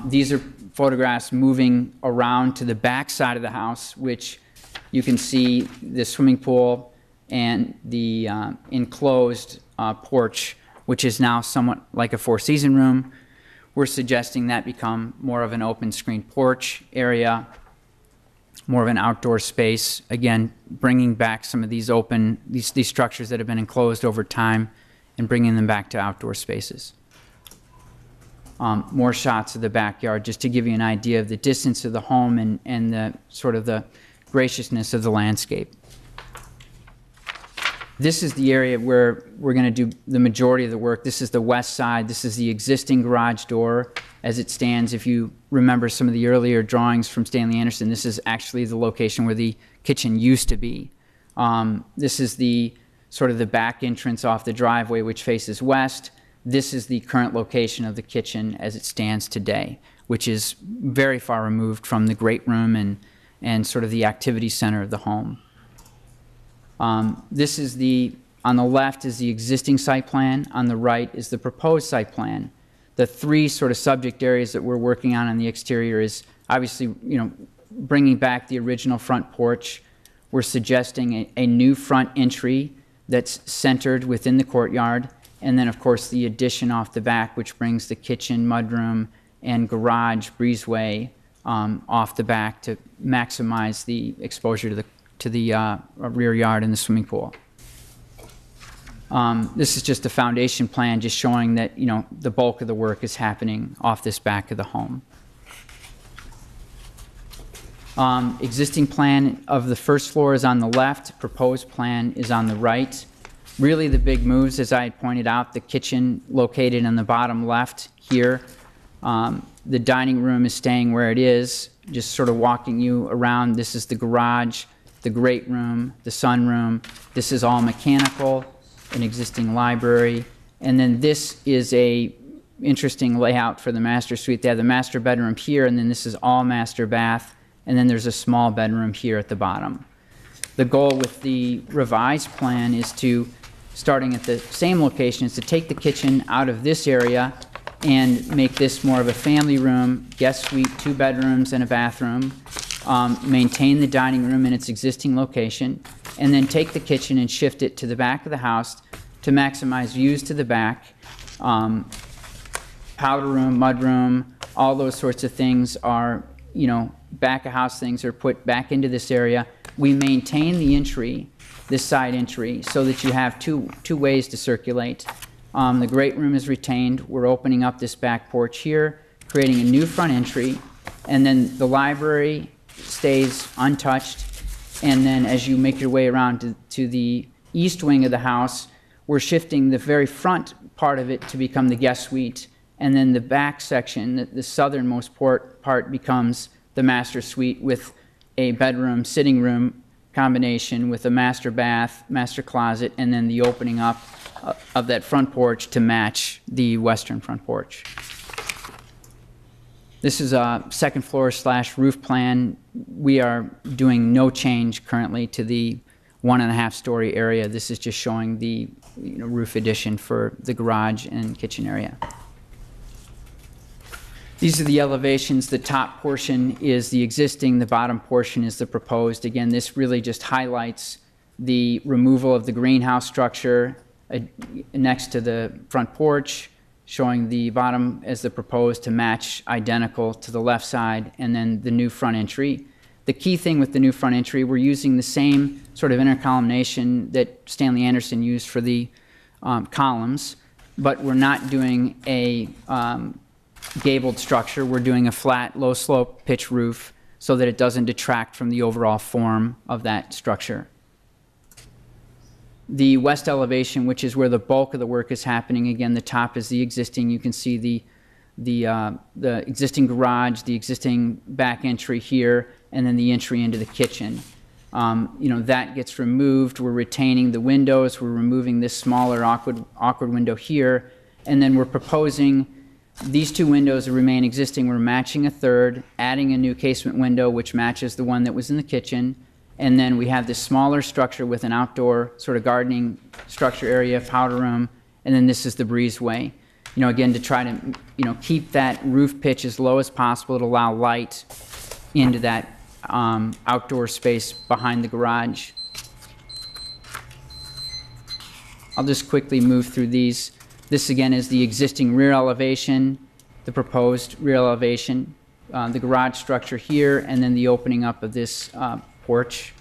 These are photographs moving around to the back side of the house, which you can see the swimming pool and the enclosed porch, which is now somewhat like a four-season room. We're suggesting that become more of an open screen porch area, more of an outdoor space, again, bringing back some of these open, these structures that have been enclosed over time and bringing them back to outdoor spaces. More shots of the backyard just to give you an idea of the distance of the home and the sort of the graciousness of the landscape. This is the area where we're going to do the majority of the work. This is the west side. This is the existing garage door as it stands. If you remember some of the earlier drawings from Stanley Anderson, this is actually the location where the kitchen used to be. This is the sort of the back entrance off the driveway, which faces west. This is the current location of the kitchen as it stands today, which is very far removed from the great room and sort of the activity center of the home. This is on the left is the existing site plan. On the right is the proposed site plan. The three sort of subject areas that we're working on the exterior is obviously, bringing back the original front porch. We're suggesting a new front entry that's centered within the courtyard. And then, of course, the addition off the back, which brings the kitchen, mudroom, and garage breezeway off the back to maximize the exposure to the rear yard and the swimming pool. This is just a foundation plan just showing that, you know, the bulk of the work is happening off this back of the home. Existing plan of the first floor is on the left, proposed plan is on the right. Really the big moves, as I had pointed out, the kitchen located in the bottom left here. The dining room is staying where it is, just sort of walking you around. This is the garage, the great room, the sunroom. This is all mechanical, an existing library. And then this is a interesting layout for the master suite. They have the master bedroom here, and then this is all master bath. And then there's a small bedroom here at the bottom. The goal with the revised plan is to, starting at the same location, is to take the kitchen out of this area and make this more of a family room, guest suite, 2 bedrooms and a bathroom, maintain the dining room in its existing location, and then take the kitchen and shift it to the back of the house to maximize views to the back. Powder room, mud room, all those sorts of things are, you know, back of house things are put back into this area. We maintain the entry, this side entry, so that you have two ways to circulate. The great room is retained. We're opening up this back porch here, creating a new front entry, and then the library stays untouched. And then as you make your way around to the east wing of the house, we're shifting the very front part of it to become the guest suite. And then the back section, the southernmost part becomes the master suite with a bedroom, sitting room combination with a master bath, master closet, and then the opening up of that front porch to match the western front porch. This is a second floor / roof plan. We are doing no change currently to the 1.5 story area. This is just showing the roof addition for the garage and kitchen area. These are the elevations. The top portion is the existing, the bottom portion is the proposed. Again, this really just highlights the removal of the greenhouse structure next to the front porch, showing the bottom as the proposed to match identical to the left side, and then the new front entry. The key thing with the new front entry, we're using the same sort of intercolumnation that Stanley Anderson used for the columns, but we're not doing a gabled structure. We're doing a flat, low slope pitch roof so that it doesn't detract from the overall form of that structure. The west elevation, which is where the bulk of the work is happening, again, the top is the existing. You can see the existing garage, the existing back entry here, and then the entry into the kitchen. That gets removed. We're retaining the windows. We're removing this smaller awkward window here, and then we're proposing these 2 windows to remain existing. We're matching a third, adding a new casement window which matches the one that was in the kitchen, and then we have this smaller structure with an outdoor sort of gardening structure area, powder room, and then this is the breezeway. Again, to try to keep that roof pitch as low as possible to allow light into that outdoor space behind the garage. I'll just quickly move through these. This again is the existing rear elevation, the proposed rear elevation, the garage structure here, and then the opening up of this porch.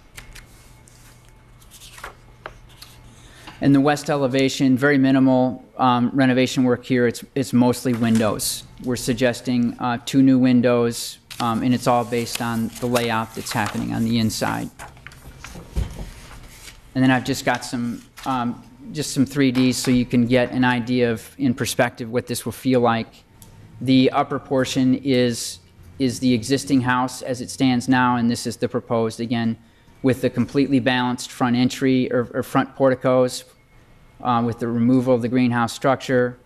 And the west elevation, very minimal renovation work here. It's mostly windows. We're suggesting 2 new windows, and it's all based on the layout that's happening on the inside. And then I've just got some 3Ds so you can get an idea of, in perspective, what this will feel like. The upper portion is the existing house as it stands now, and this is the proposed, again, with the completely balanced front entry or front porticos, with the removal of the greenhouse structure.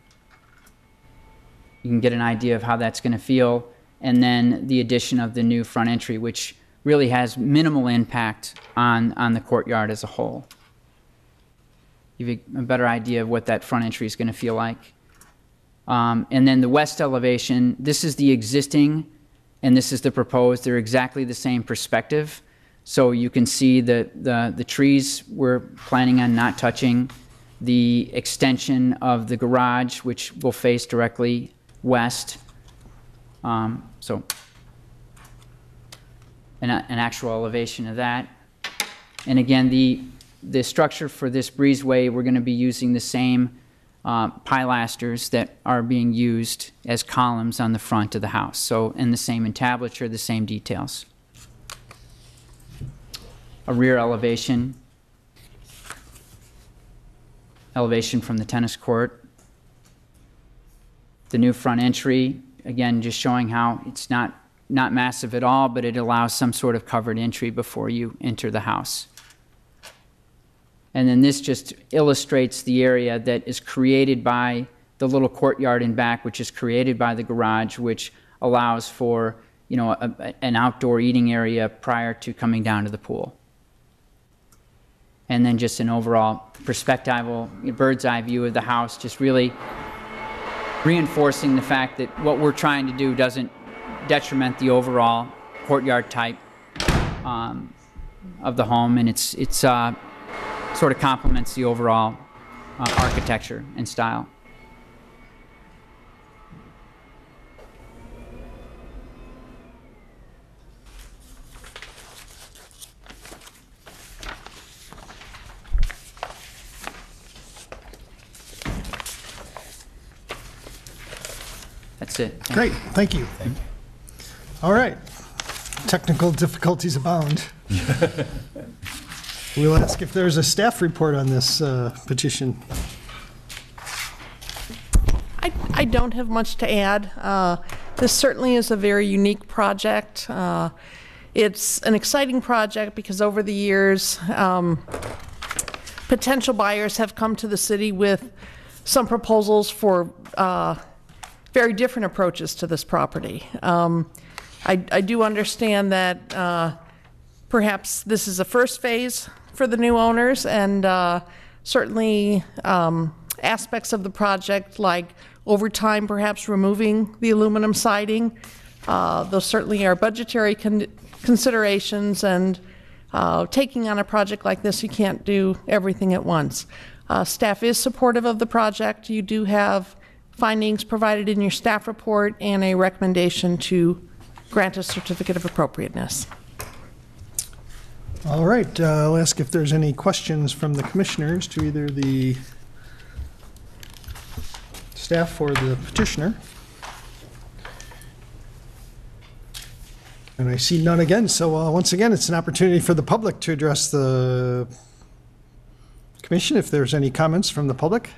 You can get an idea of how that's going to feel. And then the addition of the new front entry, which really has minimal impact on the courtyard as a whole. Give you a better idea of what that front entry is going to feel like. And then the west elevation, this is the existing and this is the proposed. They're exactly the same perspective. So you can see the trees we're planning on not touching, the extension of the garage, which will face directly west. So an actual elevation of that. And again, the the structure for this breezeway, we're going to be using the same pilasters that are being used as columns on the front of the house. So, in the same entablature, the same details. A rear elevation from the tennis court. The new front entry, again, just showing how it's not massive at all, but it allows some sort of covered entry before you enter the house. And then this just illustrates the area that is created by the little courtyard in back, which is created by the garage, which allows for, you know, an outdoor eating area prior to coming down to the pool. And then just an overall perspectival bird's eye view of the house, just really reinforcing the fact that what we're trying to do doesn't detriment the overall courtyard type of the home, and it's sort of complements the overall architecture and style. That's it. Great, thank you. All right, technical difficulties abound. We'll ask if there's a staff report on this petition. I don't have much to add. This certainly is a very unique project. It's an exciting project because over the years, potential buyers have come to the city with some proposals for very different approaches to this property. I do understand that perhaps this is a first phase for the new owners, and certainly aspects of the project, like over time perhaps removing the aluminum siding. Those certainly are budgetary considerations, and taking on a project like this, you can't do everything at once. Staff is supportive of the project. You do have findings provided in your staff report and a recommendation to grant a certificate of appropriateness. All right, I'll ask if there's any questions from the commissioners to either the staff or the petitioner. And I see none again, so once again, it's an opportunity for the public to address the commission if there's any comments from the public.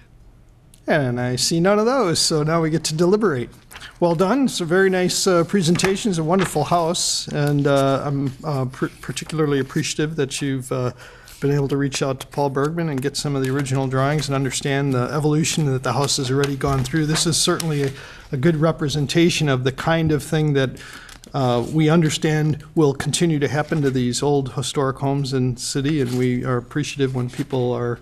And I see none of those, so now we get to deliberate. Well done. It's a very nice presentation. It's a wonderful house, and I'm particularly appreciative that you've been able to reach out to Paul Bergman and get some of the original drawings and understand the evolution that the house has already gone through. This is certainly a good representation of the kind of thing that we understand will continue to happen to these old historic homes in the city, and we are appreciative when people are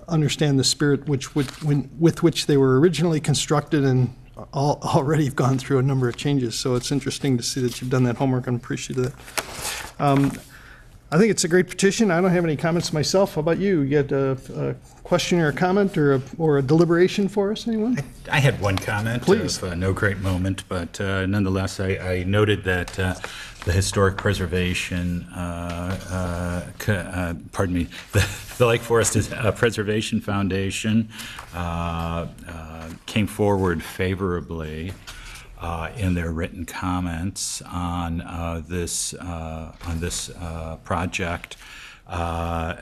understand the spirit with which they were originally constructed and already have gone through a number of changes. So it's interesting to see that you've done that homework. I'm appreciative of that. I think it's a great petition. I don't have any comments myself. How about you? You got a question or a comment or a deliberation for us, anyone? I had one comment. Please. Of no great moment, but nonetheless, I noted that the Historic Preservation, the Lake Forest Preservation Foundation came forward favorably in their written comments on this project,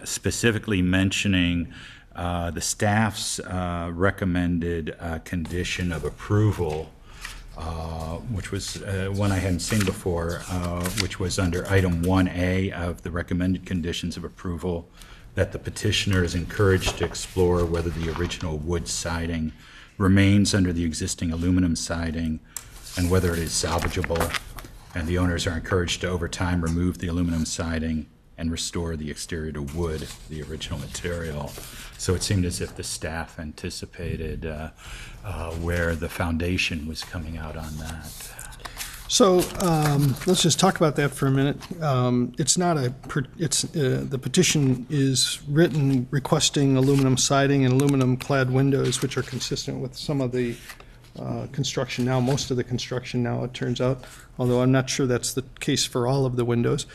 specifically mentioning the staff's recommended condition of approval, which was one I hadn't seen before, which was under item 1A of the recommended conditions of approval, that the petitioner is encouraged to explore whether the original wood siding remains under the existing aluminum siding and whether it is salvageable, and the owners are encouraged to over time remove the aluminum siding and restore the exterior to wood, the original material. So it seemed as if the staff anticipated where the foundation was coming out on that. So let's just talk about that for a minute. It's not the petition is written requesting aluminum siding and aluminum clad windows, which are consistent with some of the construction now, most of the construction now, it turns out, although I'm not sure that's the case for all of the windows.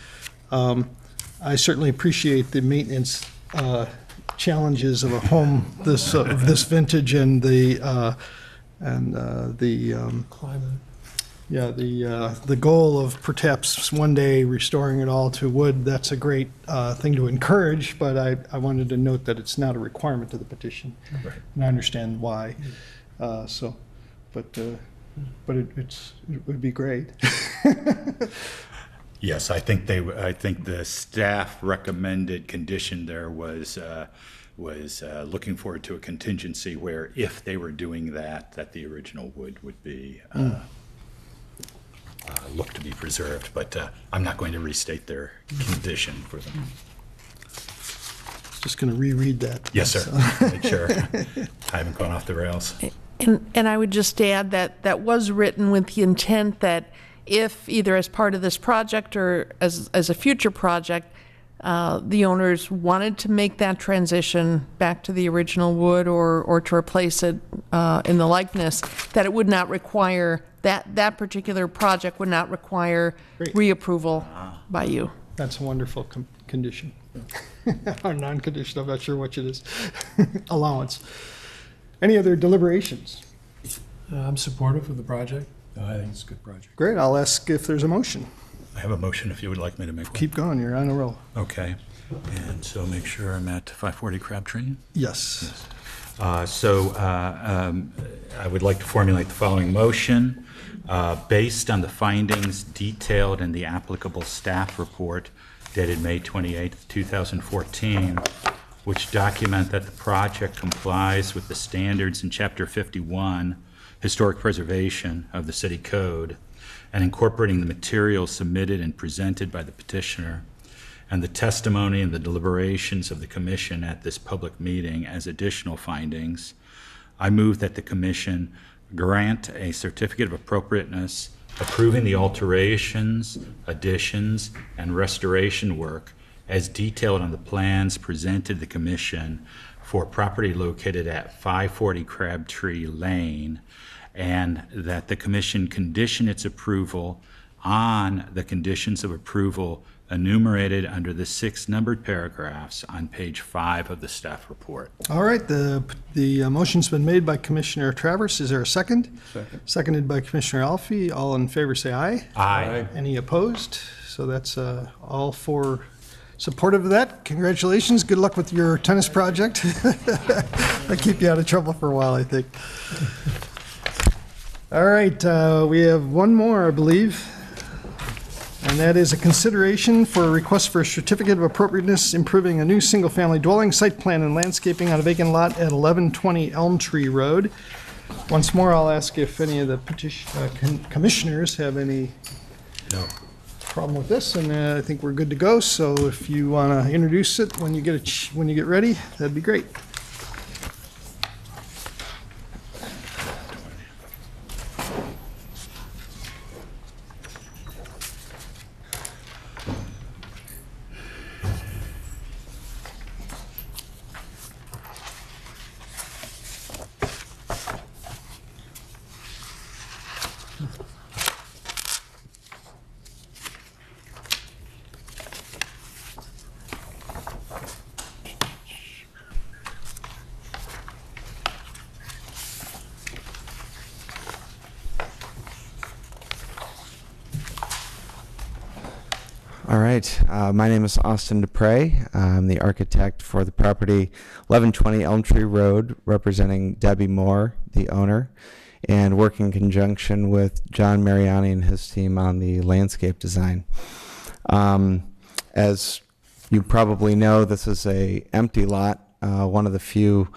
I certainly appreciate the maintenance challenges of a home of this vintage and the goal of perhaps one day restoring it all to wood. That's a great thing to encourage, but I wanted to note that it's not a requirement to the petition. Right. And I understand why. But it would be great. Yes, I think the staff recommended condition there was looking forward to a contingency where if they were doing that the original wood would be looked to be preserved. But I'm not going to restate their condition for them. Just going to reread that. Yes, sir. Make sure I haven't gone off the rails. And I would just add that that was written with the intent that if either as part of this project or as a future project, the owners wanted to make that transition back to the original wood or to replace it in the likeness, that it would not require, that particular project would not require reapproval by you. That's a wonderful condition. Or non-condition, I'm not sure which it is. Allowance. Any other deliberations? I'm supportive of the project. I think it's a good project. Great, I'll ask if there's a motion. I have a motion if you would like me to make one. Keep going, you're on a roll. Okay. And so make sure I'm at 540 Crabtree? Yes. I would like to formulate the following motion. Based on the findings detailed in the applicable staff report dated May 28, 2014, which document that the project complies with the standards in Chapter 51, Historic Preservation of the City Code, and incorporating the materials submitted and presented by the petitioner, and the testimony and the deliberations of the Commission at this public meeting as additional findings, I move that the Commission grant a Certificate of Appropriateness approving the alterations, additions, and restoration work as detailed on the plans presented to the Commission for property located at 540 Crabtree Lane, and that the Commission condition its approval on the conditions of approval enumerated under the 6 numbered paragraphs on page 5 of the staff report. All right, the motion's been made by Commissioner Travers. Is there a second? Second. Seconded by Commissioner Alfe. All in favor say aye. Aye. Any opposed? So that's all for supportive of that. Congratulations. Good luck with your tennis project. I'll keep you out of trouble for a while, I think. All right, we have one more, I believe, and that is a consideration for a request for a certificate of appropriateness improving a new single-family dwelling site plan and landscaping on a vacant lot at 1120 Elm Tree Road. Once more, I'll ask if any of the commissioners have any problem with this, and I think we're good to go. So if you want to introduce it when you get ready, that'd be great. All right, my name is Austin Dupre. I'm the architect for the property 1120 Elm Tree Road, representing Debbie Moore, the owner, and working in conjunction with John Mariani and his team on the landscape design. As you probably know, this is a empty lot, one of the few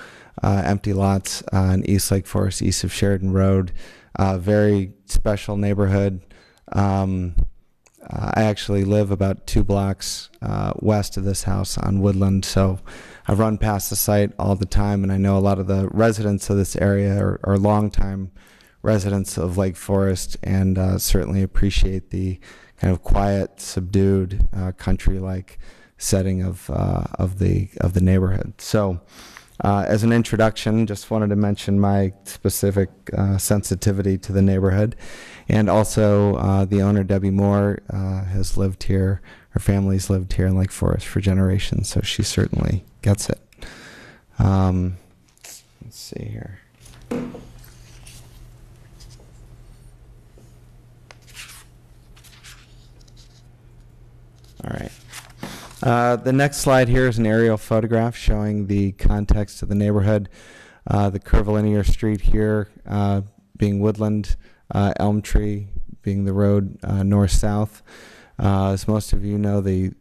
empty lots in East Lake Forest, east of Sheridan Road. Very special neighborhood. I actually live about 2 blocks west of this house on Woodland, so I run past the site all the time, and I know a lot of the residents of this area are longtime residents of Lake Forest, and certainly appreciate the kind of quiet, subdued, country-like setting of the neighborhood. So, as an introduction, just wanted to mention my specific sensitivity to the neighborhood. And also, the owner, Debbie Moore, has lived here. Her family's lived here in Lake Forest for generations, so she certainly gets it. Let's see here. All right. The next slide here is an aerial photograph showing the context of the neighborhood. The curvilinear street here being Woodland, Elm Tree being the road north-south. As most of you know, the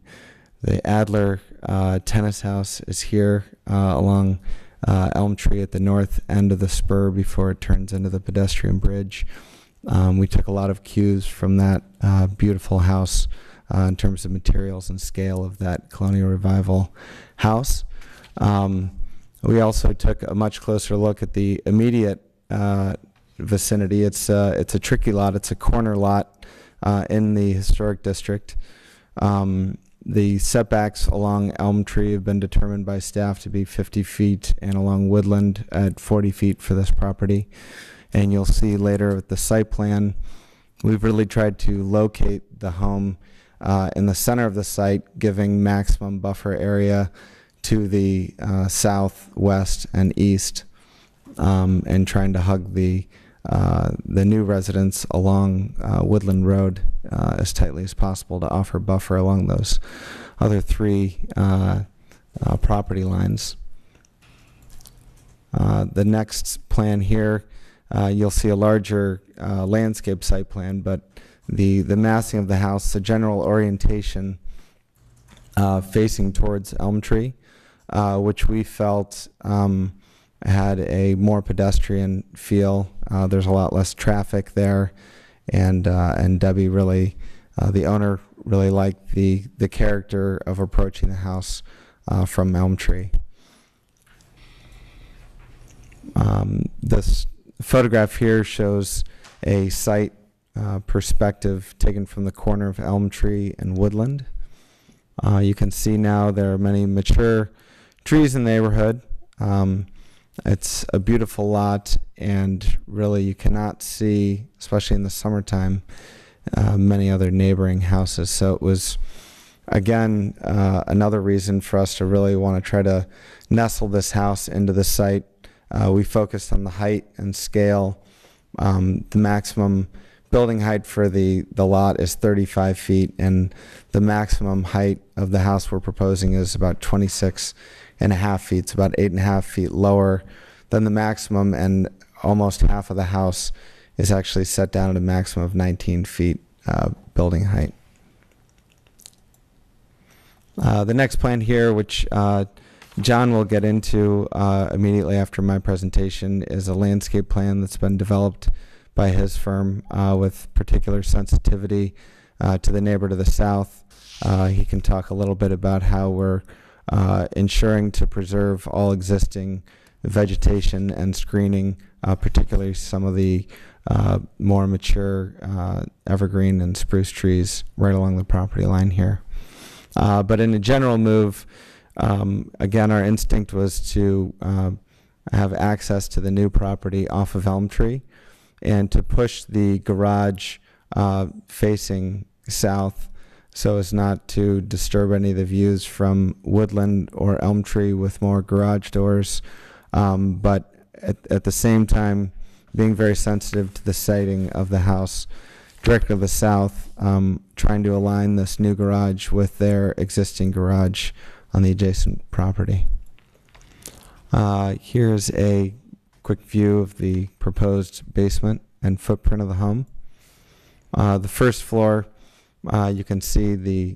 Adler tennis house is here along Elm Tree at the north end of the spur before it turns into the pedestrian bridge. We took a lot of cues from that beautiful house in terms of materials and scale of that colonial revival house. We also took a much closer look at the immediate vicinity. It's a tricky lot. It's a corner lot in the historic district. The setbacks along Elm Tree have been determined by staff to be 50 feet and along Woodland at 40 feet for this property. And you'll see later with the site plan, we've really tried to locate the home in the center of the site, giving maximum buffer area to the south, west, and east, and trying to hug the new residents along Woodland Road as tightly as possible to offer buffer along those other three property lines. The next plan here, you'll see a larger landscape site plan, but the massing of the house, the general orientation facing towards Elm Tree, which we felt had a more pedestrian feel. There's a lot less traffic there, and Debbie really, the owner, really liked the character of approaching the house from Elm Tree. This photograph here shows a site perspective taken from the corner of Elm Tree and Woodland. You can see now there are many mature trees in the neighborhood. It's a beautiful lot, and really you cannot see, especially in the summertime, many other neighboring houses. So it was, again, another reason for us to really want to try to nestle this house into the site. We focused on the height and scale. The maximum building height for the lot is 35 feet, and the maximum height of the house we're proposing is about 26.5 feet. It's about 8.5 feet lower than the maximum, and almost half of the house is actually set down at a maximum of 19 feet building height. The next plan here, which John will get into immediately after my presentation, is a landscape plan that's been developed by his firm with particular sensitivity to the neighbor to the south. He can talk a little bit about how we're ensuring to preserve all existing vegetation and screening, particularly some of the more mature evergreen and spruce trees right along the property line here. But in a general move, again, our instinct was to have access to the new property off of Elm Tree and to push the garage facing south so as not to disturb any of the views from Woodland or Elm Tree with more garage doors, but at the same time being very sensitive to the siting of the house directly to the south, trying to align this new garage with their existing garage on the adjacent property. Here's a quick view of the proposed basement and footprint of the home. The first floor, you can see the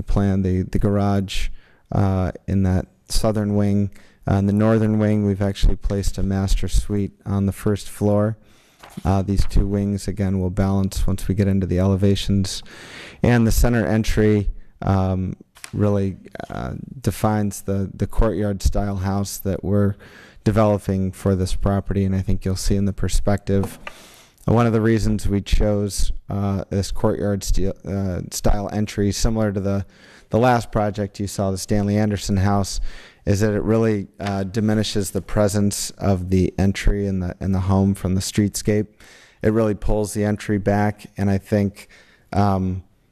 plan, the garage in that southern wing. In the northern wing, we've actually placed a master suite on the first floor. These two wings, again, will balance once we get into the elevations. And the center entry really defines the courtyard style house that we're developing for this property, and I think you'll see in the perspective. One of the reasons we chose this courtyard style entry, similar to the last project you saw, the Stanley Anderson house, is that it really diminishes the presence of the entry in the home from the streetscape. It really pulls the entry back, and I think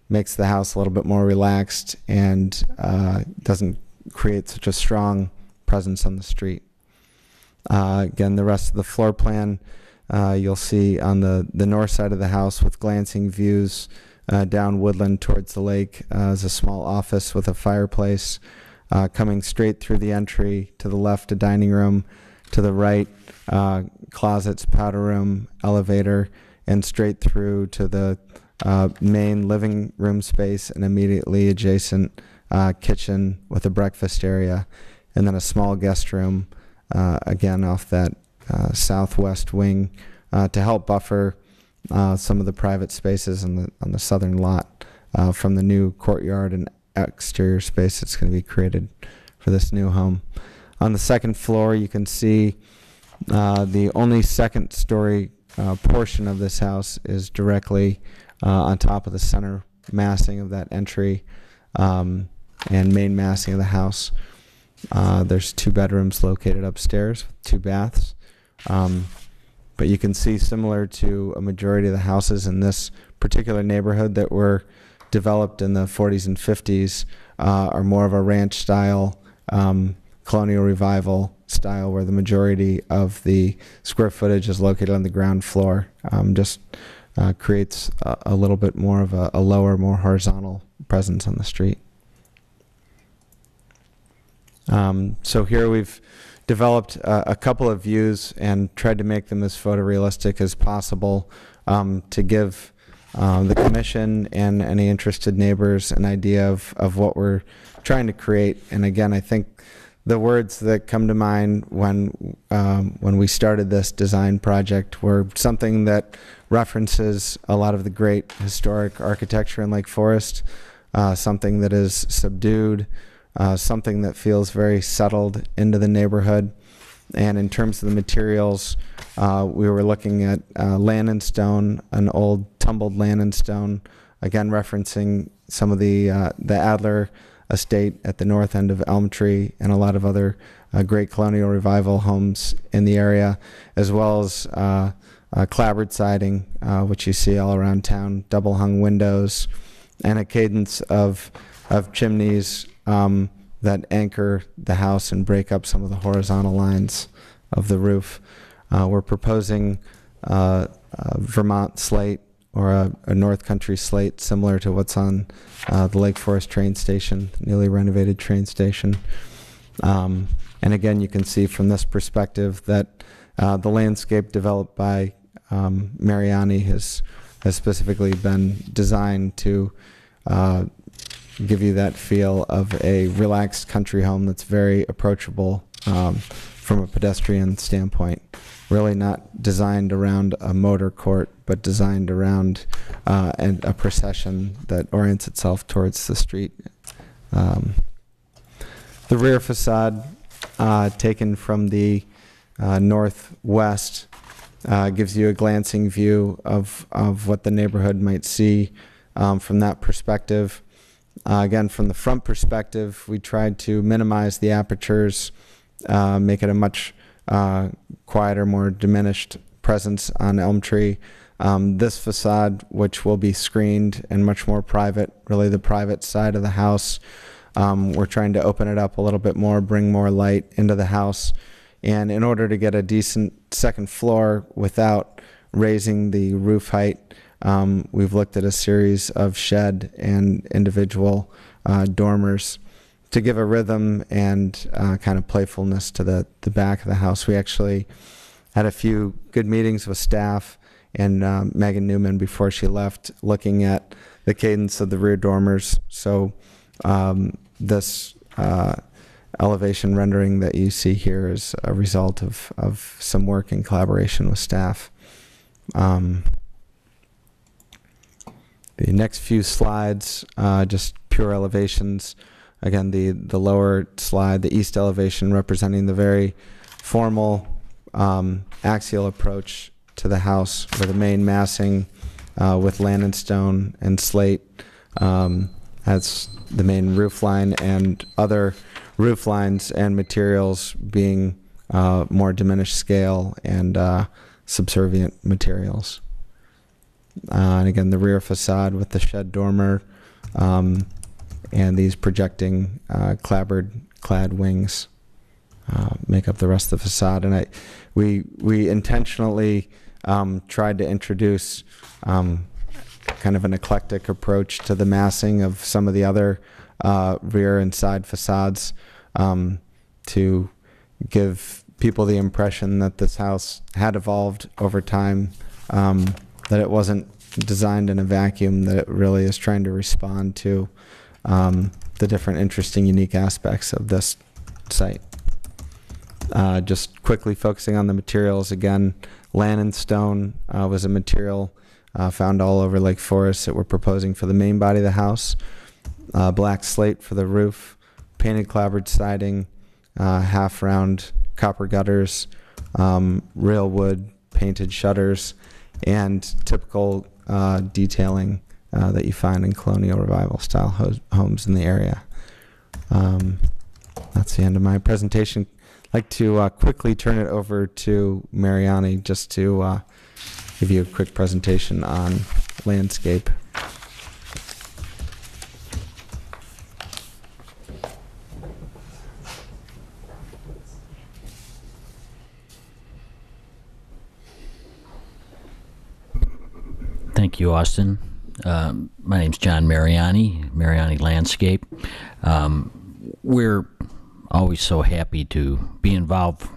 makes the house a little bit more relaxed and doesn't create such a strong presence on the street. Again, the rest of the floor plan you'll see on the north side of the house with glancing views down Woodland towards the lake is a small office with a fireplace. Coming straight through the entry, to the left, a dining room, to the right, closets, powder room, elevator, and straight through to the main living room space and immediately adjacent kitchen with a breakfast area, and then a small guest room, again off that southwest wing to help buffer some of the private spaces on the southern lot from the new courtyard and exterior space that's going to be created for this new home. On the second floor, you can see the only second story portion of this house is directly on top of the center massing of that entry and main massing of the house. There's 2 bedrooms located upstairs with 2 baths. But you can see, similar to a majority of the houses in this particular neighborhood that were developed in the 40s and 50s, are more of a ranch style, colonial revival style, where the majority of the square footage is located on the ground floor. Just creates a little bit more of a lower, more horizontal presence on the street. So here we've developed a couple of views and tried to make them as photorealistic as possible to give the commission and any interested neighbors an idea of what we're trying to create. And again, I think the words that come to mind when we started this design project were something that references a lot of the great historic architecture in Lake Forest, something that is subdued, something that feels very settled into the neighborhood. And in terms of the materials, we were looking at land and stone, an old tumbled land and stone, again referencing some of the Adler estate at the north end of Elm Tree and a lot of other great colonial revival homes in the area, as well as clapboard siding, which you see all around town, double hung windows, and a cadence of chimneys that anchor the house and break up some of the horizontal lines of the roof. We're proposing a Vermont slate or a North Country slate similar to what's on the Lake Forest train station, newly renovated train station. And again, you can see from this perspective that the landscape developed by Mariani has specifically been designed to give you that feel of a relaxed country home that's very approachable from a pedestrian standpoint. Really not designed around a motor court, but designed around and a procession that orients itself towards the street. The rear facade, taken from the northwest, gives you a glancing view of what the neighborhood might see from that perspective. Again, from the front perspective, we tried to minimize the apertures, make it a much quieter, more diminished presence on Elm Tree. This facade, which will be screened and much more private, really the private side of the house, we're trying to open it up a little bit more, bring more light into the house. And in order to get a decent second floor without raising the roof height, we've looked at a series of shed and individual dormers to give a rhythm and kind of playfulness to the back of the house. We actually had a few good meetings with staff and Megan Newman before she left, looking at the cadence of the rear dormers. So this elevation rendering that you see here is a result of some work in collaboration with staff. The next few slides, just pure elevations. Again, the lower slide, the east elevation, representing the very formal axial approach to the house, where the main massing with land and stone and slate has the main roof line, and other roof lines and materials being more diminished scale and subservient materials. And again, the rear facade with the shed dormer and these projecting clapboard clad wings make up the rest of the facade. And we intentionally tried to introduce kind of an eclectic approach to the massing of some of the other rear and side facades to give people the impression that this house had evolved over time, that it wasn't designed in a vacuum, that it really is trying to respond to the different interesting, unique aspects of this site. Just quickly focusing on the materials again, land and stone was a material found all over Lake Forest that we're proposing for the main body of the house. Black slate for the roof, painted clapboard siding, half round copper gutters, real wood painted shutters, and typical detailing that you find in colonial revival style homes in the area. That's the end of my presentation. I'd like to quickly turn it over to Mariani just to give you a quick presentation on landscape. Thank you, Austin. My name's John Mariani, Mariani Landscape. We're always so happy to be involved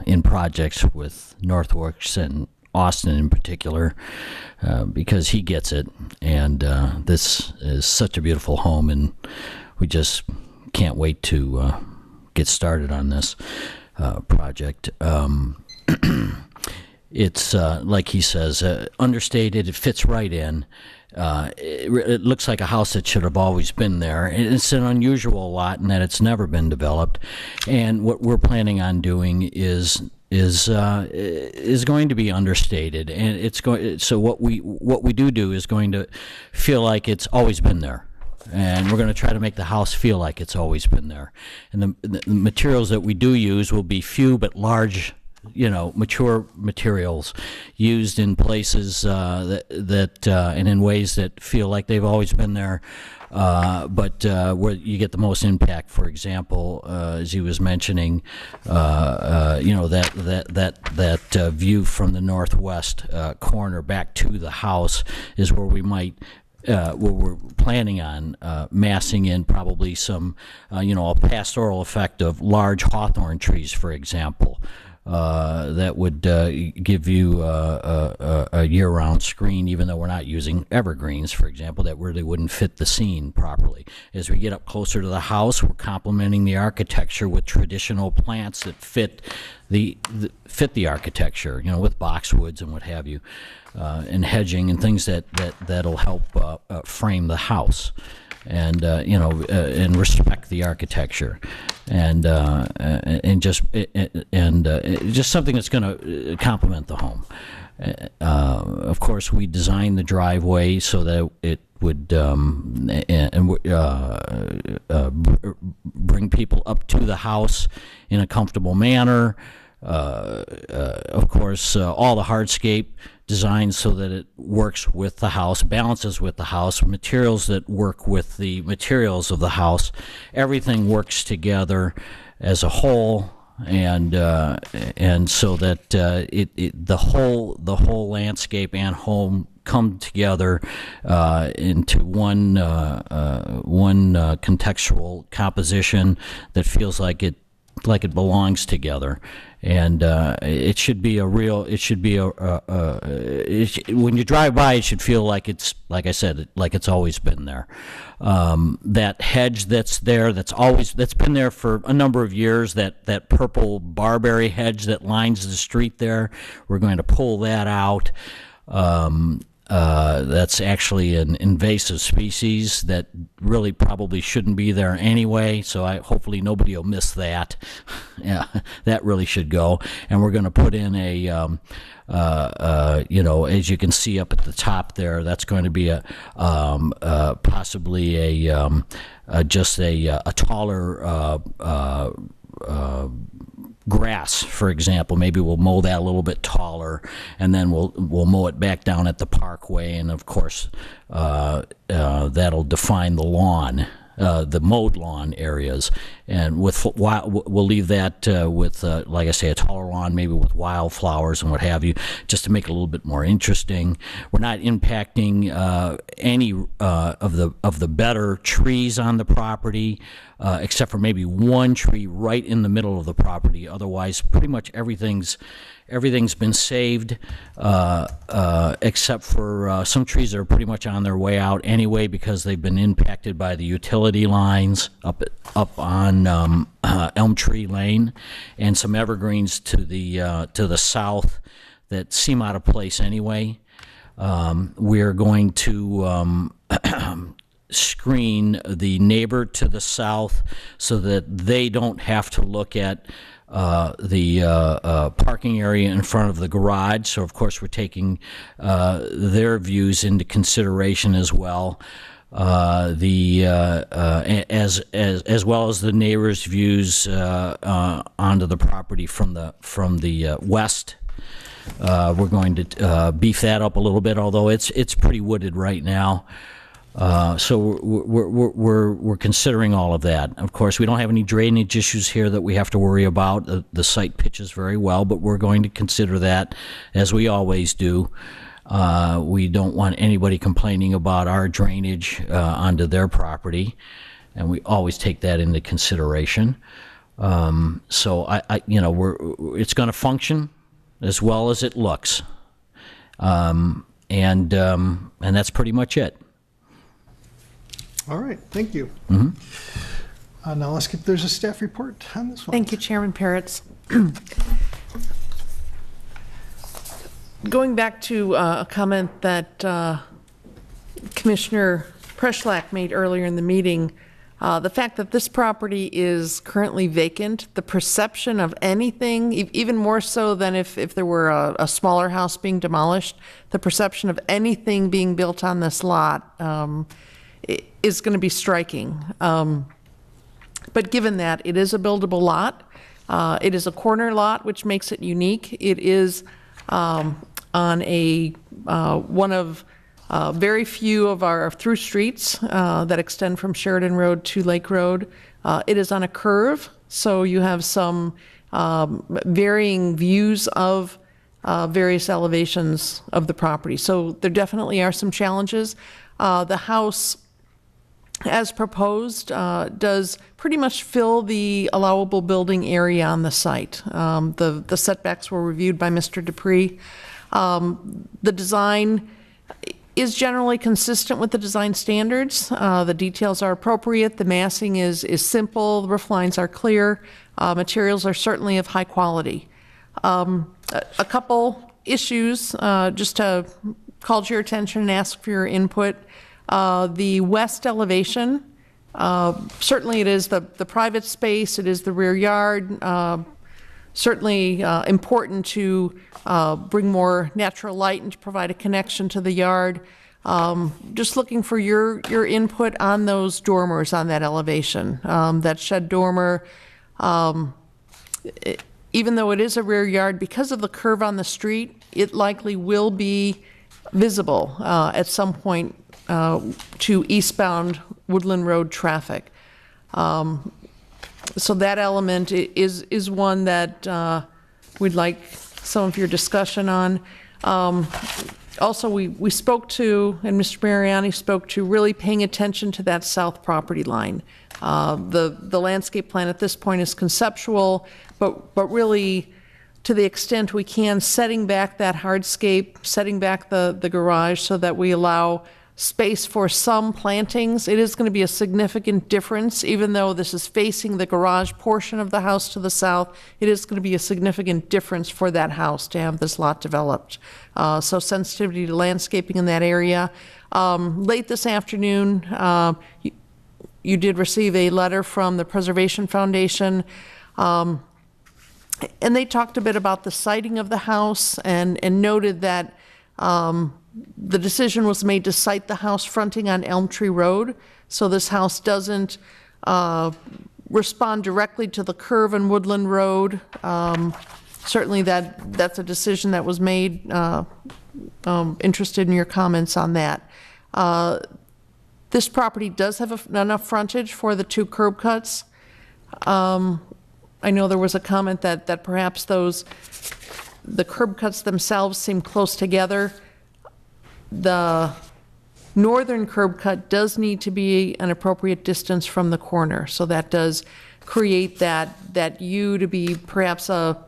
in projects with Northworks and Austin in particular, because he gets it, and this is such a beautiful home, and we just can't wait to get started on this project. It's like he says, understated. It fits right in. It looks like a house that should have always been there. It's an unusual lot in that it's never been developed, and what we're planning on doing is going to be understated, and it's going. So what we do is going to feel like it's always been there. And we're going to try to make the house feel like it's always been there. And the materials that we do use will be few but large, mature materials used in places that and in ways that feel like they've always been there, but where you get the most impact. For example, as he was mentioning, that view from the northwest corner back to the house is where we might. Where we're planning on massing in probably some, a pastoral effect of large hawthorn trees, for example. That would give you a year-round screen, even though we're not using evergreens, for example, that really wouldn't fit the scene properly. As we get up closer to the house, we're complementing the architecture with traditional plants that fit the architecture, with boxwoods and what have you, and hedging and things that'll help frame the house. And and respect the architecture, and just something that's going to complement the home. Of course, we designed the driveway so that it would bring people up to the house in a comfortable manner. Of course, all the hardscape designed so that it works with the house, balances with the house, materials that work with the materials of the house. Everything works together as a whole, and so that the whole landscape and home come together into one contextual composition that feels like it belongs together. And it should be when you drive by, it should feel like it's, like I said, like it's always been there. That hedge that's there, that's been there for a number of years, that purple barberry hedge that lines the street there, we're going to pull that out. That's actually an invasive species that really probably shouldn't be there anyway, so hopefully nobody will miss that. Yeah, that really should go. And we're going to put in as you can see up at the top there, that's going to be possibly a taller grass, for example. Maybe we'll mow that a little bit taller, and then we'll mow it back down at the parkway, and of course that'll define the lawn the mowed lawn areas. And we'll leave that with, like I say, a taller lawn, maybe with wildflowers and what have you, just to make it a little bit more interesting. We're not impacting any of the better trees on the property, except for maybe one tree right in the middle of the property. Otherwise, pretty much everything's been saved, except for some trees that are pretty much on their way out anyway because they've been impacted by the utility lines up on Elm Tree Lane, and some evergreens to the south that seem out of place anyway. We're going to screen the neighbor to the south so that they don't have to look at the parking area in front of the garage. So, of course, we're taking their views into consideration as well. As well as the neighbors' views onto the property from the west. We're going to beef that up a little bit, although it's pretty wooded right now. So we're considering all of that. Of course, we don't have any drainage issues here that we have to worry about. The site pitches very well, but we're going to consider that, as we always do. We don't want anybody complaining about our drainage onto their property, and we always take that into consideration. So it's going to function as well as it looks, and that's pretty much it. All right, thank you. Mm-hmm. Now let's get, there's a staff report on this one. Thank you, Chairman Pairitz. Going back to a comment that Commissioner Preschlack made earlier in the meeting, the fact that this property is currently vacant, the perception of anything, even more so than if there were a smaller house being demolished, the perception of anything being built on this lot is going to be striking. But given that it is a buildable lot, it is a corner lot, which makes it unique. It is on one of very few of our through streets that extend from Sheridan Road to Lake Road. It is on a curve, so you have some varying views of various elevations of the property. So there definitely are some challenges. The house, as proposed, does pretty much fill the allowable building area on the site. The setbacks were reviewed by Mr. Dupree. The design is generally consistent with the design standards. The details are appropriate. The massing is simple. The roof lines are clear. Materials are certainly of high quality. A couple issues, just to call to your attention and ask for your input. The west elevation, certainly it is the private space, it is the rear yard, certainly important to bring more natural light and to provide a connection to the yard. Just looking for your input on those dormers on that elevation. That shed dormer, even though it is a rear yard, because of the curve on the street, it likely will be visible at some point to eastbound Woodland Road traffic. So that element is one that we'd like some of your discussion on. Also, we spoke to, and Mr. Mariani spoke to, really paying attention to that south property line. The landscape plan at this point is conceptual, but really, to the extent we can, setting back that hardscape, setting back the garage so that we allow space for some plantings. It is going to be a significant difference, even though this is facing the garage portion of the house to the south. It is going to be a significant difference for that house to have this lot developed. So sensitivity to landscaping in that area. Late this afternoon, you did receive a letter from the Preservation Foundation, and they talked a bit about the siting of the house and noted that the decision was made to site the house fronting on Elm Tree Road, so this house doesn't respond directly to the curve in Woodland Road. Certainly that's a decision that was made. Interested in your comments on that. This property does have enough frontage for the 2 curb cuts. I know there was a comment that perhaps the curb cuts themselves seem close together. The northern curb cut does need to be an appropriate distance from the corner, so that does create that U to be perhaps a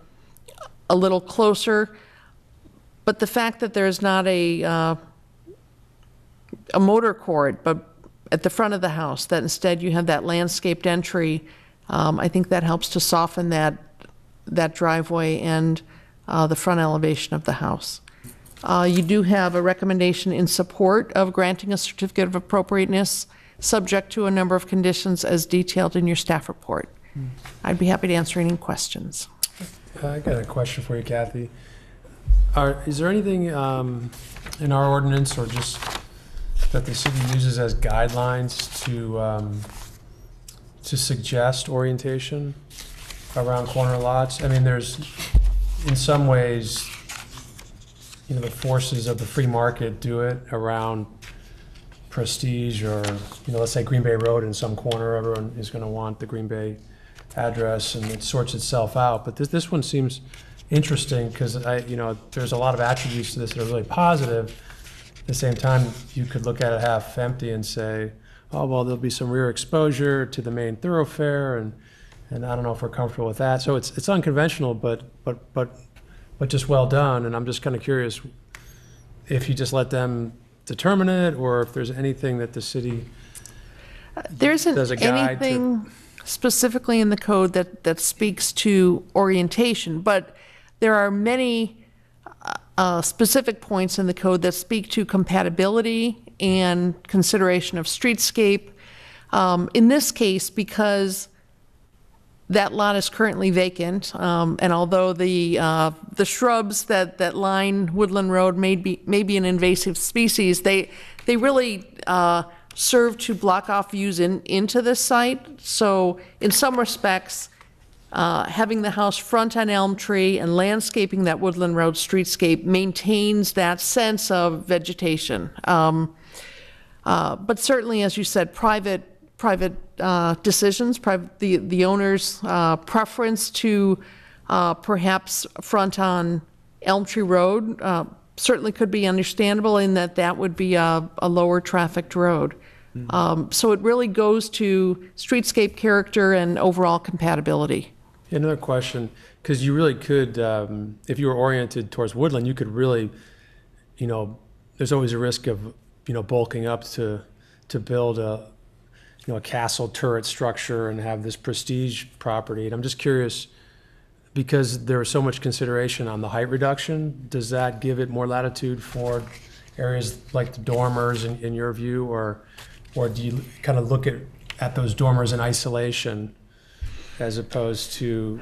little closer. But the fact that there's not a motor court, but at the front of the house, that instead you have that landscaped entry, I think that helps to soften that driveway and the front elevation of the house. You do have a recommendation in support of granting a certificate of appropriateness, subject to a number of conditions as detailed in your staff report. I'd be happy to answer any questions. I got a question for you, Kathy. Is there anything in our ordinance or just that the city uses as guidelines to suggest orientation around corner lots? I mean, there's, in some ways, the forces of the free market do it around prestige, or, let's say Green Bay Road in some corner, everyone is going to want the Green Bay address, and it sorts itself out. But this one seems interesting because there's a lot of attributes to this that are really positive. At the same time, you could look at it half empty and say, oh, well, there'll be some rear exposure to the main thoroughfare, and I don't know if we're comfortable with that. So it's unconventional, but just well done. And I'm just kind of curious if you just let them determine it, or if there's anything that the city there isn't does a guide anything specifically in the code that speaks to orientation, but there are many specific points in the code that speak to compatibility and consideration of streetscape. In this case, because that lot is currently vacant, and although the shrubs that line Woodland Road may be an invasive species, they really serve to block off views into this site. So in some respects, having the house front on Elm Tree and landscaping that Woodland Road streetscape maintains that sense of vegetation. But certainly, as you said, private decisions, the owner's preference to perhaps front on Elm Tree Road certainly could be understandable, in that would be a lower trafficked road. So it really goes to streetscape character and overall compatibility. Another question, because you really could, if you were oriented towards Woodland, you could really, there's always a risk of, bulking up to build a castle turret structure and have this prestige property. And I'm just curious, because there was so much consideration on the height reduction, does that give it more latitude for areas like the dormers in your view, or do you kind of look at those dormers in isolation as opposed to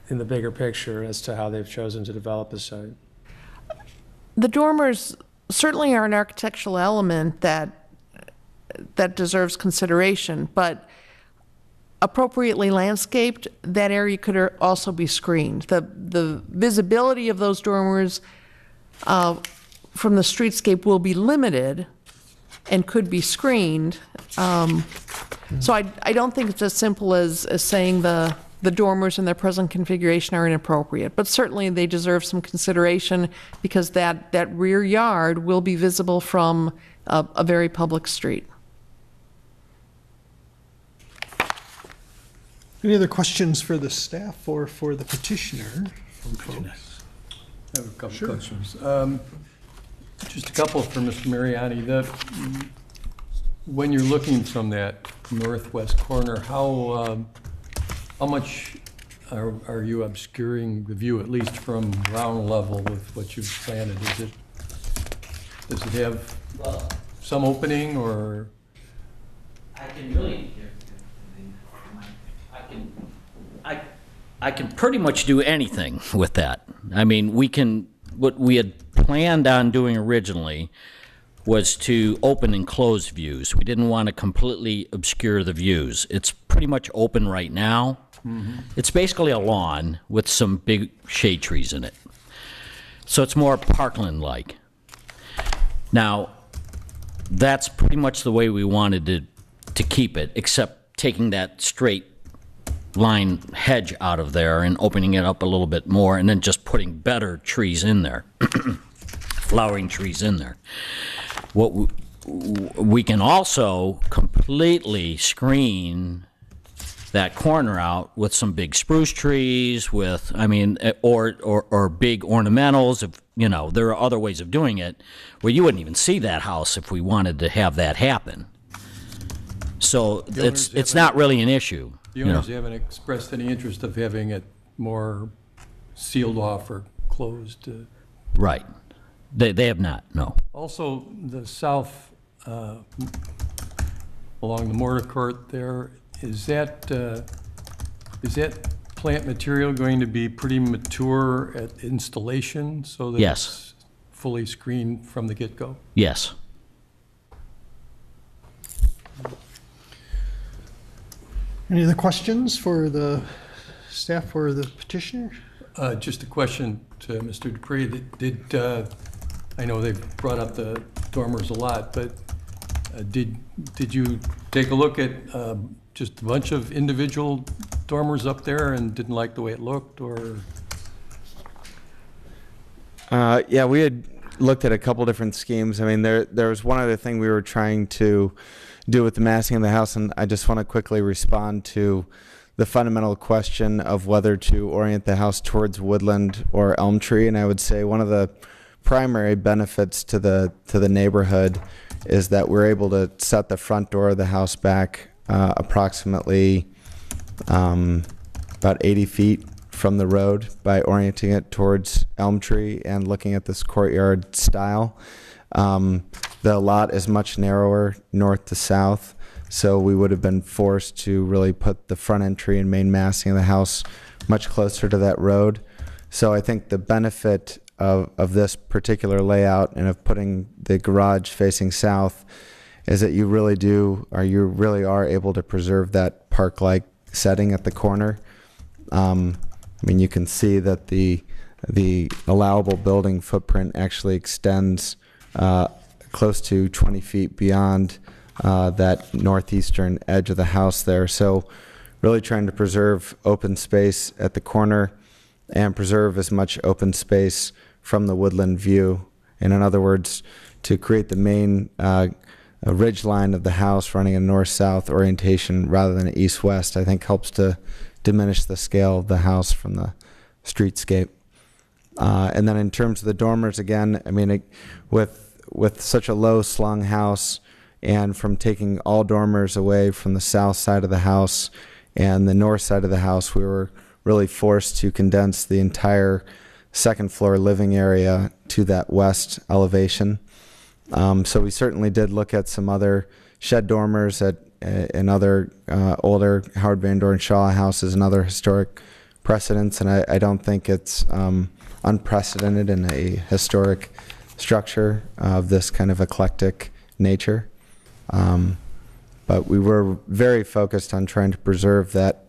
in the bigger picture as to how they've chosen to develop the site? The dormers certainly are an architectural element that deserves consideration, but appropriately landscaped, that area could also be screened. The visibility of those dormers from the streetscape will be limited and could be screened. So I don't think it's as simple as saying the dormers in their present configuration are inappropriate, but certainly they deserve some consideration because that rear yard will be visible from a very public street. Any other questions for the staff or for the petitioner from folks? I have a couple questions. Just a couple for Mr. Mariani. When you're looking from that northwest corner, how much are you obscuring the view, at least from ground level, with what you've planted? Does it have some opening, or? I can really, I can pretty much do anything with that. I mean, what we had planned on doing originally was to open and close views. We didn't want to completely obscure the views. It's pretty much open right now. Mm-hmm. It's basically a lawn with some big shade trees in it. So it's more parkland-like. Now, that's pretty much the way we wanted to keep it, except taking that straight line hedge out of there and opening it up a little bit more, and then just putting better trees in there, flowering trees in there. What we can also completely screen that corner out with some big spruce trees, with, I mean, or big ornamentals. If, you know, there are other ways of doing it where you wouldn't even see that house if we wanted to have that happen. So it's not really an issue. The owners haven't expressed any interest of having it more sealed off or closed. Right. They have not, no. Also, the south, along the mortar court there, is that plant material going to be pretty mature at installation so that Yes. it's fully screened from the get-go? Yes. Any other questions for the staff or the petitioner? Just a question to Mr. Dupree. I know they've brought up the dormers a lot, but did you take a look at just a bunch of individual dormers up there and didn't like the way it looked, or? Yeah, we had looked at a couple different schemes. I mean, there was one other thing we were trying to do with the massing of the house, and I just want to quickly respond to the fundamental question of whether to orient the house towards woodland or elm tree. And I would say one of the primary benefits to the neighborhood is that we're able to set the front door of the house back approximately about 80 feet from the road by orienting it towards elm tree and looking at this courtyard style. The lot is much narrower north to south, so we would have been forced to really put the front entry and main massing of the house much closer to that road. So I think the benefit of this particular layout and of putting the garage facing south is that you really are able to preserve that park-like setting at the corner. I mean, you can see that the allowable building footprint actually extends close to 20 feet beyond that northeastern edge of the house there. So really trying to preserve open space at the corner and preserve as much open space from the woodland view. And in other words, to create the main ridge line of the house running a north-south orientation rather than an east-west, I think helps to diminish the scale of the house from the streetscape. And then in terms of the dormers, again, I mean, with such a low slung house, and from taking all dormers away from the south side of the house and the north side of the house, we were really forced to condense the entire second floor living area to that west elevation. So we certainly did look at some other shed dormers in other older Howard Van Doren Shaw houses and other historic precedents, and I don't think it's unprecedented in a historic structure of this kind of eclectic nature. But we were very focused on trying to preserve that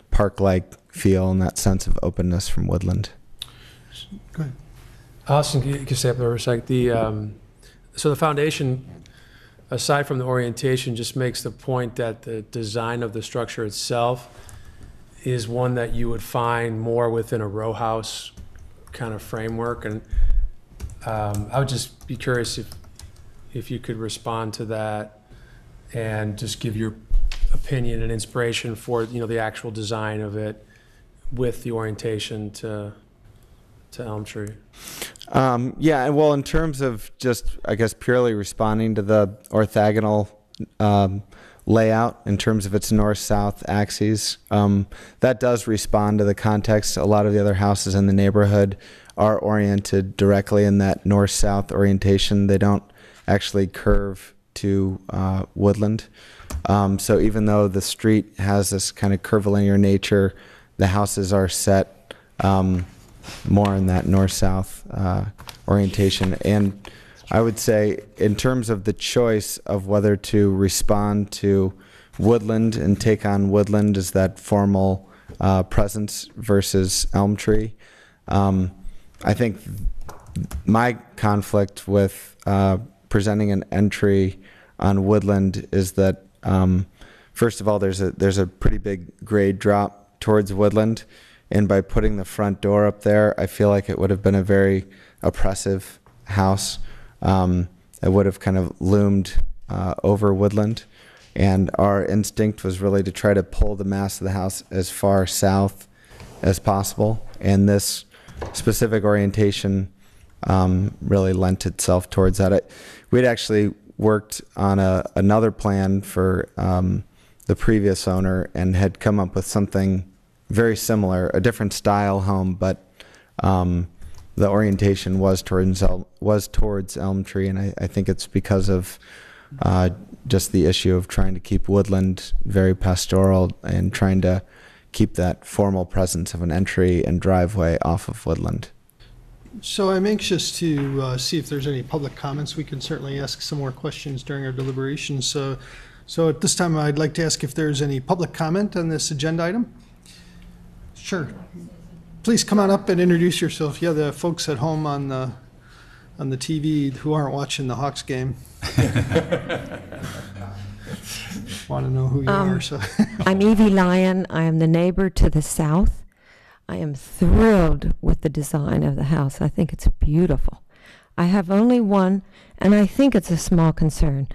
park-like feel and that sense of openness from woodland. Go ahead. Austin, you can stay up there for a sec. So the foundation, aside from the orientation, just makes the point that the design of the structure itself is one that you would find more within a row house kind of framework. And I would just be curious if you could respond to that and just give your opinion and inspiration for, you know, the actual design of it with the orientation to elm tree. Yeah, well, in terms of just, I guess, purely responding to the orthogonal layout in terms of its north-south axes, that does respond to the context. A lot of the other houses in the neighborhood are oriented directly in that north-south orientation. They don't actually curve to woodland. So even though the street has this kind of curvilinear nature, the houses are set more in that north-south orientation. And I would say in terms of the choice of whether to respond to woodland and take on woodland as that formal presence versus elm tree, I think my conflict with presenting an entry on Woodland is that, first of all, there's a pretty big grade drop towards Woodland. And by putting the front door up there, I feel like it would have been a very oppressive house. It would have kind of loomed over Woodland. And our instinct was really to try to pull the mass of the house as far south as possible. And this specific orientation really lent itself towards that. We'd actually worked on another plan for the previous owner and had come up with something very similar, a different style home, but the orientation was towards Elm Tree, and I think it's because of just the issue of trying to keep Woodland very pastoral and trying to keep that formal presence of an entry and driveway off of Woodland. So I'm anxious to see if there's any public comments. We can certainly ask some more questions during our deliberations. So at this time, I'd like to ask if there's any public comment on this agenda item. Sure. Please come on up and introduce yourself. Yeah, the folks at home on the TV who aren't watching the Hawks game want to know who you are. So I'm Evie Lyon. I am the neighbor to the south. I am thrilled with the design of the house. I think it's beautiful. I have only one, and I think it's a small concern.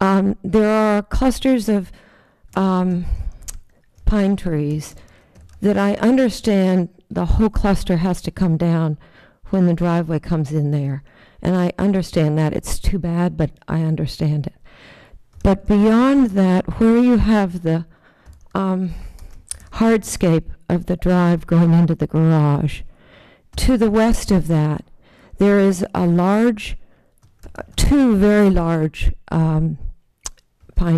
There are clusters of pine trees that I understand the whole cluster has to come down when the driveway comes in there. And I understand that. It's too bad, but I understand it. But beyond that, where you have the hardscape of the drive going into the garage, to the west of that, there is two very large pine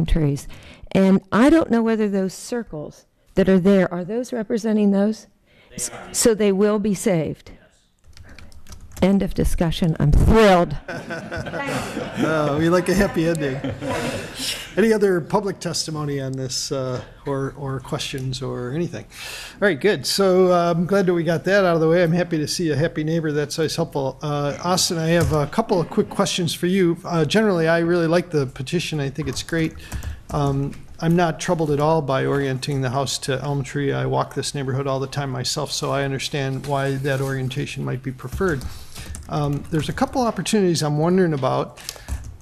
trees. And I don't know whether those circles that are there, are those representing those? So they will be saved. End of discussion. I'm thrilled. We like a happy ending. Any other public testimony on this or questions or anything? All right, good. So I'm glad that we got that out of the way. I'm happy to see a happy neighbor. That's always helpful. Austin, I have a couple of quick questions for you. Generally, I really like the petition. I think it's great. I'm not troubled at all by orienting the house to Elm Tree. I walk this neighborhood all the time myself, so I understand why that orientation might be preferred. There's a couple opportunities I'm wondering about,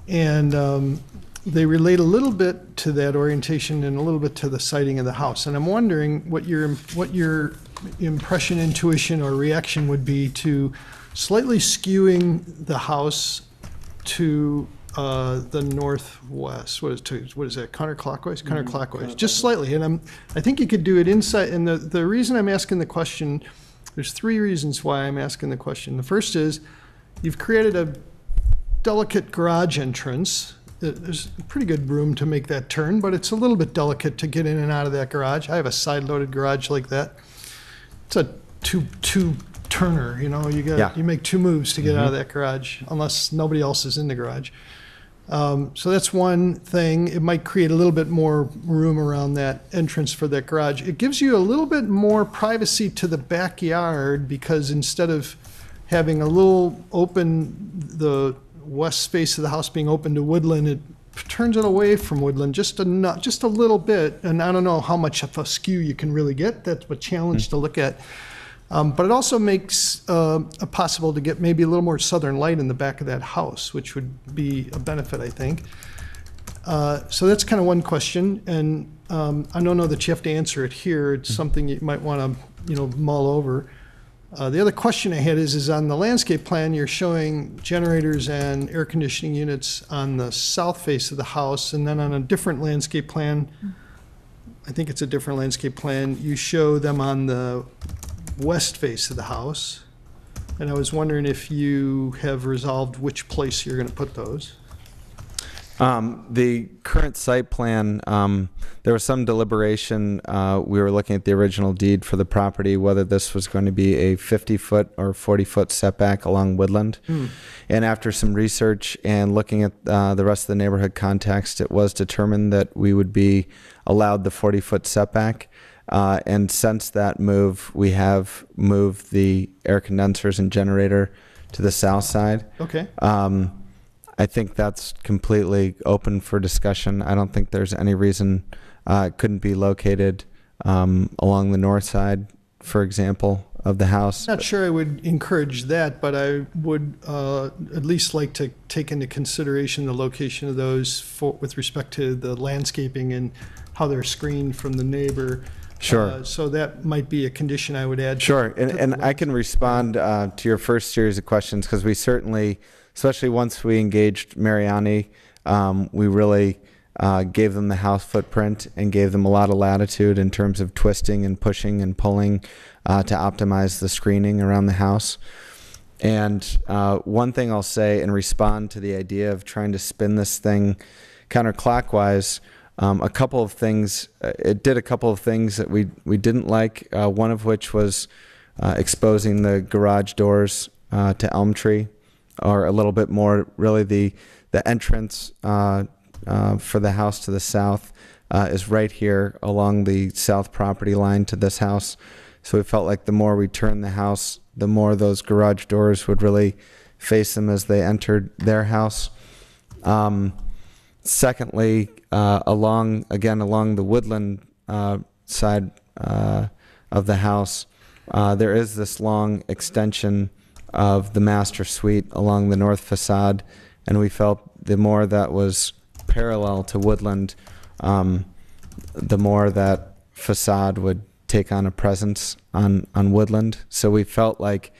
and they relate a little bit to that orientation and a little bit to the siting of the house. And I'm wondering what your impression, intuition, or reaction would be to slightly skewing the house to the northwest. What is that? Counterclockwise? Counterclockwise. Just slightly. And I think you could do it inside. And the reason I'm asking the question, there's three reasons why I'm asking the question. The first is you've created a delicate garage entrance. There's pretty good room to make that turn, but it's a little bit delicate to get in and out of that garage. I have a side-loaded garage like that. It's a two turner. You know, you make two moves to get out of that garage, unless nobody else is in the garage. So that's one thing. It might create a little bit more room around that entrance for that garage. It gives you a little bit more privacy to the backyard, because instead of having a little open, the west space of the house being open to woodland, it turns it away from woodland just a little bit. And I don't know how much of a skew you can really get. That's a challenge to look at. But it also makes it possible to get maybe a little more southern light in the back of that house, which would be a benefit, I think. So that's kind of one question, and I don't know that you have to answer it here. It's something you might want to, mull over. The other question I had is on the landscape plan, you're showing generators and air conditioning units on the south face of the house, and then on a different landscape plan, I think it's a different landscape plan, you show them on the west face of the house. And I was wondering if you have resolved which place you're going to put those. The current site plan, there was some deliberation. We were looking at the original deed for the property, whether this was going to be a 50-foot or 40-foot setback along woodland. And after some research and looking at the rest of the neighborhood context, it was determined that we would be allowed the 40-foot setback. And since that move, we have moved the air condensers and generator to the south side. Okay. I think that's completely open for discussion. I don't think there's any reason it couldn't be located along the north side, for example, of the house. Not sure I would encourage that, but I would at least like to take into consideration the location of those with respect to the landscaping and how they're screened from the neighbor. Sure. So that might be a condition I would add. Sure, and I can respond to your first series of questions, because we certainly, especially once we engaged Mariani, we really gave them the house footprint and gave them a lot of latitude in terms of twisting and pushing and pulling to optimize the screening around the house. And one thing I'll say and respond to the idea of trying to spin this thing counterclockwise, a couple of things, it did a couple of things that we didn't like, one of which was exposing the garage doors to elm tree, or a little bit more, really the entrance for the house to the south is right here along the south property line to this house. So we felt like the more we turned the house, the more those garage doors would really face them as they entered their house. Secondly, along the woodland side of the house, there is this long extension of the master suite along the north facade, and we felt the more that was parallel to woodland, the more that facade would take on a presence on woodland. So we felt like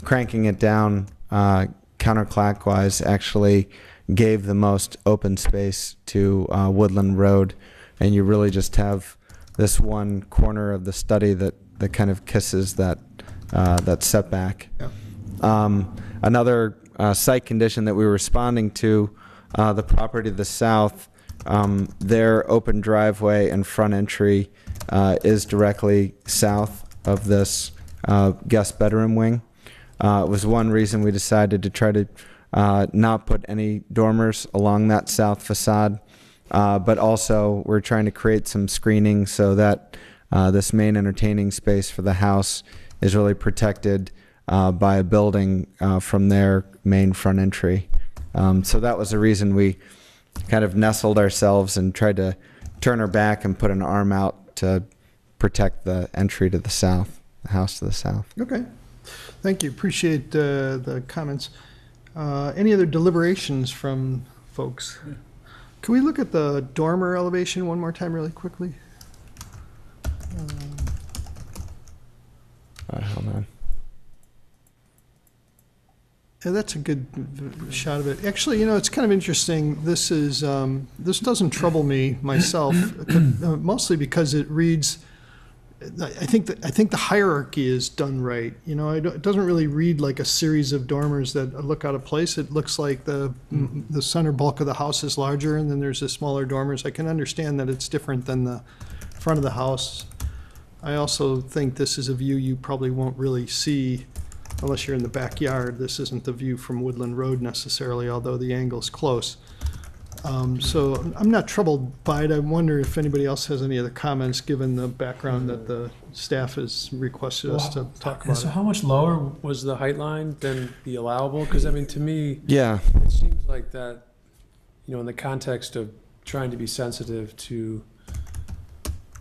cranking it down counterclockwise actually gave the most open space to Woodland Road, and you really just have this one corner of the study that kind of kisses that setback. Yeah. Another site condition that we were responding to, the property to the south, their open driveway and front entry is directly south of this guest bedroom wing. It was one reason we decided to try to not put any dormers along that south facade, but also we're trying to create some screening so that this main entertaining space for the house is really protected by a building from their main front entry. So that was the reason we kind of nestled ourselves and tried to turn our back and put an arm out to protect the entry to the south, the house to the south. Okay. Thank you. Appreciate the comments. Any other deliberations from folks? Can we look at the dormer elevation one more time really quickly? Hold on. Yeah, that's a good shot of it. Actually, it's kind of interesting. This is this doesn't trouble me myself, mostly because it reads. I think the hierarchy is done right. It doesn't really read like a series of dormers that look out of place. It looks like the center bulk of the house is larger, and then there's the smaller dormers. I can understand that it's different than the front of the house. I also think this is a view you probably won't really see unless you're in the backyard. This isn't the view from Woodland Road necessarily, although the angle's close. So I'm not troubled by it. I wonder if anybody else has any other comments, given the background that the staff has requested us to talk about. So how much lower was the height line than the allowable? Because, to me, yeah, it seems like that, in the context of trying to be sensitive to,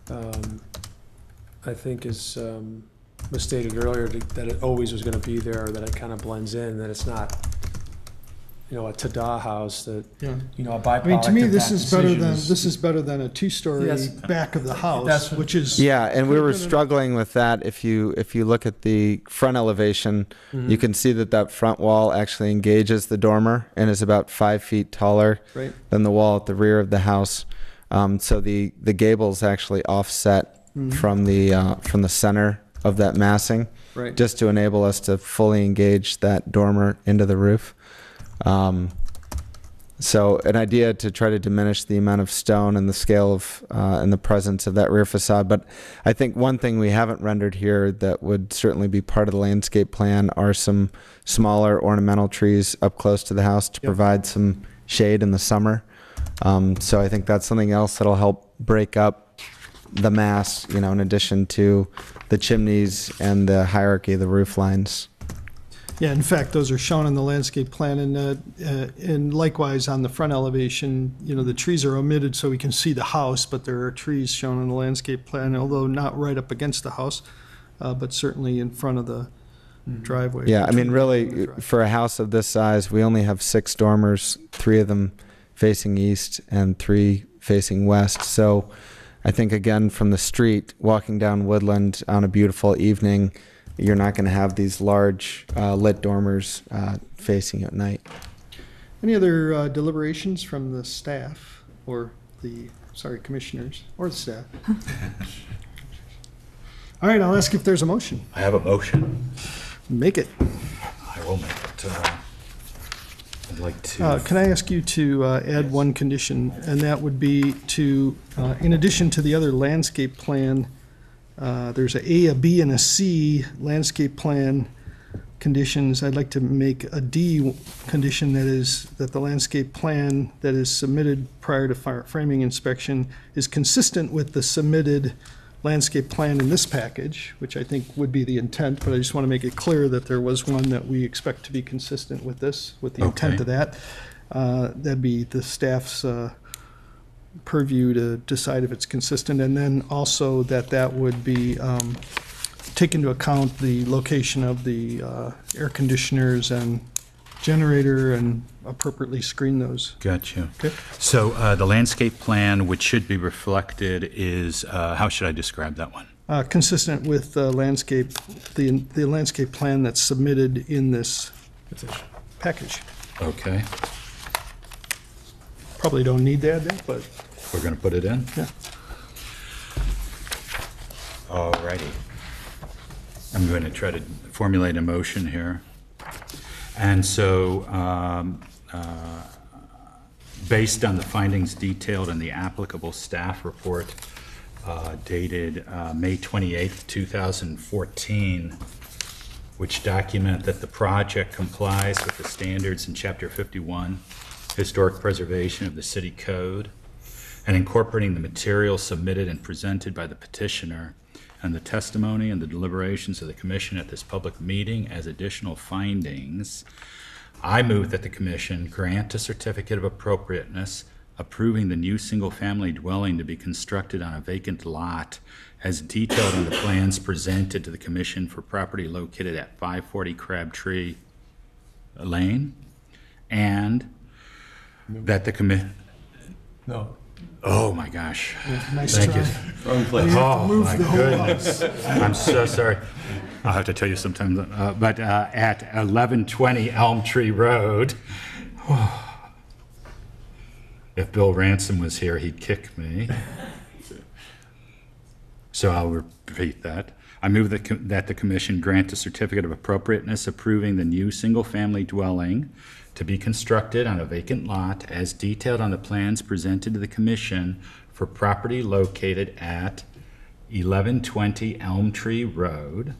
I think as was stated earlier, that it always was going to be there, that it kind of blends in, that it's not, a Tada house that, a byproduct. To me, of this that is better than a two-story back of the house, which is. Yeah, and we were struggling with that. If you look at the front elevation, you can see that front wall actually engages the dormer and is about 5 feet taller than the wall at the rear of the house. So the gables actually offset from the center of that massing, just to enable us to fully engage that dormer into the roof. So an idea to try to diminish the amount of stone and the scale of and the presence of that rear facade. But I think one thing we haven't rendered here that would certainly be part of the landscape plan are some smaller ornamental trees up close to the house to provide some shade in the summer. So I think that's something else that'll help break up the mass, in addition to the chimneys and the hierarchy of the roof lines. Yeah, in fact, those are shown on the landscape plan, and likewise on the front elevation, the trees are omitted so we can see the house, but there are trees shown on the landscape plan, although not right up against the house, but certainly in front of the driveway. Yeah, I mean, really, for a house of this size, we only have 6 dormers, 3 of them facing east and 3 facing west. So I think, again, from the street, walking down Woodland on a beautiful evening, you're not going to have these large lit dormers facing at night. Any other deliberations from the staff or the, commissioners or the staff? All right, I'll ask if there's a motion. I have a motion. Make it. I will make it. I'd like to. Can I ask you to add one condition, and that would be to, in addition to the other landscape plan, there's a B, and a C landscape plan conditions. I'd like to make a D condition, that is that the landscape plan that is submitted prior to framing inspection is consistent with the submitted landscape plan in this package, which I think would be the intent, but I just want to make it clear that there was one that we expect to be consistent with this, with the intent of that. That'd be the staff's purview to decide if it's consistent, and then also that would be take into account the location of the air conditioners and generator and appropriately screen those. Gotcha. Okay. So the landscape plan, which should be reflected, is how should I describe that one? Consistent with the landscape plan that's submitted in this package. Okay. Probably don't need to add that, but we're going to put it in. Yeah. All righty. I'm going to try to formulate a motion here. And so, based on the findings detailed in the applicable staff report dated May 28th, 2014, which document that the project complies with the standards in Chapter 51, Historic Preservation of the City Code, and incorporating the material submitted and presented by the petitioner and the testimony and the deliberations of the commission at this public meeting as additional findings, I move that the commission grant a certificate of appropriateness approving the new single-family dwelling to be constructed on a vacant lot as detailed in the plans presented to the commission for property located at 540 Crabtree Lane, and that the commission... No. Oh my gosh. Nice Thank try. you. Wrong place. Oh my goodness. I'm so sorry. I'll have to tell you sometime. But at 1120 Elm Tree Road, if Bill Ransom was here, he'd kick me. So I'll repeat that. I move that the commission grant a certificate of appropriateness approving the new single-family dwelling to be constructed on a vacant lot as detailed on the plans presented to the commission for property located at 1120 Elm Tree Road,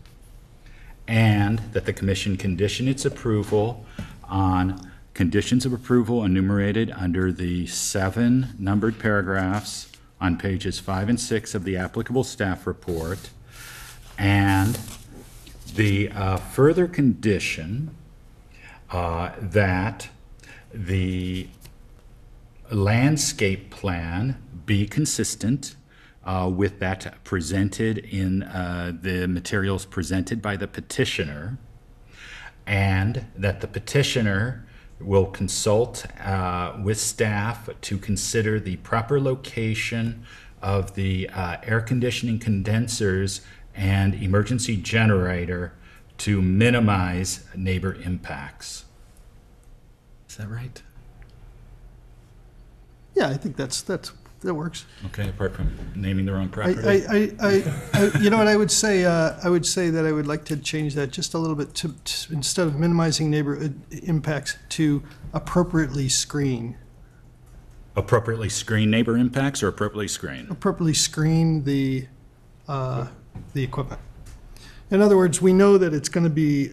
and that the commission condition its approval on conditions of approval enumerated under the 7 numbered paragraphs on pages 5 and 6 of the applicable staff report, and the further condition that the landscape plan be consistent with that presented in the materials presented by the petitioner, and that the petitioner will consult with staff to consider the proper location of the air conditioning condensers and emergency generator to minimize neighbor impacts. Is that right? Yeah, I think that works. Okay, apart from naming the wrong property. You know what I would say? I would say that I would like to change that just a little bit to instead of minimizing neighbor impacts, to appropriately screen. Appropriately screen neighbor impacts, or appropriately screen? Appropriately screen the equipment. In other words, we know that it's going to be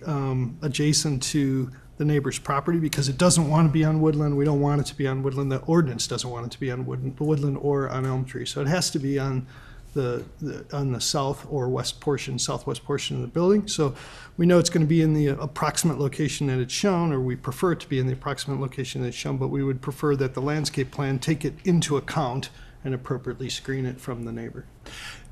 adjacent to the neighbor's property because it doesn't want to be on Woodland. We don't want it to be on Woodland. The ordinance doesn't want it to be on Woodland or on Elm Tree. So it has to be on on the south or west portion, southwest portion of the building. So we know it's going to be in the approximate location that it's shown, or we prefer it to be in the approximate location that it's shown, but we would prefer that the landscape plan take it into account and appropriately screen it from the neighbor.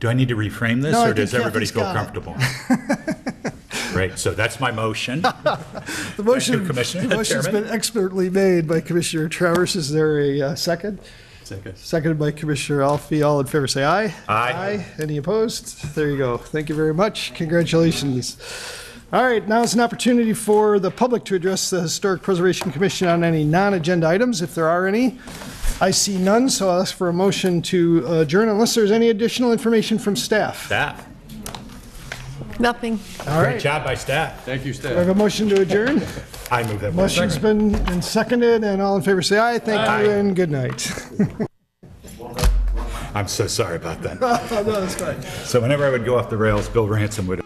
Do I need to reframe this, No, I or does think everybody Kathy's feel got it. comfortable? Great, so that's my motion. The motion, Thank you, Commissioner. the motion's Chairman. been expertly made by Commissioner Travers. Is there a second? Second. Seconded by Commissioner Alfe. All in favor say aye. Aye. Any opposed? There you go. Thank you very much. Congratulations. All right, now is an opportunity for the public to address the Historic Preservation Commission on any non-agenda items, if there are any. I see none, so I'll ask for a motion to adjourn unless there's any additional information from staff. Staff. Nothing. All Great right. job by staff. Thank you, Do I have staff. a motion to adjourn? I move that motion. Motion's been seconded, and all in favor say aye. Thank you, and good night. I'm so sorry about that. No, that's fine. So whenever I would go off the rails, Bill Ransom would